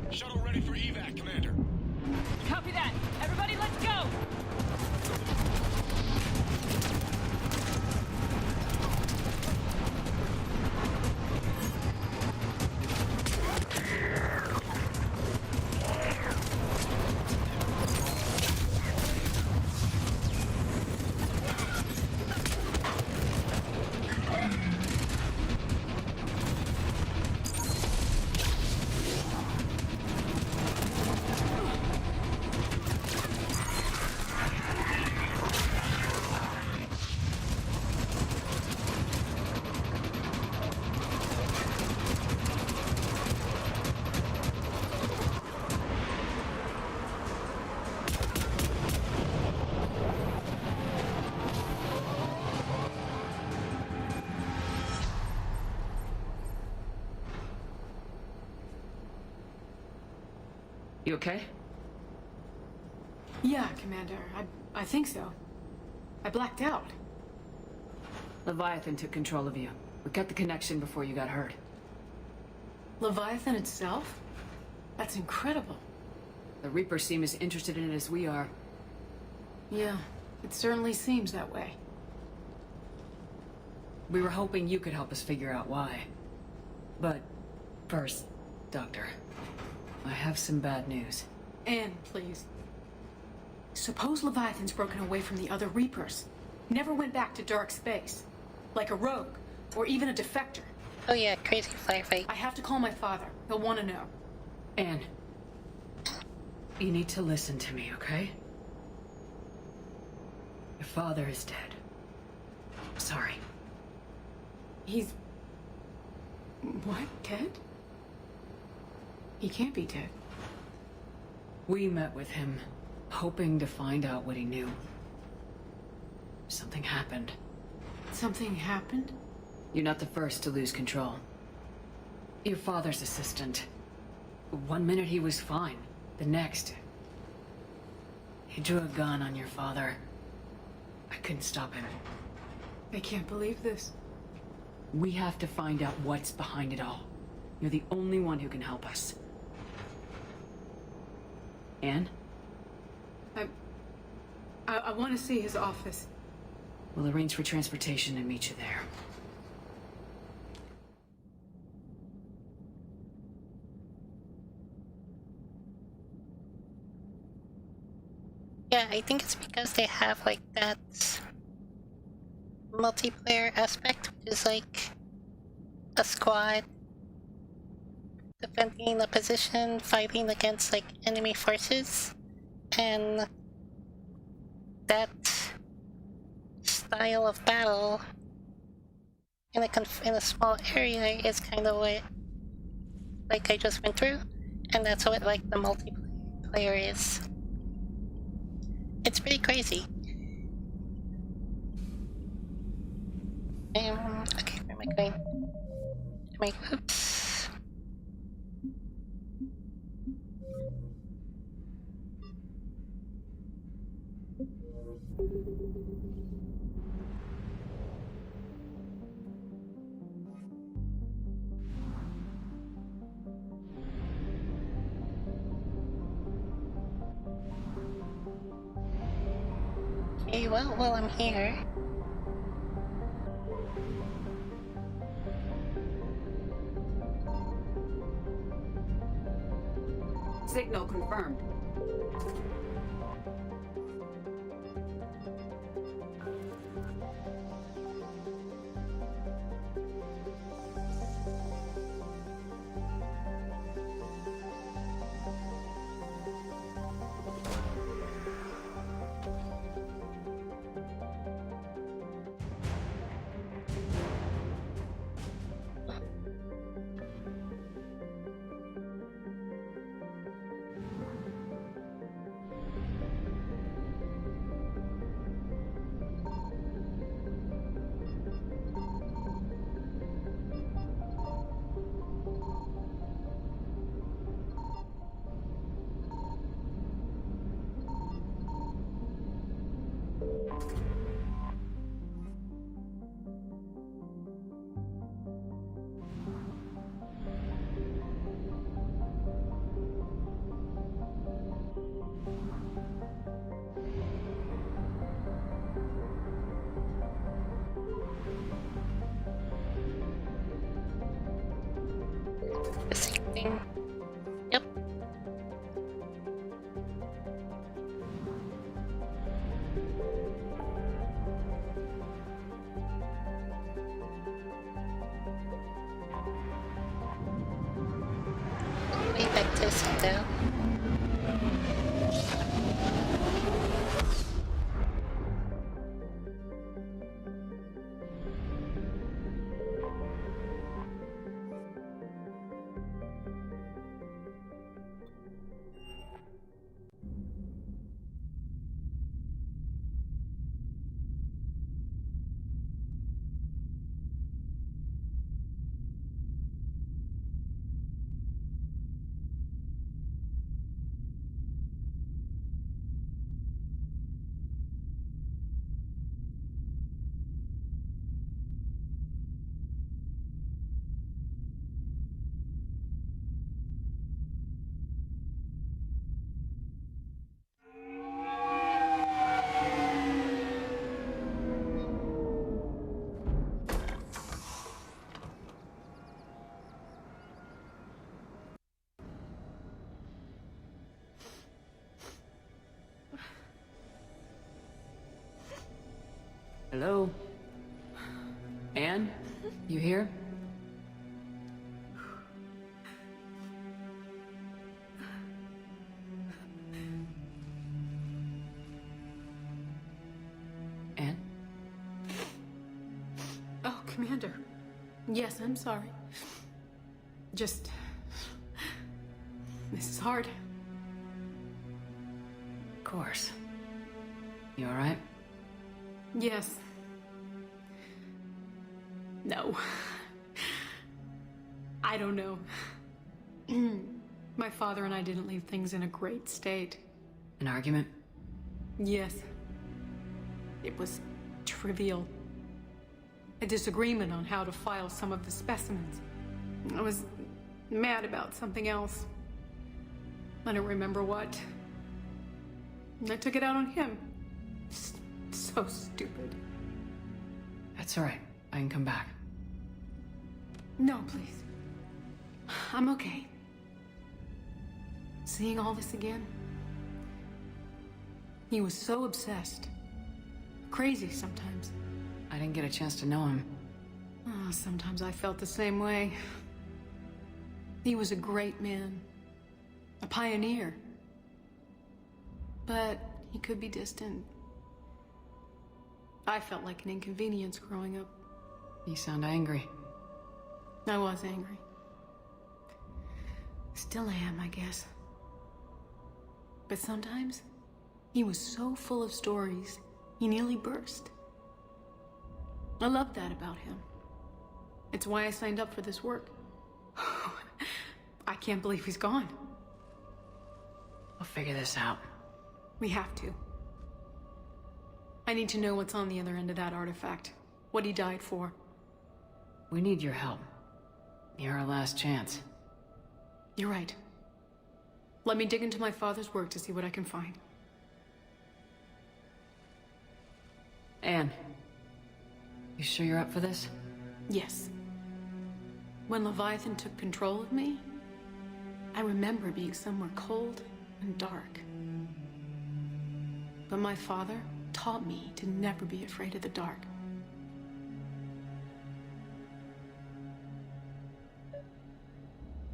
Shuttle ready for evac, Commander. Copy that. Everybody, let's go. You okay? Yeah, Commander. I think so. I blacked out. Leviathan took control of you. We cut the connection before you got hurt. Leviathan itself? That's incredible. The Reapers seem as interested in it as we are. Yeah, it certainly seems that way. We were hoping you could help us figure out why. But first, Doctor, I have some bad news. Anne, please. Suppose Leviathan's broken away from the other Reapers. Never went back to dark space. Like a rogue, or even a defector. Oh yeah, crazy firefight. I have to call my father. He'll want to know. Anne, you need to listen to me, okay? Your father is dead. Sorry. He's... What? Dead? He can't be dead. We met with him, hoping to find out what he knew. Something happened. Something happened? You're not the first to lose control. Your father's assistant. One minute he was fine. The next... he drew a gun on your father. I couldn't stop him. I can't believe this. We have to find out what's behind it all. You're the only one who can help us. Anne? I want to see his office. We'll arrange for transportation and meet you there. Yeah, I think it's because they have like that multiplayer aspect, which is like a squad defending a position, fighting against like enemy forces, and that style of battle in a small area is kind of what like I just went through, and that's what like the multiplayer is. It's pretty crazy. Okay, where am I going? Oops. Okay, well, while I'm here... Signal confirmed. to the Citadel. Hello? Anne? You here? Anne? Oh, Commander. Yes, I'm sorry. Just... This is hard. Of course. You alright? Yes. No. I don't know. My father and I didn't leave things in a great state. An argument? Yes. It was trivial. A disagreement on how to file some of the specimens. I was mad about something else. I don't remember what. And I took it out on him. So stupid. That's alright. I can come back. No, please. I'm okay. Seeing all this again? He was so obsessed. Crazy sometimes. I didn't get a chance to know him. Oh, sometimes I felt the same way. He was a great man. A pioneer. But he could be distant. I felt like an inconvenience growing up. You sound angry. I was angry. Still am, I guess. But sometimes, he was so full of stories, he nearly burst. I love that about him. It's why I signed up for this work. I can't believe he's gone. We'll figure this out. We have to. I need to know what's on the other end of that artifact. What he died for. We need your help. You're our last chance. You're right. Let me dig into my father's work to see what I can find. Anne, you sure you're up for this? Yes. When Leviathan took control of me, I remember being somewhere cold and dark. But my father taught me to never be afraid of the dark.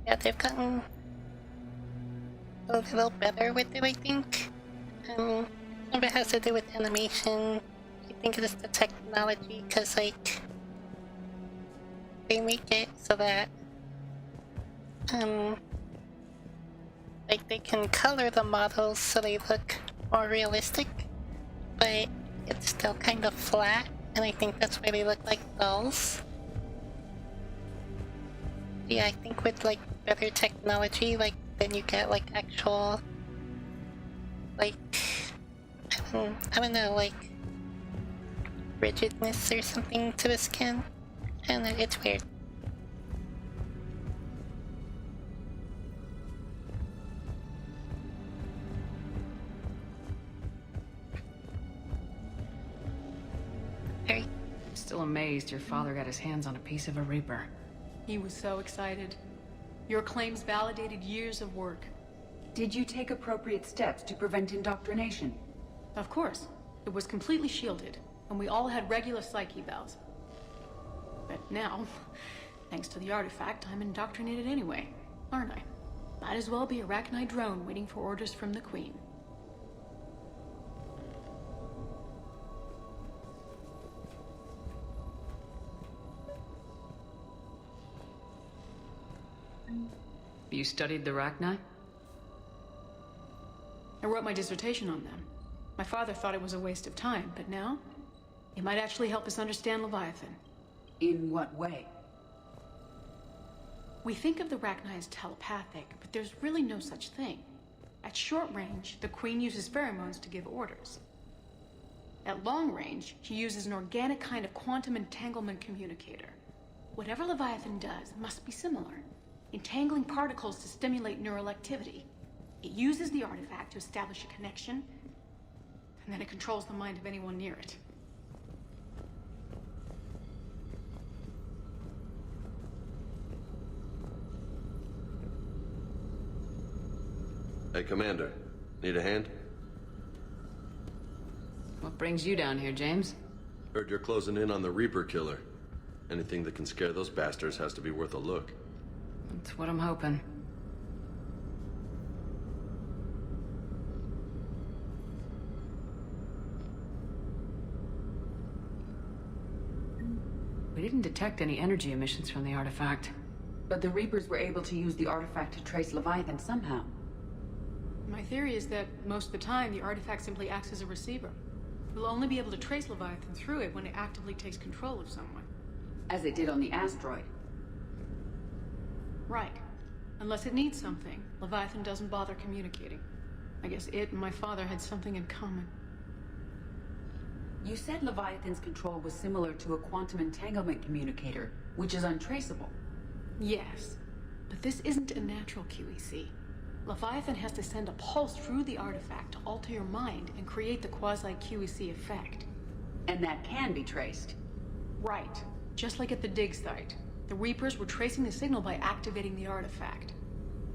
Yeah, they've gotten a little better with it, I think. Some of it has to do with animation. I think it's the technology, because, like, they make it so that, like, they can color the models so they look more realistic, but it's still kind of flat, and I think that's why they look like dolls. Yeah, I think with, like, better technology, like, then you get, like, actual, like, I don't know, like, rigidness or something to the skin, and it's weird. Still amazed your father got his hands on a piece of a Reaper. He was so excited. Your claims validated years of work. Did you take appropriate steps to prevent indoctrination? Of course. It was completely shielded, and we all had regular psyche evals. But now, thanks to the artifact, I'm indoctrinated anyway, aren't I? Might as well be a Arachnite drone waiting for orders from the Queen. You studied the Arachnite? I wrote my dissertation on them. My father thought it was a waste of time, but now it might actually help us understand Leviathan. In what way? We think of the Arachnite as telepathic, but there's really no such thing. At short range, the Queen uses pheromones to give orders. At long range, she uses an organic kind of quantum entanglement communicator. Whatever Leviathan does must be similar, entangling particles to stimulate neural activity. It uses the artifact to establish a connection, and then it controls the mind of anyone near it. Hey, Commander. Need a hand? What brings you down here, James? Heard you're closing in on the Reaper killer. Anything that can scare those bastards has to be worth a look. That's what I'm hoping. We didn't detect any energy emissions from the artifact. But the Reapers were able to use the artifact to trace Leviathan somehow. My theory is that most of the time, the artifact simply acts as a receiver. We'll only be able to trace Leviathan through it when it actively takes control of someone. As it did on the asteroid. Right. Unless it needs something, Leviathan doesn't bother communicating. I guess it and my father had something in common. You said Leviathan's control was similar to a quantum entanglement communicator, which is untraceable. Yes, but this isn't a natural QEC. Leviathan has to send a pulse through the artifact to alter your mind and create the quasi-QEC effect. And that can be traced. Right. Just like at the dig site. The Reapers were tracing the signal by activating the artifact.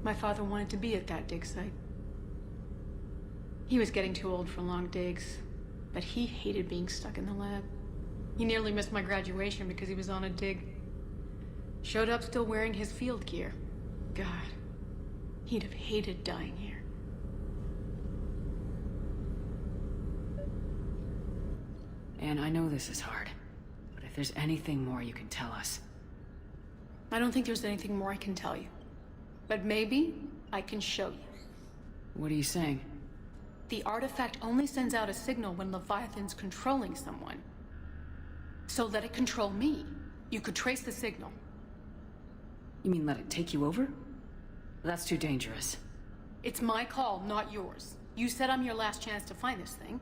My father wanted to be at that dig site. He was getting too old for long digs, but he hated being stuck in the lab. He nearly missed my graduation because he was on a dig. Showed up still wearing his field gear. God, he'd have hated dying here. And I know this is hard, but if there's anything more you can tell us. I don't think there's anything more I can tell you. But maybe I can show you. What are you saying? The artifact only sends out a signal when Leviathan's controlling someone. So let it control me. You could trace the signal. You mean let it take you over? That's too dangerous. It's my call, not yours. You said I'm your last chance to find this thing.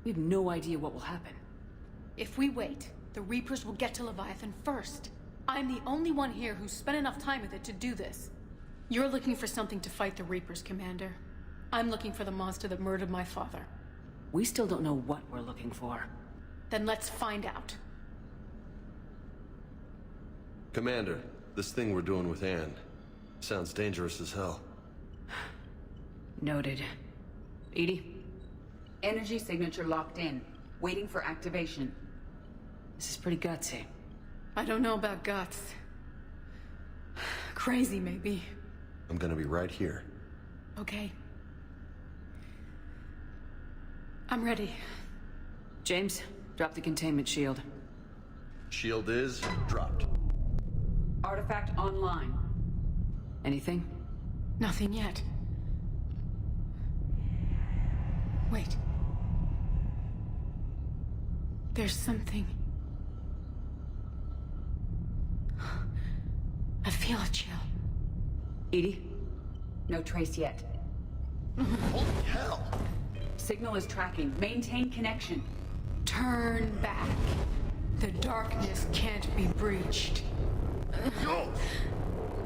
We have no idea what will happen. If we wait, the Reapers will get to Leviathan first. I'm the only one here who's spent enough time with it to do this. You're looking for something to fight the Reapers, Commander. I'm looking for the monster that murdered my father. We still don't know what we're looking for. Then let's find out. Commander, this thing we're doing with Anne sounds dangerous as hell. Noted. Edie? Energy signature locked in. Waiting for activation. This is pretty gutsy. I don't know about guts. Crazy, maybe. I'm gonna be right here. Okay. I'm ready. James, drop the containment shield. Shield is dropped. Artifact online. Anything? Nothing yet. Wait. There's something. I feel a chill. Edie? No trace yet. Holy hell! Signal is tracking. Maintain connection. Turn back. The darkness can't be breached. Yo!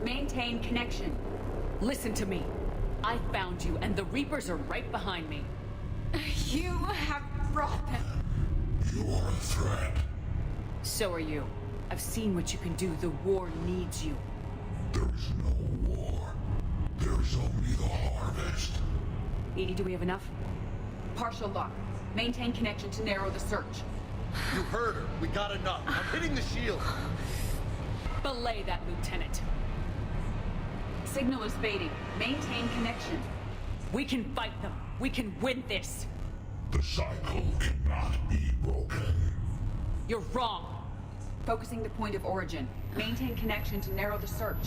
Maintain connection. Listen to me. I found you, and the Reapers are right behind me. You have brought them. You are a threat. So are you. I've seen what you can do. The war needs you. There is no war. There is only the harvest. Edie, do we have enough? Partial lock. Maintain connection to narrow the search. You heard her. We got enough. I'm hitting the shield. Belay that, Lieutenant. signal is fading. Maintain connection. We can fight them. We can win this. The cycle cannot be broken. You're wrong. Focusing the point of origin. Maintain connection to narrow the search.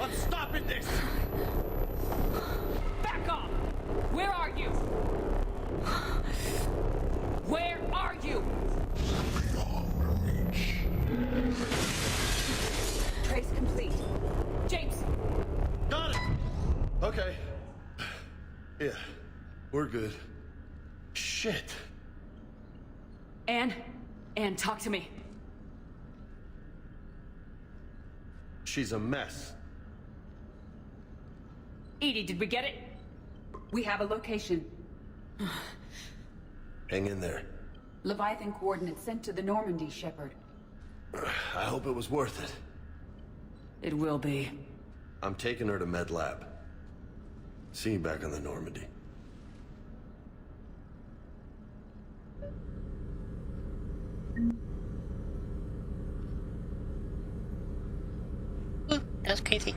I'm stopping this! Back off! Where are you? Where are you? Beyond reach. Trace complete. James! Got it! Okay. Yeah, we're good. Shit. Anne, talk to me. She's a mess. Edie, did we get it? We have a location. Hang in there. Leviathan coordinates sent to the Normandy, Shepard. I hope it was worth it. It will be. I'm taking her to Med Lab. See you back on the Normandy. Ooh, that was crazy.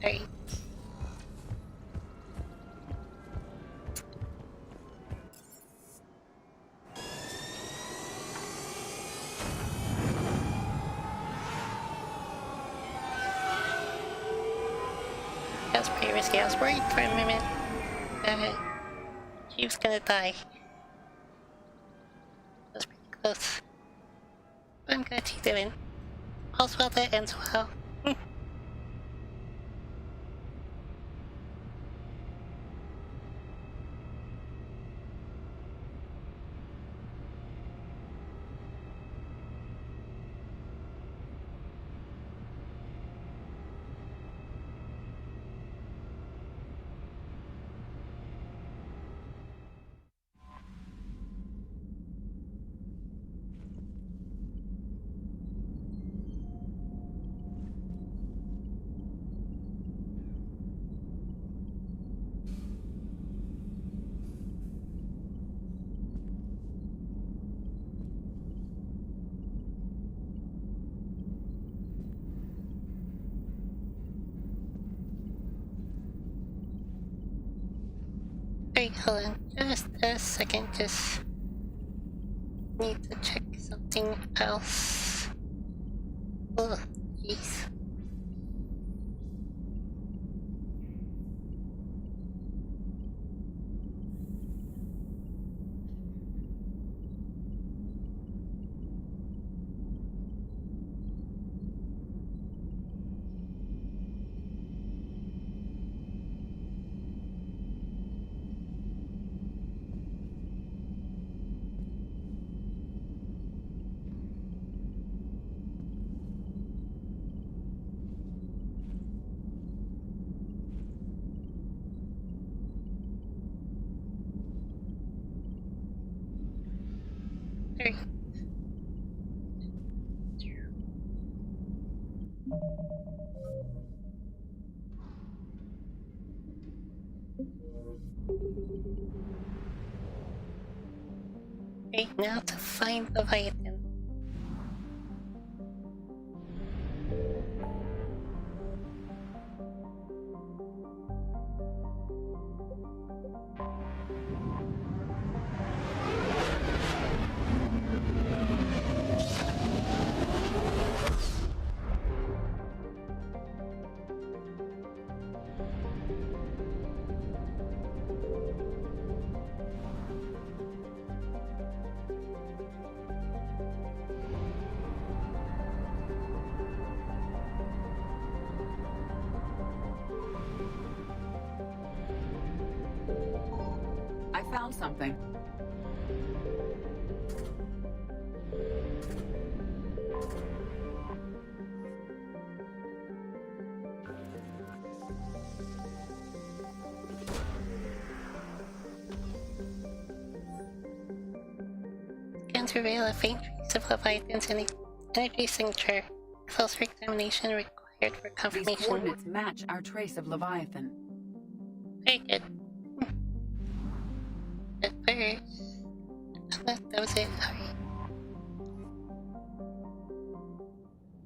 Alright. That was pretty risky. I was worried for a minute that he was gonna die. That was pretty close. But I'm glad he didn't. All's well that ends well. Wait, hold on. Just a second. Just need to check something else. Oh, jeez. Three. Okay, now to find the Leviathan. found something. Scans reveal a faint trace of Leviathan's energy signature. Closer examination required for These confirmation. coordinates match our trace of Leviathan. Very good. At first, that was it. Alright.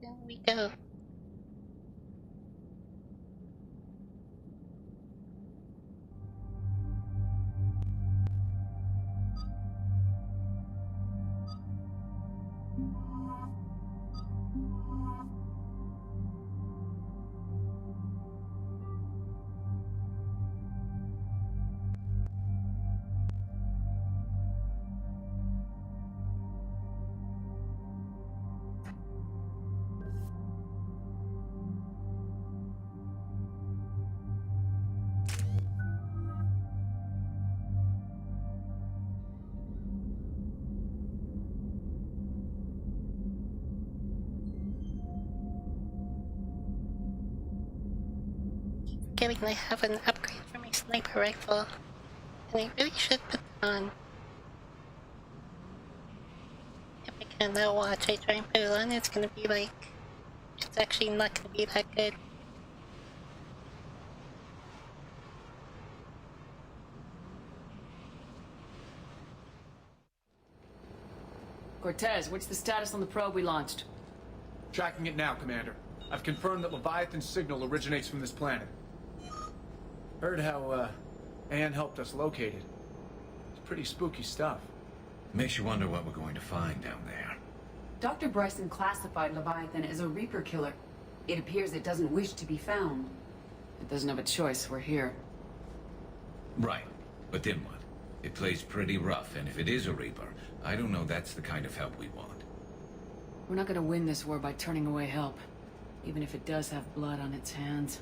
There we go. Forgetting I have an upgrade for my sniper rifle, and I really should put it on. If I can now watch, I try and put it on, it's gonna be like, it's actually not gonna be that good. Cortez, what's the status on the probe we launched? Tracking it now, Commander. I've confirmed that Leviathan's signal originates from this planet. Heard how, Anne helped us locate it. It's pretty spooky stuff. Makes you wonder what we're going to find down there. Dr. Bryson classified Leviathan as a Reaper killer. It appears it doesn't wish to be found. It doesn't have a choice, we're here. Right. But then what? It plays pretty rough, and if it is a Reaper, I don't know that's the kind of help we want. We're not gonna win this war by turning away help, even if it does have blood on its hands.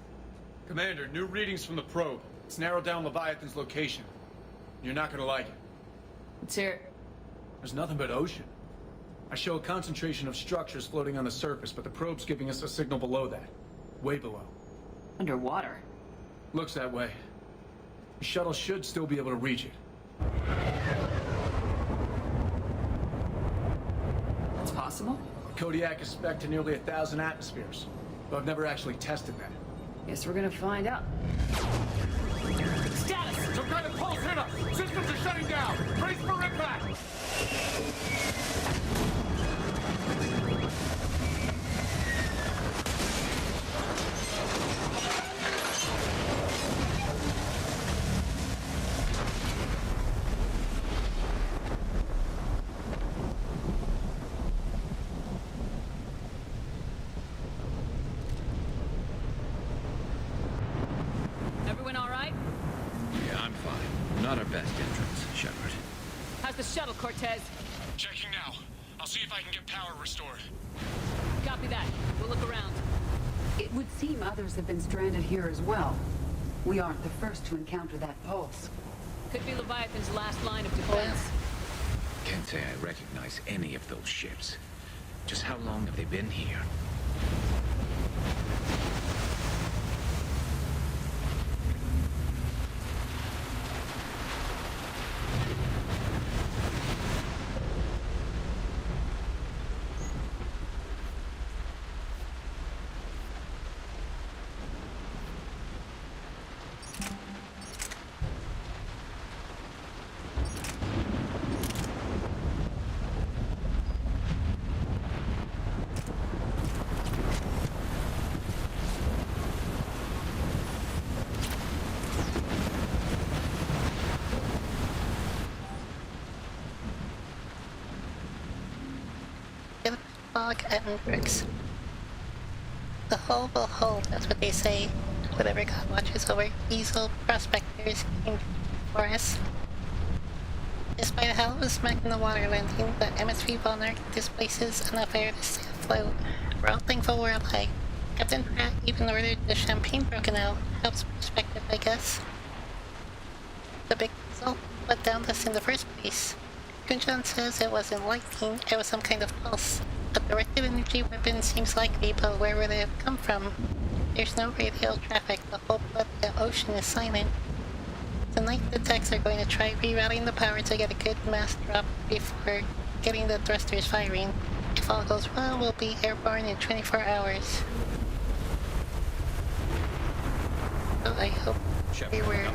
Commander, new readings from the probe. It's narrowed down Leviathan's location. You're not gonna like it. Let's hear it. There's nothing but ocean. I show a concentration of structures floating on the surface, but the probe's giving us a signal below that. Way below. Underwater? Looks that way. The shuttle should still be able to reach it. It's possible? Kodiak is spec'd to nearly 1,000 atmospheres, but I've never actually tested that. Guess we're gonna find out. Status! Some kind of pulse hit us! Systems are shutting down! Brace for impact! Everyone alright? Yeah, I'm fine. Not our best entrance, Shepard. How's the shuttle, Cortez? Checking now. I'll see if I can get power restored. Copy that. We'll look around. It would seem others have been stranded here as well. We aren't the first to encounter that pulse. Could be Leviathan's last line of defense. Can't say I recognize any of those ships. Just how long have they been here? Fog and bricks. The hull will hold, that's what they say. Whatever God watches over diesel prospectors came for us. Despite a hell of a smack in the water landing, the MSV Volnarch displaces enough air to stay afloat. We're all thankful we're alive. Captain Pratt even ordered the champagne broken out. Helps perspective, I guess. The big result. what downed us in the first place. Kunjan says it wasn't lightning, it was some kind of pulse. A directed energy weapon seems likely, but where would it have come from? There's no radial traffic, the whole the ocean is silent. Tonight the techs are going to try rerouting the power to get a good mass drop before getting the thrusters firing. If all goes well, we'll be airborne in 24 hours. So I hope we were...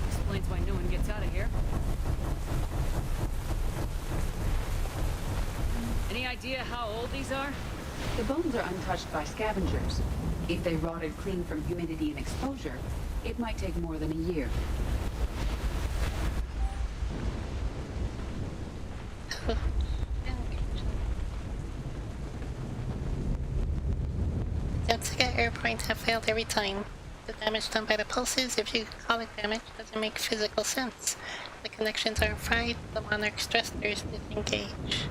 Explains why no one gets out of here. Any idea how old these are? The bones are untouched by scavengers. If they rotted clean from humidity and exposure, it might take more than a year. Attempts to get airborne have failed every time. The damage done by the pulses, if you call it damage, doesn't make physical sense. The connections are fried, the Monarch thrusters disengage.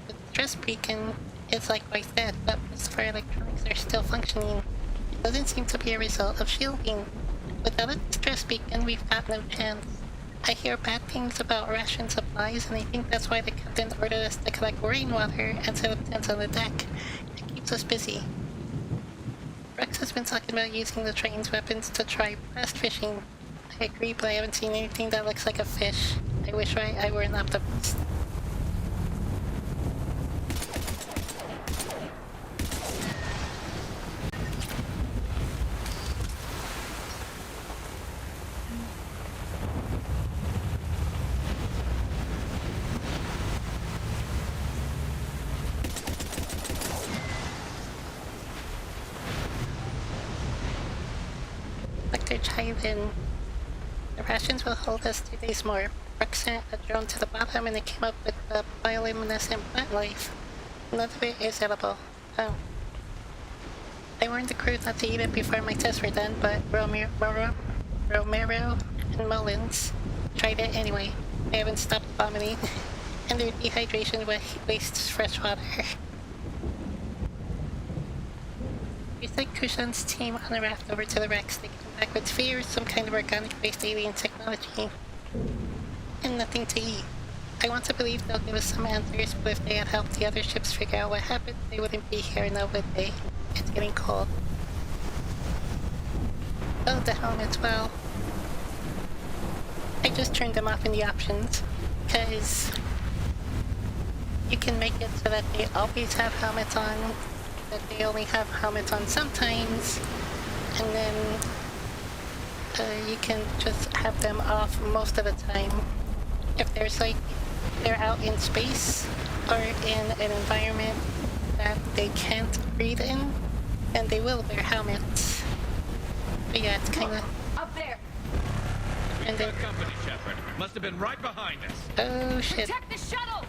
The stress beacon is likewise dead, but most of our electronics are still functioning. It doesn't seem to be a result of shielding. Without a stress beacon, we've got no chance. I hear bad things about ration supplies, and I think that's why the captain ordered us to collect rainwater and set up tents on the deck. It keeps us busy. Rex has been talking about using the train's weapons to try blast fishing. I agree, but I haven't seen anything that looks like a fish. I wish I were an optimist. Then the rations will hold us 2 days more. Brooke sent a drone to the bottom and it came up with a bioluminescent plant life. None of it is edible. Oh. I warned the crew not to eat it before my tests were done, but Romero and Mullins tried it anyway. I haven't stopped vomiting, and their dehydration wastes fresh water. We sent Kushan's team on a raft over to the Rex. They came back with spheres, some kind of organic-based alien technology, and nothing to eat. I want to believe they'll give us some answers, but if they had helped the other ships figure out what happened, they wouldn't be here now, would they? It's getting cold. Oh, the helmets, well... I just turned them off in the options, because you can make it so that they always have helmets on, that they only have helmets on sometimes, and then you can just have them off most of the time. If there's like, they're out in space or in an environment that they can't breathe in, then they will wear helmets. But yeah, it's kind of... Up there! And then... company, Shepard. Must have been right behind us. Oh shit. Protect the shuttle!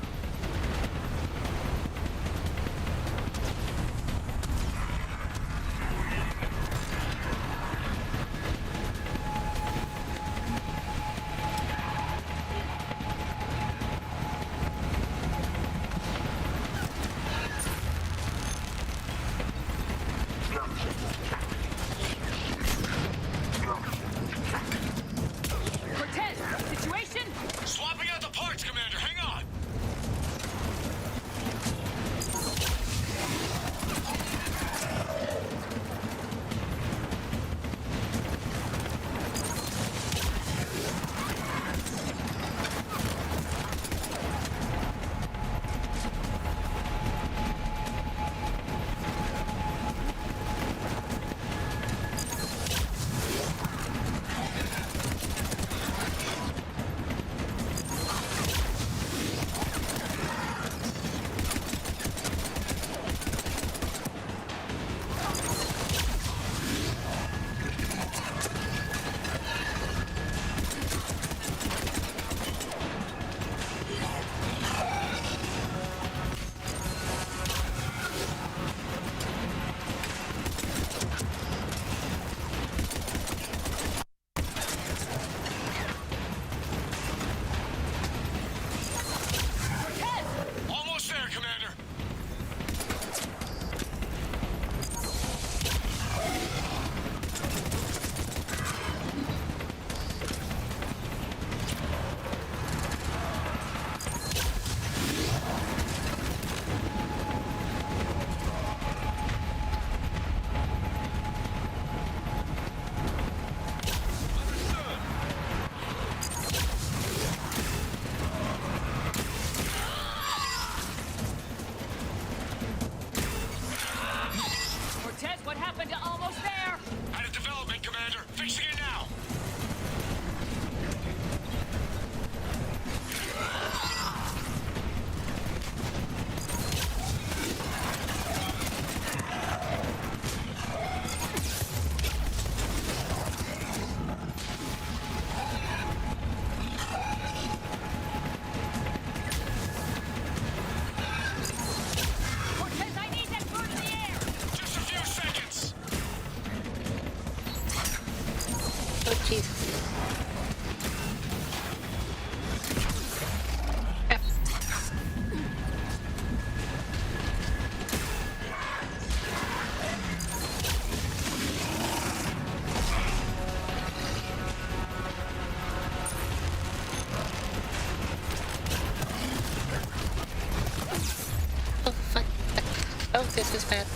This is bad.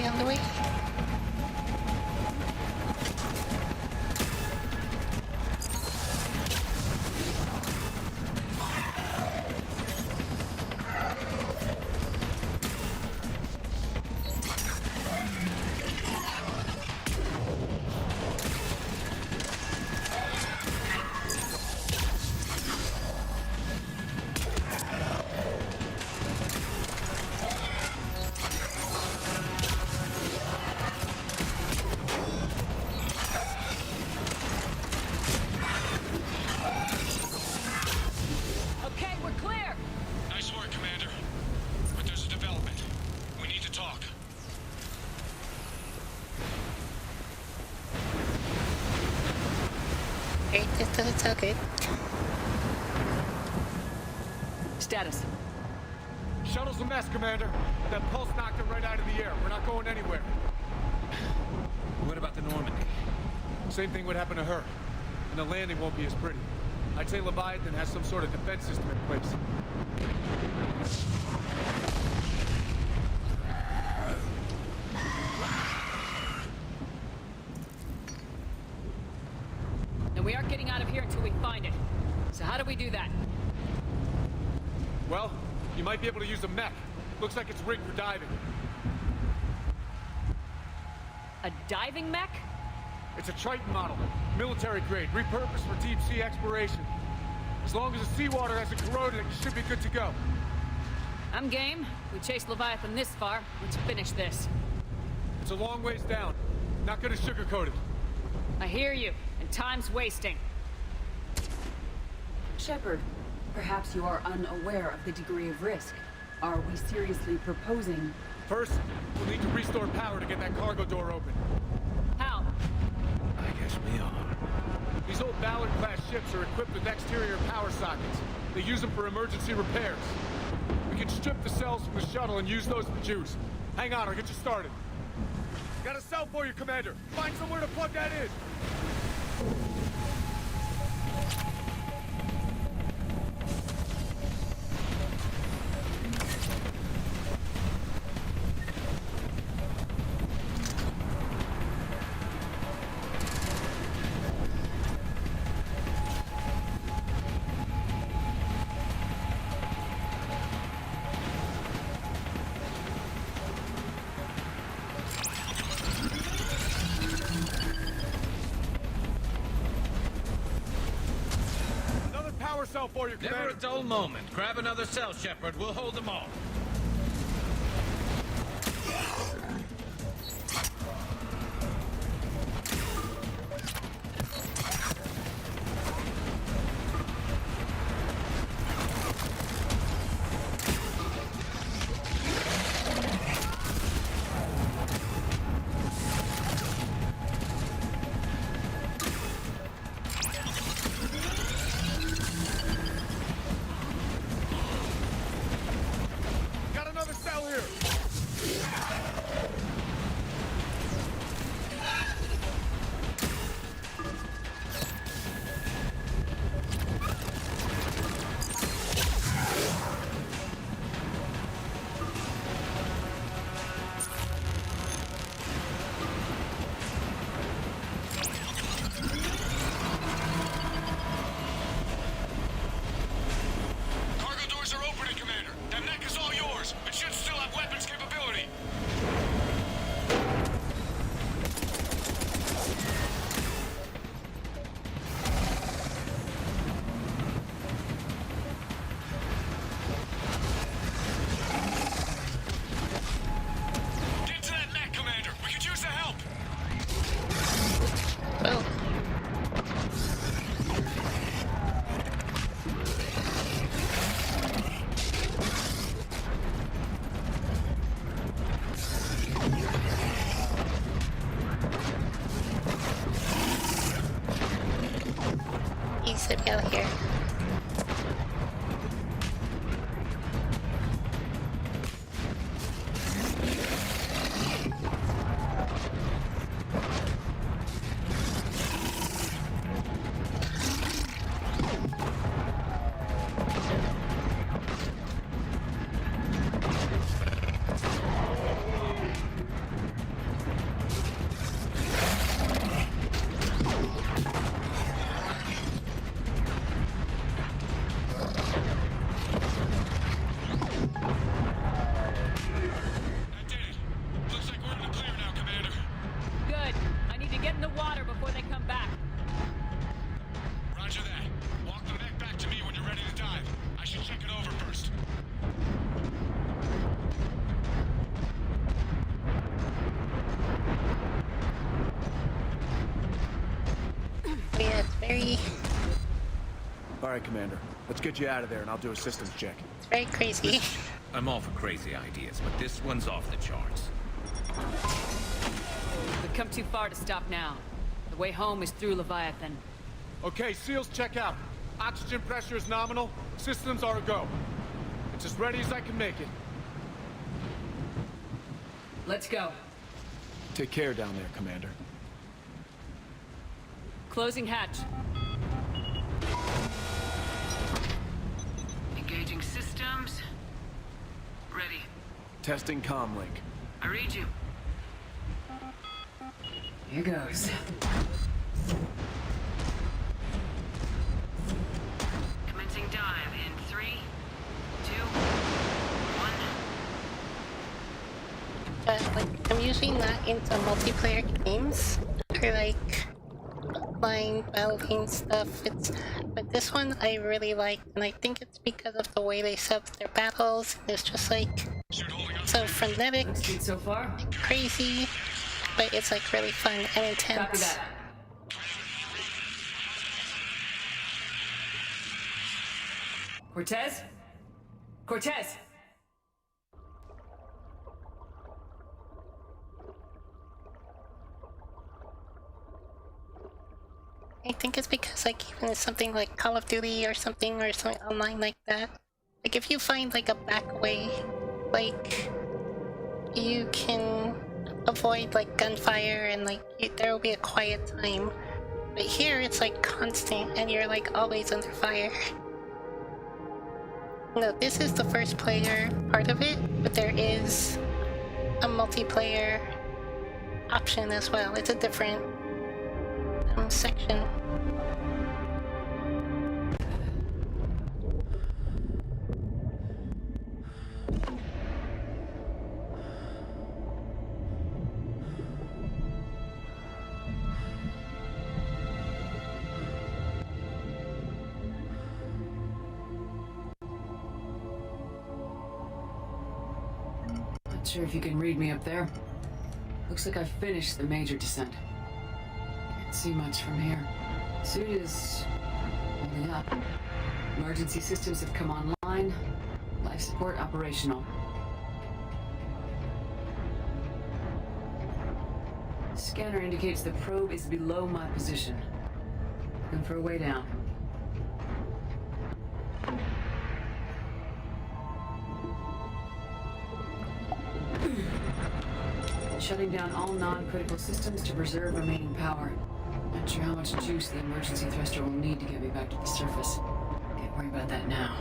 On the way. This doesn't sound good. Status. Shuttle's a mess, Commander. That pulse knocked it right out of the air. We're not going anywhere. What about the Normandy? Same thing would happen to her. And the landing won't be as pretty. I'd say Leviathan has some sort of defense system in place. We aren't getting out of here until we find it. So how do we do that? Well, you might be able to use a mech. Looks like it's rigged for diving. A diving mech? It's a Triton model. Military grade, repurposed for deep sea exploration. As long as the seawater hasn't corroded, it should be good to go. I'm game. We chased Leviathan this far. Let's finish this. It's a long ways down. Not gonna sugarcoat it. I hear you. And time's wasting. Shepard, perhaps you are unaware of the degree of risk. Are we seriously proposing? First, we'll need to restore power to get that cargo door open. How? I guess we are. These old Ballard-class ships are equipped with exterior power sockets. They use them for emergency repairs. We can strip the cells from the shuttle and use those for juice. Hang on, I'll get you started. Got a cell for you, Commander. Find somewhere to plug that in. cell for you, Never Commander. a dull moment. Grab another cell, Shepard. We'll hold them all. Got another cell here. Cargo doors are opening, Commander. That mech is all yours. It should still have weapons capability. Get to that mech, Commander. We could use the help. He's sitting out here. Looks like we're in the clear now, Commander. Good. I need to get in the water before they come back. Roger that. Walk the mech back to me when you're ready to dive. I should check it over first. Yeah, it's very, All right, Commander. Let's get you out of there, and I'll do a systems check. it's very crazy. I'm all for crazy ideas, but this one's off the charts. We've come too far to stop now. The way home is through Leviathan. Okay, SEALs check out. Oxygen pressure is nominal. Systems are a go. It's as ready as I can make it. Let's go. Take care down there, Commander. Closing hatch. Engaging systems. Ready. Testing comlink. I read you. Here goes. Commencing dive in 3, 2, 1. Like, I'm usually not into multiplayer games or like line battling stuff. But this one I really like, and I think it's because of the way they set up their battles. It's just like so frenetic, so far, crazy, but it's like really fun and intense. Copy that. Cortez? Cortez! I think it's because like even it's something like Call of Duty or something online like that. Like if you find like a back way, like you can avoid like gunfire and like there will be a quiet time. But here it's like constant and you're like always under fire. No, this is the first player part of it, but there is a multiplayer option as well. It's a different section. Not sure if you can read me up there. Looks like I've finished the major descent. Can't see much from here. Suit is only up. Emergency systems have come online. Life support operational. Scanner indicates the probe is below my position. Looking for a way down. Shutting down all non-critical systems to preserve remaining power. Not sure how much juice the emergency thruster will need to get me back to the surface. Can't worry about that now.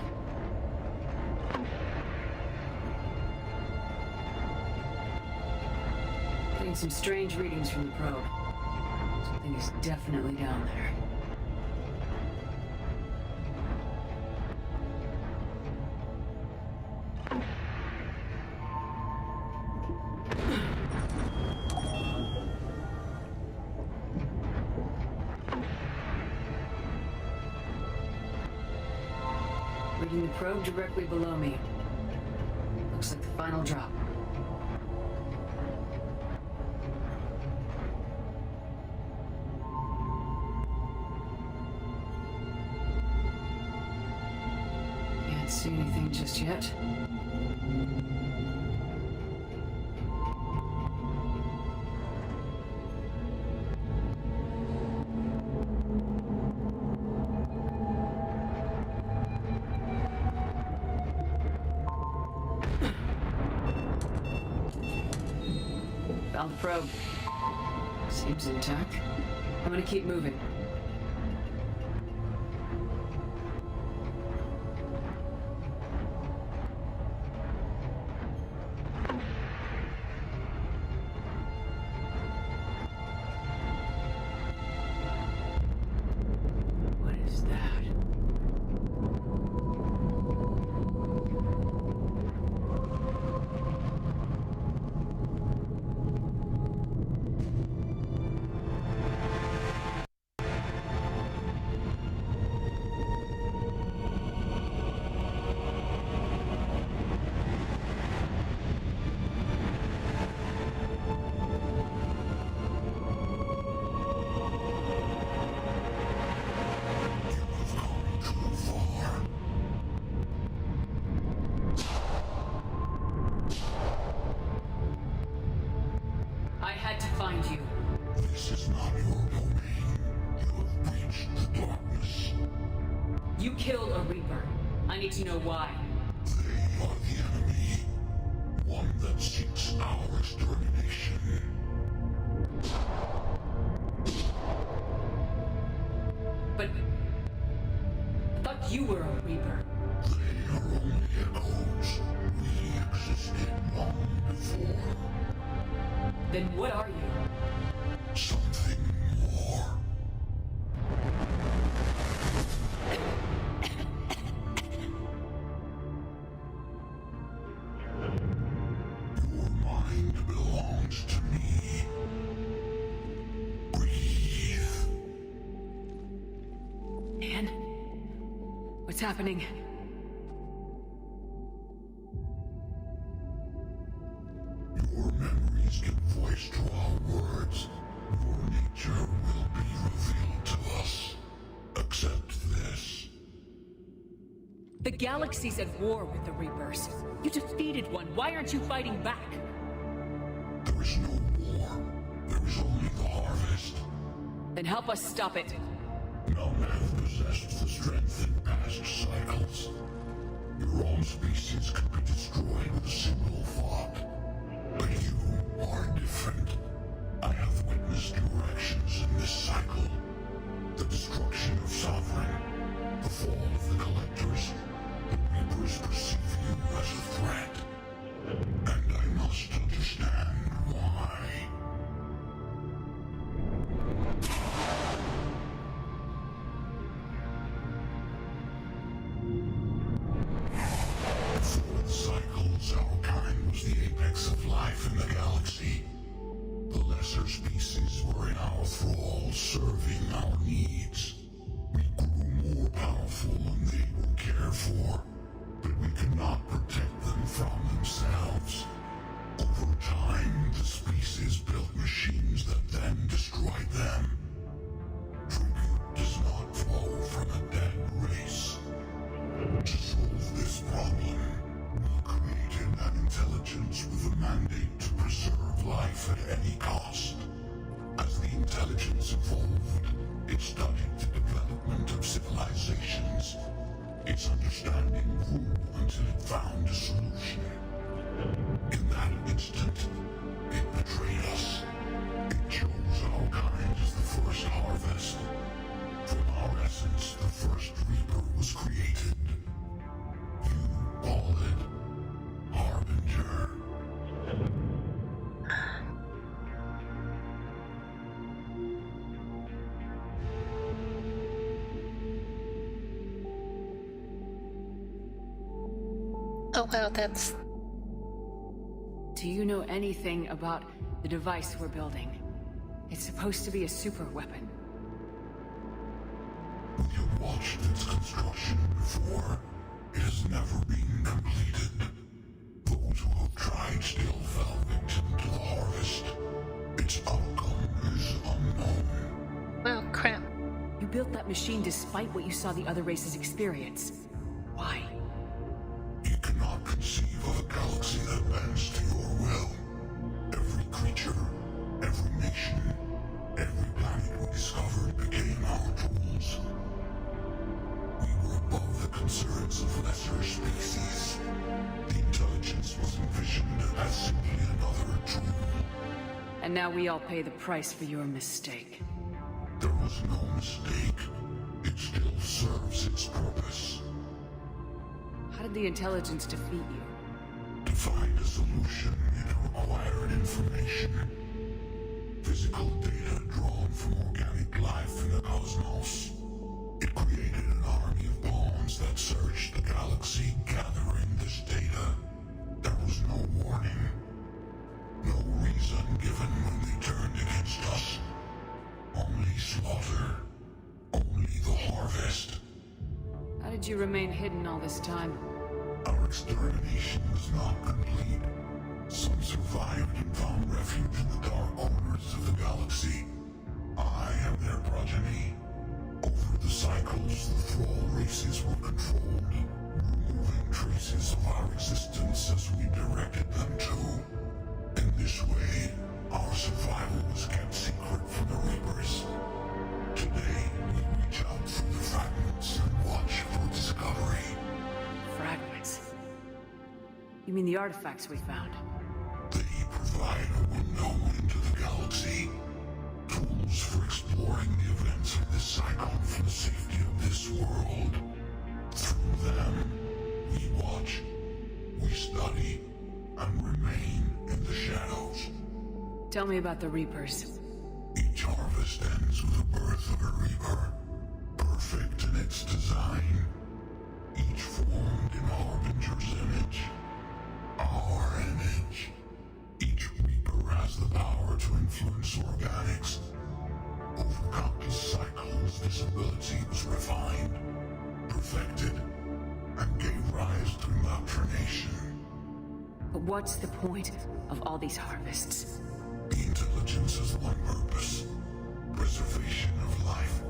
Getting some strange readings from the probe. Something is definitely down there. Reading the probe directly below me. Looks like the final drop. Can't see anything just yet. Found the probe. Seems intact. I'm gonna keep moving. What is that? I had to find you. This is not your domain. You have breached the darkness. You killed a Reaper. I need to know why. They are the enemy. One that seeks our extermination. But I thought you were a Reaper. They are only echoes. We existed long before. Then what are you? Something more. Your mind belongs to me. Breathe. Man? What's happening? Your memories give voice to our words. Your nature will be revealed to us. Accept this. The galaxy's at war with the Reapers. You defeated one. Why aren't you fighting back? There is no war. There is only the harvest. Then help us stop it. None have possessed the strength in past cycles. Your own species could be destroyed with a single thought. But you are different. I have witnessed your actions in this cycle. The destruction of Sovereign, the fall of the Collectors. The Reapers perceive you as a threat. And I must understand why. Before the cycles, our kind was the apex of life in the galaxy. The lesser species were in our thrall, serving our needs. We grew more powerful and they were cared for, but we could not protect them from themselves. Over time, the species built machines that then destroyed them. Tribute does not flow from a dead race. To solve this problem, we created an intelligence with a mandate to preserve life at any cost. As the intelligence evolved, it studied the development of civilizations. Its understanding grew until it found a solution. In that instant, it betrayed us. It chose our kind as the first harvest. From our essence, the first Reaper was created. You call it Harbinger. Oh wow, that's... Do you know anything about the device we're building? It's supposed to be a super weapon. We have watched its construction before. It has never been completed. Those who have tried still fell victim to the harvest. Its outcome is unknown. Well, crap. You built that machine despite what you saw the other races experience. Why? You cannot conceive of a galaxy that bends to your will. Every creature, every nation, every planet we discovered became our tools. We were above the concerns of lesser species. The intelligence was envisioned as simply another tool. And now we all pay the price for your mistake. There was no mistake. It still serves its purpose. How did the intelligence defeat you? To find a solution, it required information. Physical data drawn from organic life in the cosmos. It created an army of pawns that searched the galaxy, gathering this data. There was no warning. No reason given when they turned against us. Only slaughter. Only the harvest. How did you remain hidden all this time? Our extermination was not complete. Some survived and found refuge in the dark corners of the galaxy. I am their progeny. Over the cycles, the thrall races were controlled, removing traces of our existence as we directed them to. In this way, our survival was kept secret from the Reapers. Today, we reach out through the fragments and watch for discovery. Fragments? You mean the artifacts we found? They provide a window into the galaxy. Tools for exploring the events of this cycle for the safety of this world. Through them, we watch, we study, and remain in the shadows. Tell me about the Reapers. Each harvest ends with the birth of a Reaper, perfect in its design. Each formed in Harbinger's image. Our image. Each Reaper has the power to influence organics. Over countless cycles, this ability was refined, perfected, and gave rise to indoctrination. But what's the point of all these harvests? The intelligence has one purpose: preservation of life.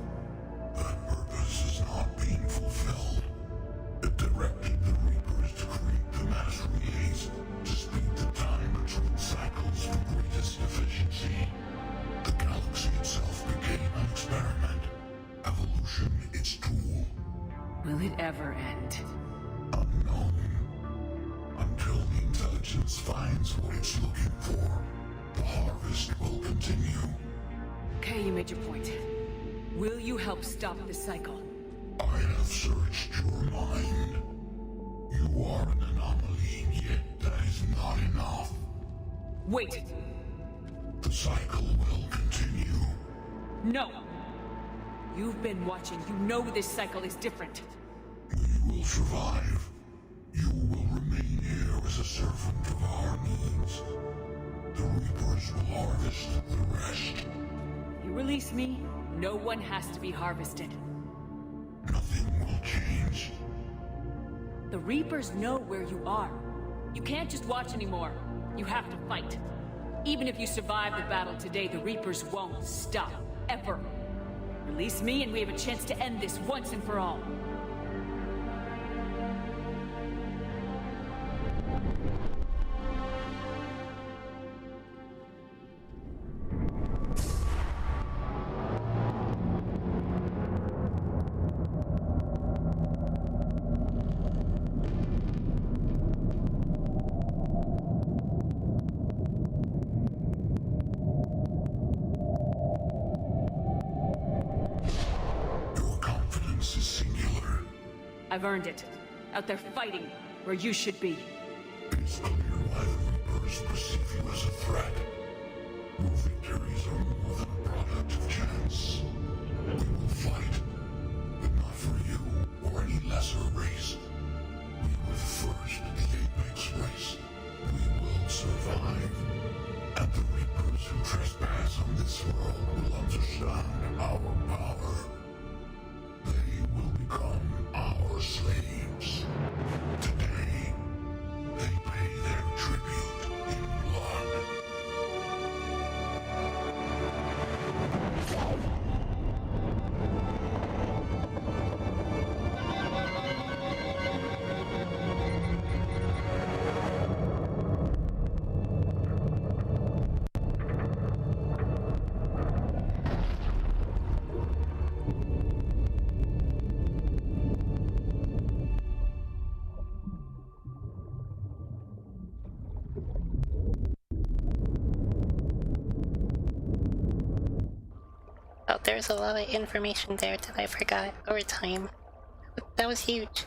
That purpose is not being fulfilled. It directed the Reapers to create the mass relays to speed the time between cycles for greatest efficiency. The galaxy itself became an experiment. Evolution its tool. Will it ever end? Unknown. Until the intelligence finds what it's looking for, the harvest will continue. Okay, you made your point. Will you help stop this cycle? I have searched your mind. You are an anomaly, yet that is not enough. Wait! The cycle will continue. No! You've been watching. You know this cycle is different. We will survive. You will remain here as a servant of our needs. The Reapers will harvest the rest. You release me, no one has to be harvested. Nothing will change. The Reapers know where you are. You can't just watch anymore. You have to fight. Even if you survive the battle today, the Reapers won't stop. Ever. Release me and we have a chance to end this once and for all. I've earned it. Out there fighting, where you should be. It's clear why the Reapers perceive you as a threat. Your victories are more than a product of chance. We will fight, but not for you or any lesser race. We were the first, the apex race. We will survive. And the Reapers who trespass on this world will understand our power. They will become our slaves. Today, they pay their tribute in blood. Oh, there's a lot of information there that I forgot over time. That was huge.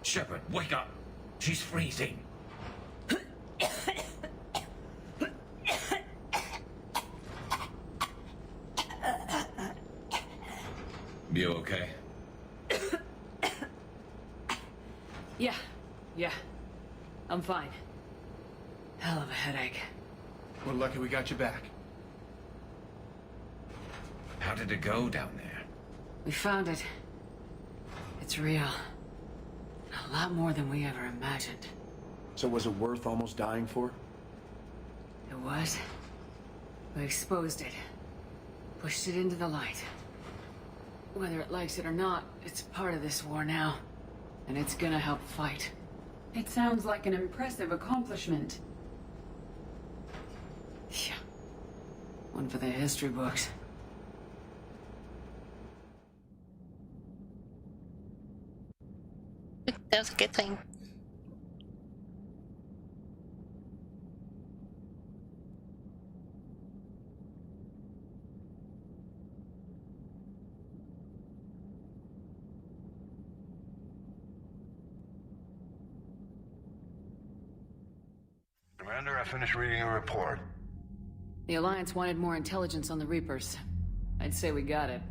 Shepard, wake up! She's freezing. You okay? Yeah. I'm fine. Hell of a headache. We're lucky we got you back. How did it go down there? We found it. It's real. A lot more than we ever imagined. So was it worth almost dying for? It was. We exposed it. Pushed it into the light. Whether it likes it or not, it's part of this war now. And it's gonna help fight. It sounds like an impressive accomplishment. Yeah. One for the history books. That was a good time. Commander, I finished reading your report. The Alliance wanted more intelligence on the Reapers. I'd say we got it.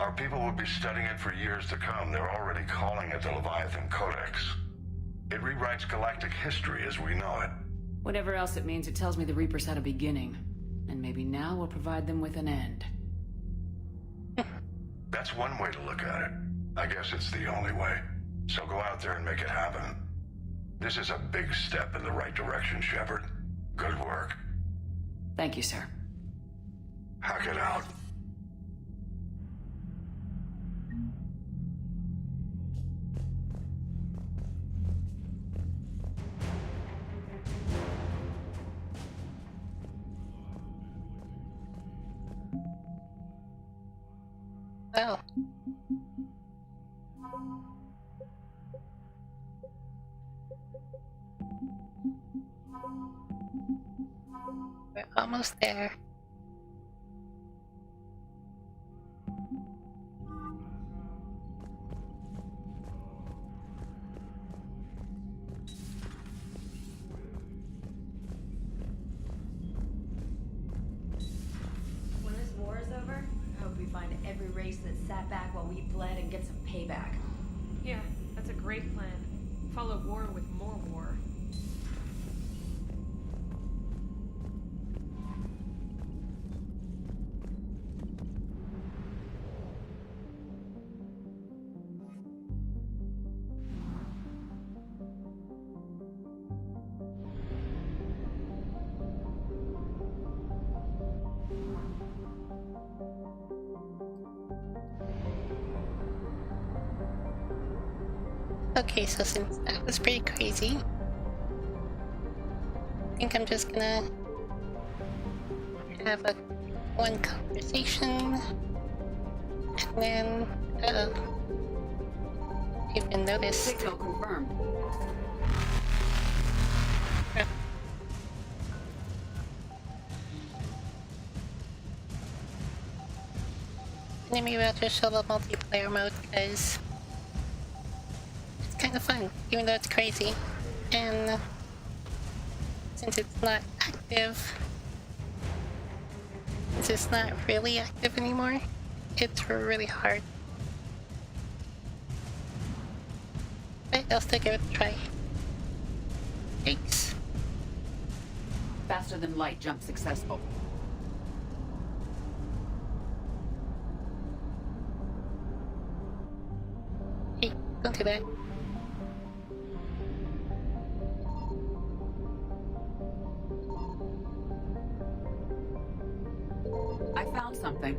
Our people will be studying it for years to come. They're already calling it the Leviathan Codex. It rewrites galactic history as we know it. Whatever else it means, it tells me the Reapers had a beginning. And maybe now we'll provide them with an end. That's one way to look at it. I guess it's the only way. So go out there and make it happen. This is a big step in the right direction, Shepard. Good work. Thank you, sir. Hack it out. Oh. We're almost there. When this war is over, I hope we find every race that sat back while we bled and get some payback. Yeah, that's a great plan. Follow war with more war. Okay, so since that was pretty crazy, I think I'm just gonna have one conversation, and then, even notice. Signal confirmed. Maybe I'll just show the multiplayer mode, because it's kind of fun, even though it's crazy. And since it's not active, since it's not really active anymore, it's really hard. But I'll still give it a try. Thanks. Faster than light jump successful. Hey, don't do that. I found something.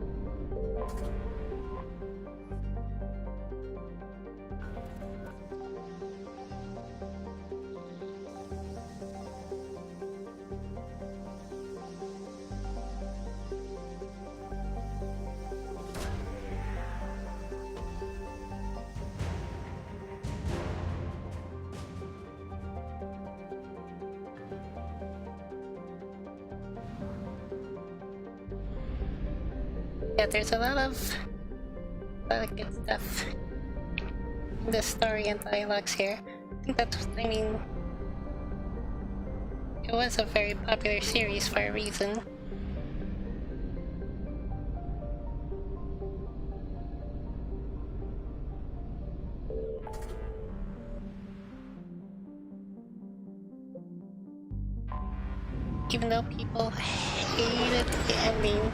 Yeah, there's a lot of good stuff in the story and dialogues here. I think that's, I mean, it was a very popular series for a reason. Even though people hated the ending.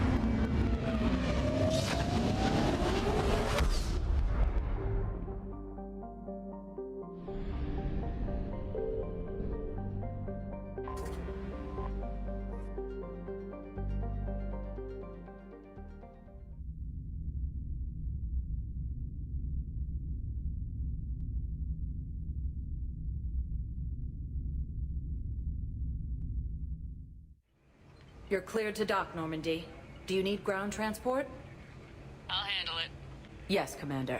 You're cleared to dock, Normandy. Do you need ground transport? I'll handle it. Yes, Commander.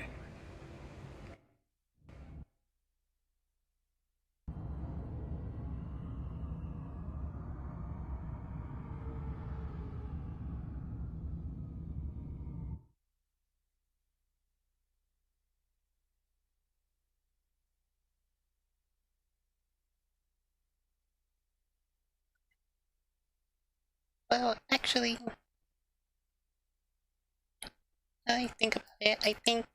Well, actually, I think about it. I think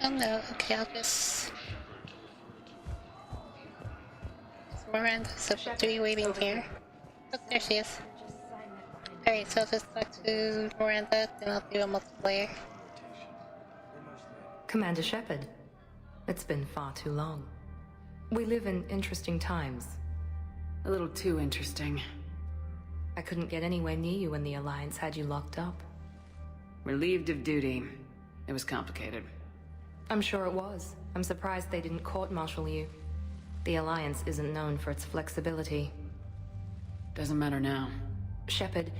oh no, okay, I'll just... Miranda's up to be waiting here. Oh, there she is. Alright, so I'll just talk to Miranda, then I'll do a multiplayer. Commander Shepard, it's been far too long. We live in interesting times. A little too interesting. I couldn't get anywhere near you when the Alliance had you locked up. Relieved of duty. It was complicated. I'm sure it was. I'm surprised they didn't court-martial you. The Alliance isn't known for its flexibility. Doesn't matter now. Shepard,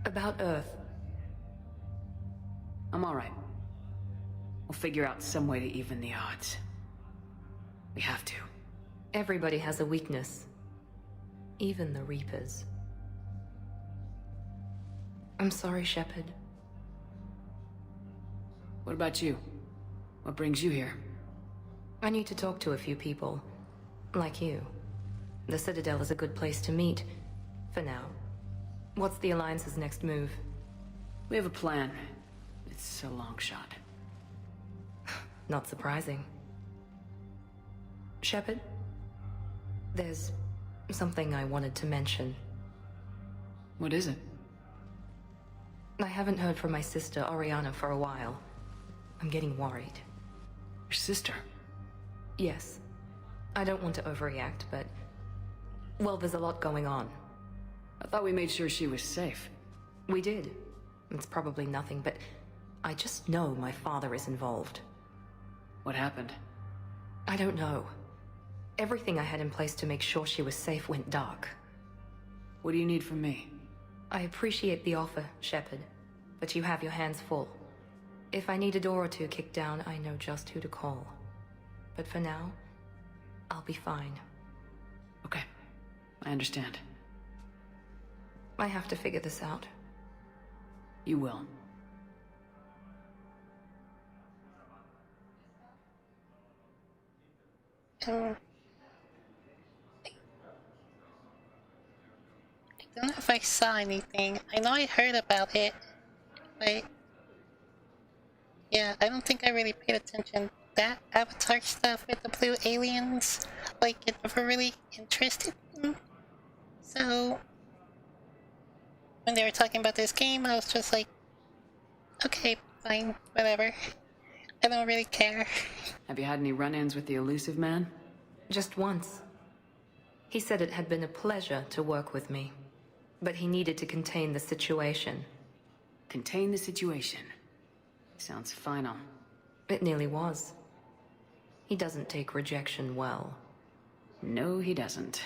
about Earth. I'm alright. We'll figure out some way to even the odds. We have to. Everybody has a weakness. Even the Reapers. I'm sorry, Shepard. What about you? What brings you here? I need to talk to a few people. Like you. The Citadel is a good place to meet. For now. What's the Alliance's next move? We have a plan. It's a long shot. Not surprising. Shepard? There's something I wanted to mention. What is it? I haven't heard from my sister, Oriana, for a while. I'm getting worried. Your sister? Yes. I don't want to overreact, but... well, there's a lot going on. I thought we made sure she was safe. We did. It's probably nothing, but I just know my father is involved. What happened? I don't know. Everything I had in place to make sure she was safe went dark. What do you need from me? I appreciate the offer, Shepard, but you have your hands full. If I need a door or two kicked down, I know just who to call. But for now, I'll be fine. Okay. I understand. I have to figure this out. You will. I don't know if I saw anything. I know I heard about it, but yeah, I don't think I really paid attention. That Avatar stuff with the blue aliens, like, it never really interested me. So when they were talking about this game, I was just like, okay, fine, whatever. I don't really care. Have you had any run-ins with the elusive man? Just once. He said it had been a pleasure to work with me, but he needed to contain the situation. Contain the situation? Sounds final. It nearly was. He doesn't take rejection well. No, he doesn't.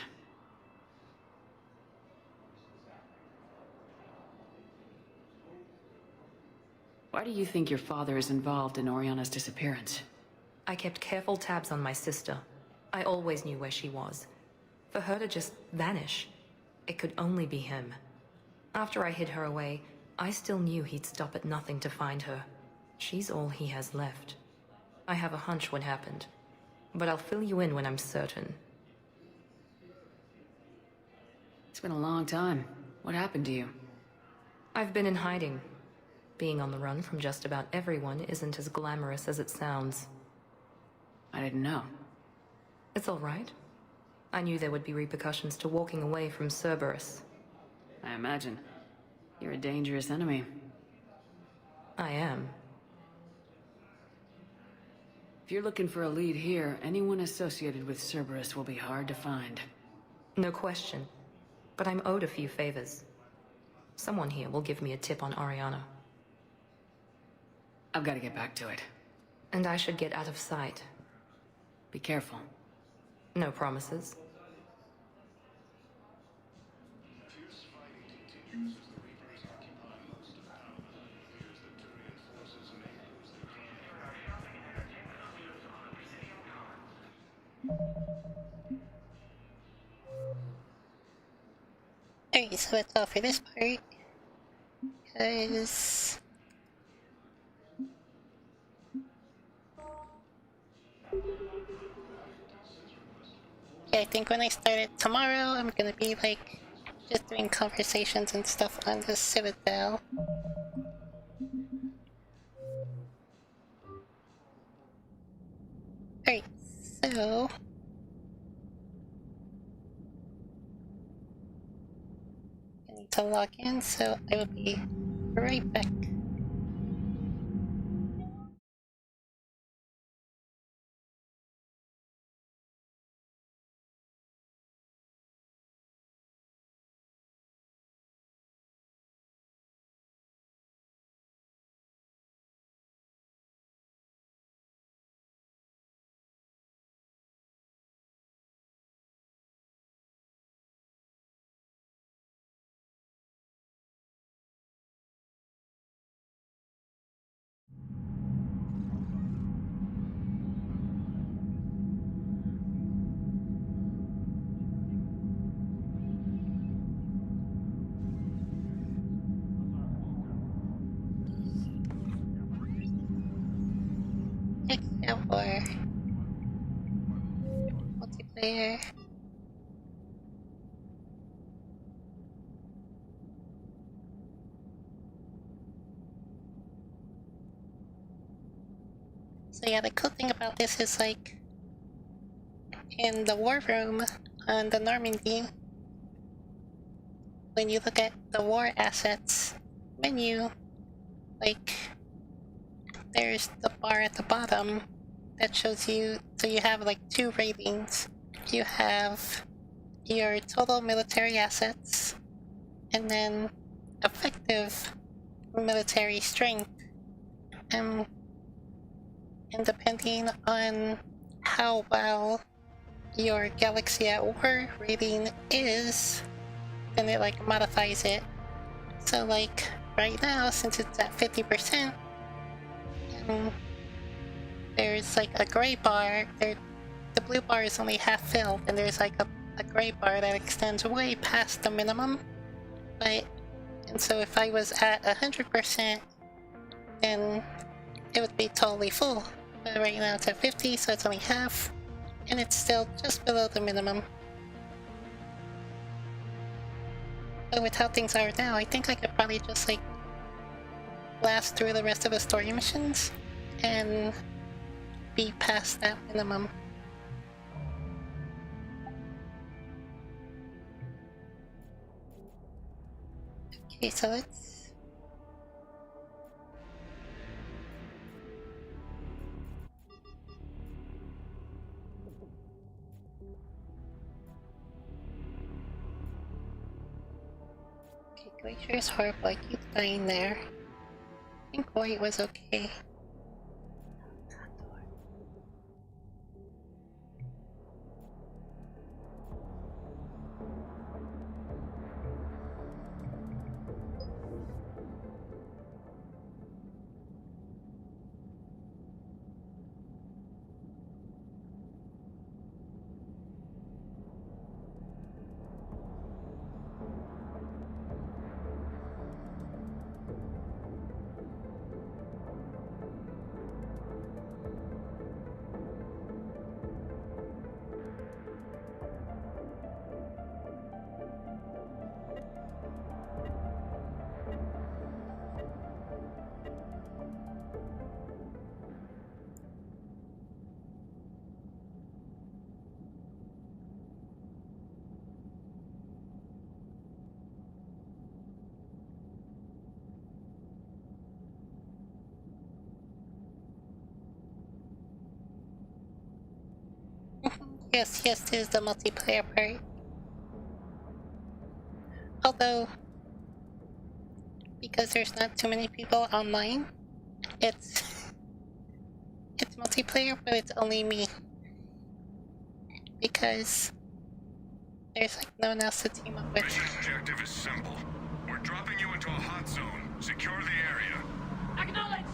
Why do you think your father is involved in Oriana's disappearance? I kept careful tabs on my sister. I always knew where she was. For her to just vanish, it could only be him. After I hid her away, I still knew he'd stop at nothing to find her. She's all he has left. I have a hunch what happened, but I'll fill you in when I'm certain. It's been a long time. What happened to you? I've been in hiding. Being on the run from just about everyone isn't as glamorous as it sounds. I didn't know. It's all right. I knew there would be repercussions to walking away from Cerberus. I imagine. You're a dangerous enemy. I am. If you're looking for a lead here, anyone associated with Cerberus will be hard to find. No question. But I'm owed a few favors. Someone here will give me a tip on Oriana. I've got to get back to it. And I should get out of sight. Be careful. No promises. Alright, so that's all for this part. because yeah, I think when I start it tomorrow, I'm gonna be like just doing conversations and stuff on the Citadel. Alright, so I need to log in, so I will be right back. Except for multiplayer. So yeah, the cool thing about this is like in the war room on the Normandy, when you look at the war assets menu, like there's the bar at the bottom that shows you, so you have like two ratings. You have your total military assets and then effective military strength. And depending on how well your Galaxy at War rating is, then it like modifies it. So like right now, since it's at 50%, there's like a gray bar. The blue bar is only half filled, and there's like a gray bar that extends way past the minimum. And so if I was at 100%, then it would be totally full. But right now it's at 50, so it's only half, and it's still just below the minimum. But with how things are now, I think I could probably just like blast through the rest of the story missions and be past that minimum. Okay, so let's... Okay, Glacier is horrible, I keep dying there. I think White was okay. Yes, this is the multiplayer part. Although, because there's not too many people online, it's multiplayer, but it's only me. Because there's like no one else to team up with. Mission objective is simple. We're dropping you into a hot zone. Secure the area. Acknowledged!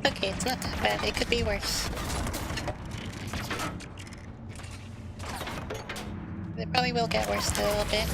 Okay, it's not that bad. It could be worse. It probably will get worse though, a little bit.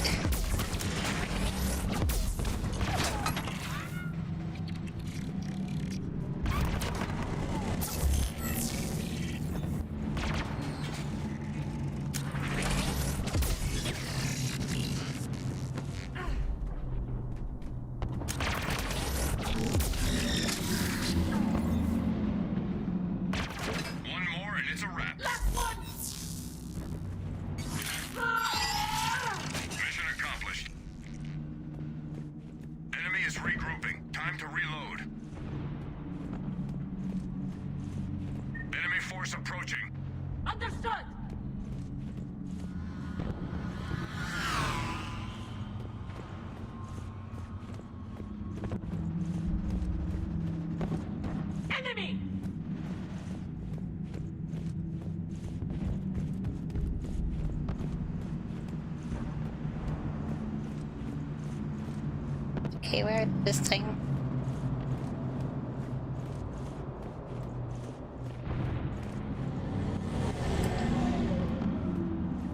Okay, where this thing?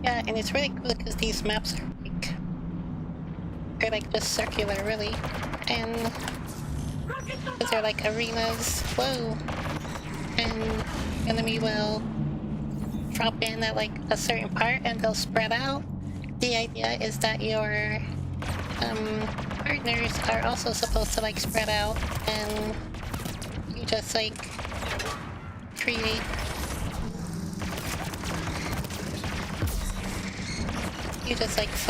Yeah, and it's really cool because these maps are like just circular, really, and because they're like arenas. Whoa! And the enemy will drop in at like a certain part, and they'll spread out. The idea is that your partners are also supposed to like spread out, and you just like create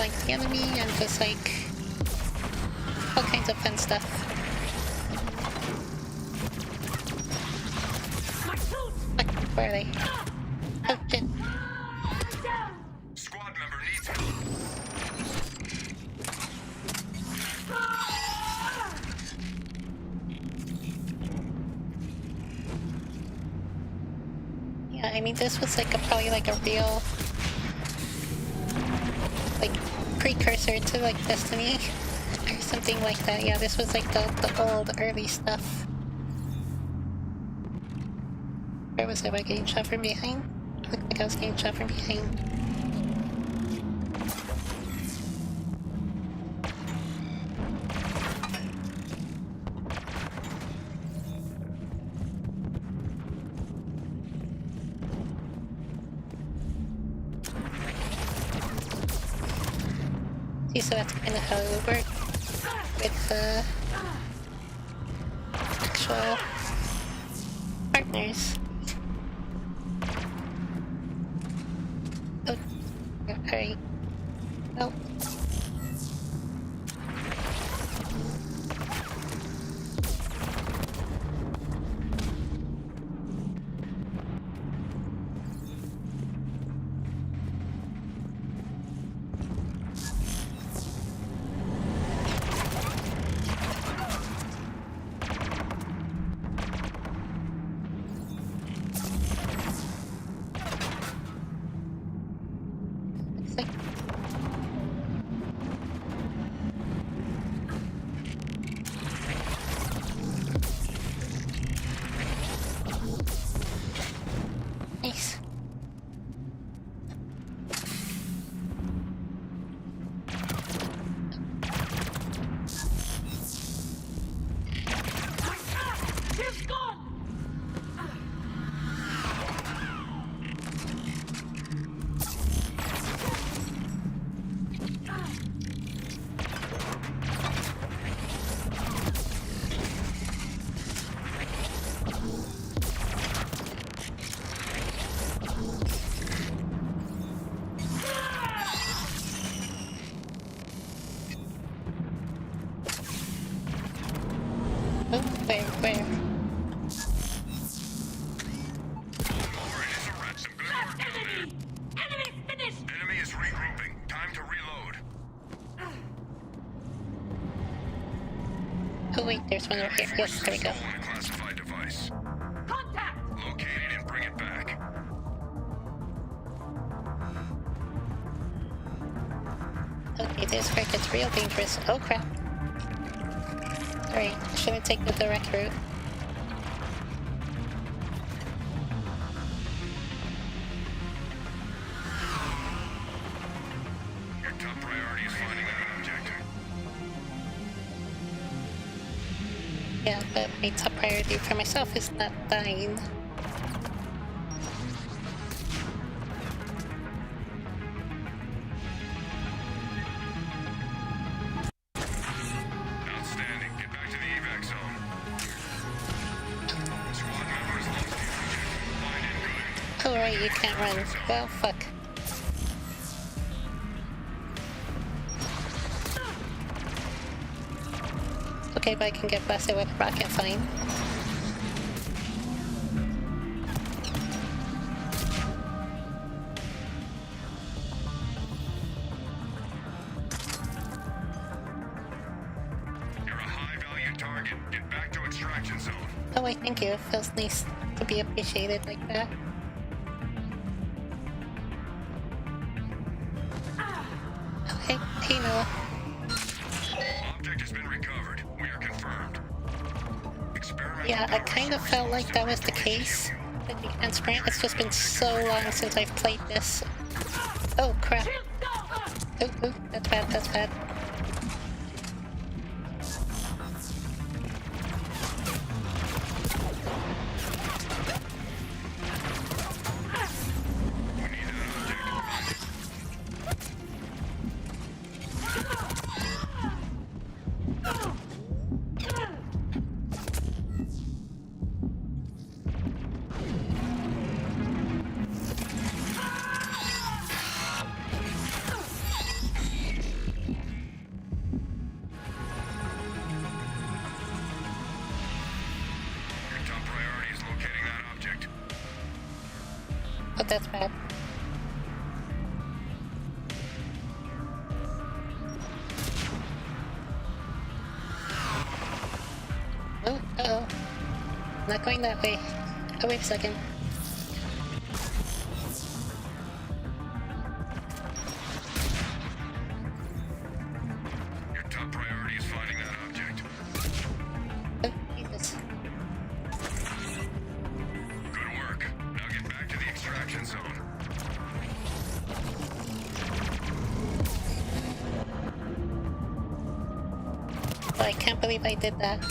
flank the enemy and just like all kinds of fun stuff. Where are they? Oh shit. Squad member needs help. Yeah, I mean this was like probably like a real like precursor to like Destiny or something like that. Yeah, this was like the old early stuff. Where was I? Was I getting shot from behind? Looked like I was getting shot from behind. See, so that's kind of how it would work with the actual partners. Oh, alright. Well, Oh, where? Enemy is regrouping. Time to reload. Oh wait, there's one over here. Yes, there we go. Stolen a classified device. Contact! Locate it and bring it back. Okay, this where it gets real dangerous. Oh crap. Alright, shouldn't take the direct route. Your top priority is finding that object. Yeah, but my top priority for myself is not dying. Outstanding. Get back to the evac zone. Squad members lost the object. Find it good. Oh right, you can't run. Well, fuck. Okay, but I can get blasted with a rocket, fine. You're a high-value target. Get back to extraction zone. Oh wait, thank you. It feels nice to be appreciated like that. Okay, hey Noah. Object has been recovered. We are confirmed. Experimental Yeah, I power kind of source felt like lost that in was the case. To be transparent, it's just been so long since I've played this. Oh crap. Oh, that's bad, that's bad. Your top priority is locating that object. Oh, that's bad. Oh, uh-oh. Not going that way. Oh, wait a second. Your top priority is finding that object. Oh, Jesus. Good work. Now get back to the extraction zone. Oh, I can't believe I did that.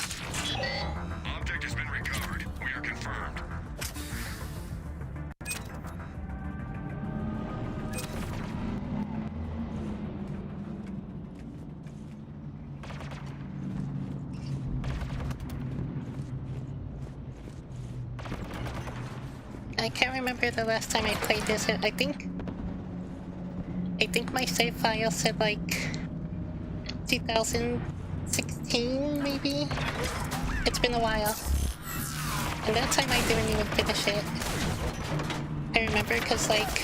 Object has been recovered. We are confirmed. I can't remember the last time I played this. I think my save file said like 2016 maybe? It's been a while. And that time I didn't even finish it. I remember because like,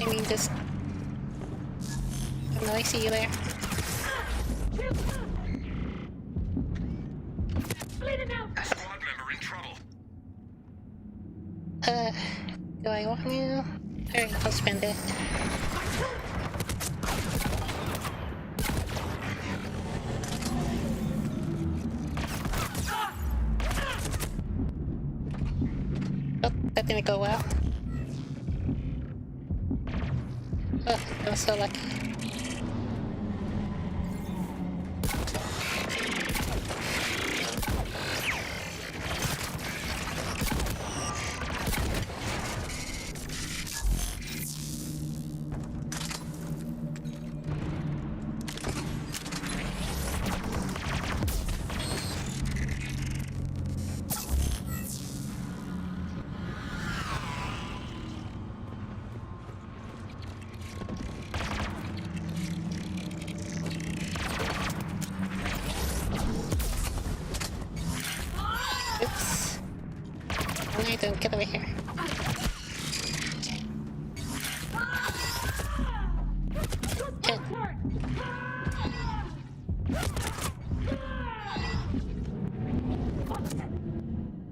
I mean just... Oh no, I see you there. Squad member in trouble. Do I want to? Alright, I'll spend it. Oh, that didn't go well. Oh, I was so lucky. don't get over here. Good.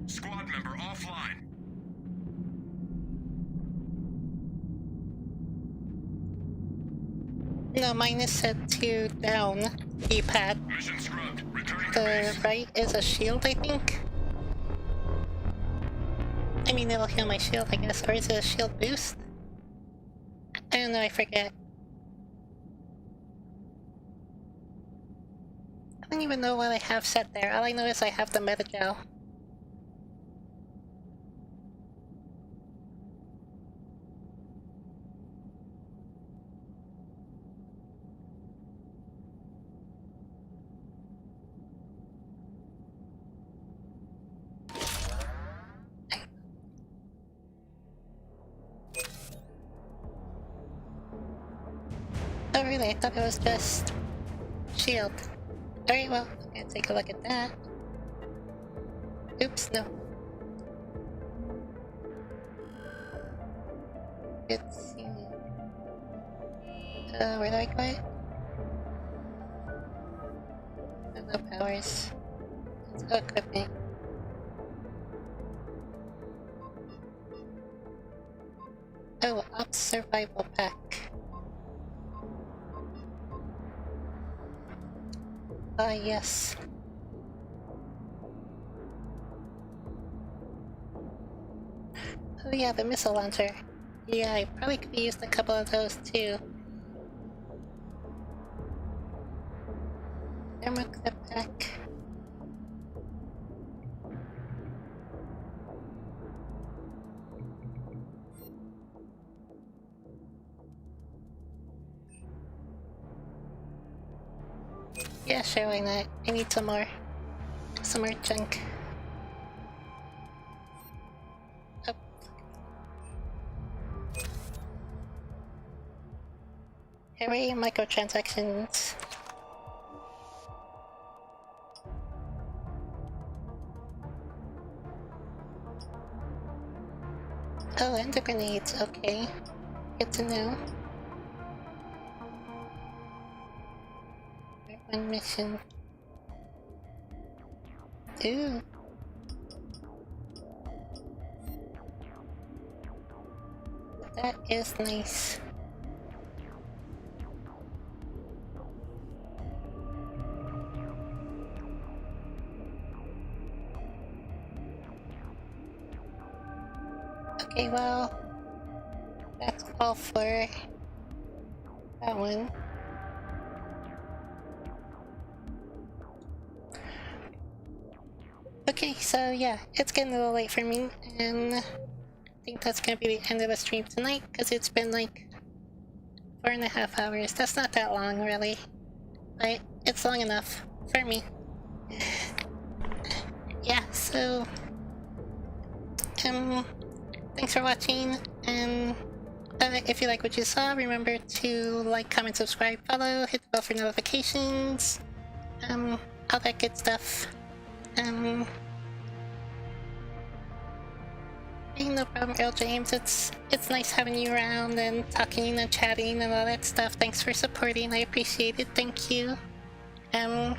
Squad member offline. No, mine is set to down. D-pad. Mission scrubbed. Returning to The base. right is a shield, I think. I mean, it'll heal my shield, I guess. Or is it a shield boost? I don't know, I forget. I don't even know what I have set there. All I know is I have the metagel. Oh really? I thought it was just shield. Alright, well, I'm gonna take a look at that. Oops, no. Let's see. Where do I go? No powers. Let's go equipment. Oh, Ops Survival Pack. Ah, yes. Oh yeah, the missile launcher. Yeah, I probably could have used a couple of those too. Thermoclip pack. Yeah, sure, why not? I need some more junk. Oh. Hurry, microtransactions. Oh, and the grenades, okay. Good to know. One mission. Ooh. That is nice. Okay, well, that's all for that one. Okay, so yeah, it's getting a little late for me, and I think that's gonna be the end of the stream tonight, because it's been like 4.5 hours. That's not that long, really, but it's long enough for me. Yeah, so thanks for watching, and if you like what you saw, remember to like, comment, subscribe, follow, hit the bell for notifications, all that good stuff. Hey, no problem, Earl James. It's nice having you around and talking and chatting and all that stuff. Thanks for supporting. I appreciate it. Thank you. And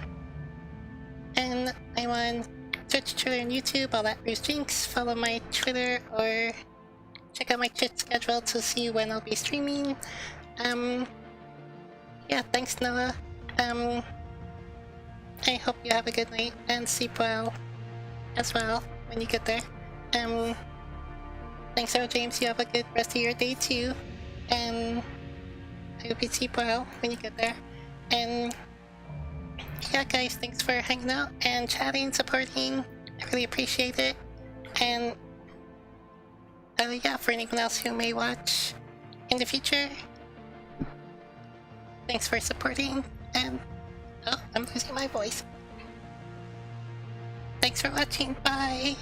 I'm on Twitch, Twitter, and YouTube. All that Bruce Jinx. Follow my Twitter or check out my Twitch schedule to see when I'll be streaming. Yeah, thanks, Noah. I hope you have a good night and sleep well as well when you get there. Thanks, Earl James. You have a good rest of your day too. And I hope you sleep well when you get there. And yeah, guys, thanks for hanging out and chatting, supporting. I really appreciate it. And yeah, for anyone else who may watch in the future, thanks for supporting. And oh, I'm losing my voice. Thanks for watching. Bye.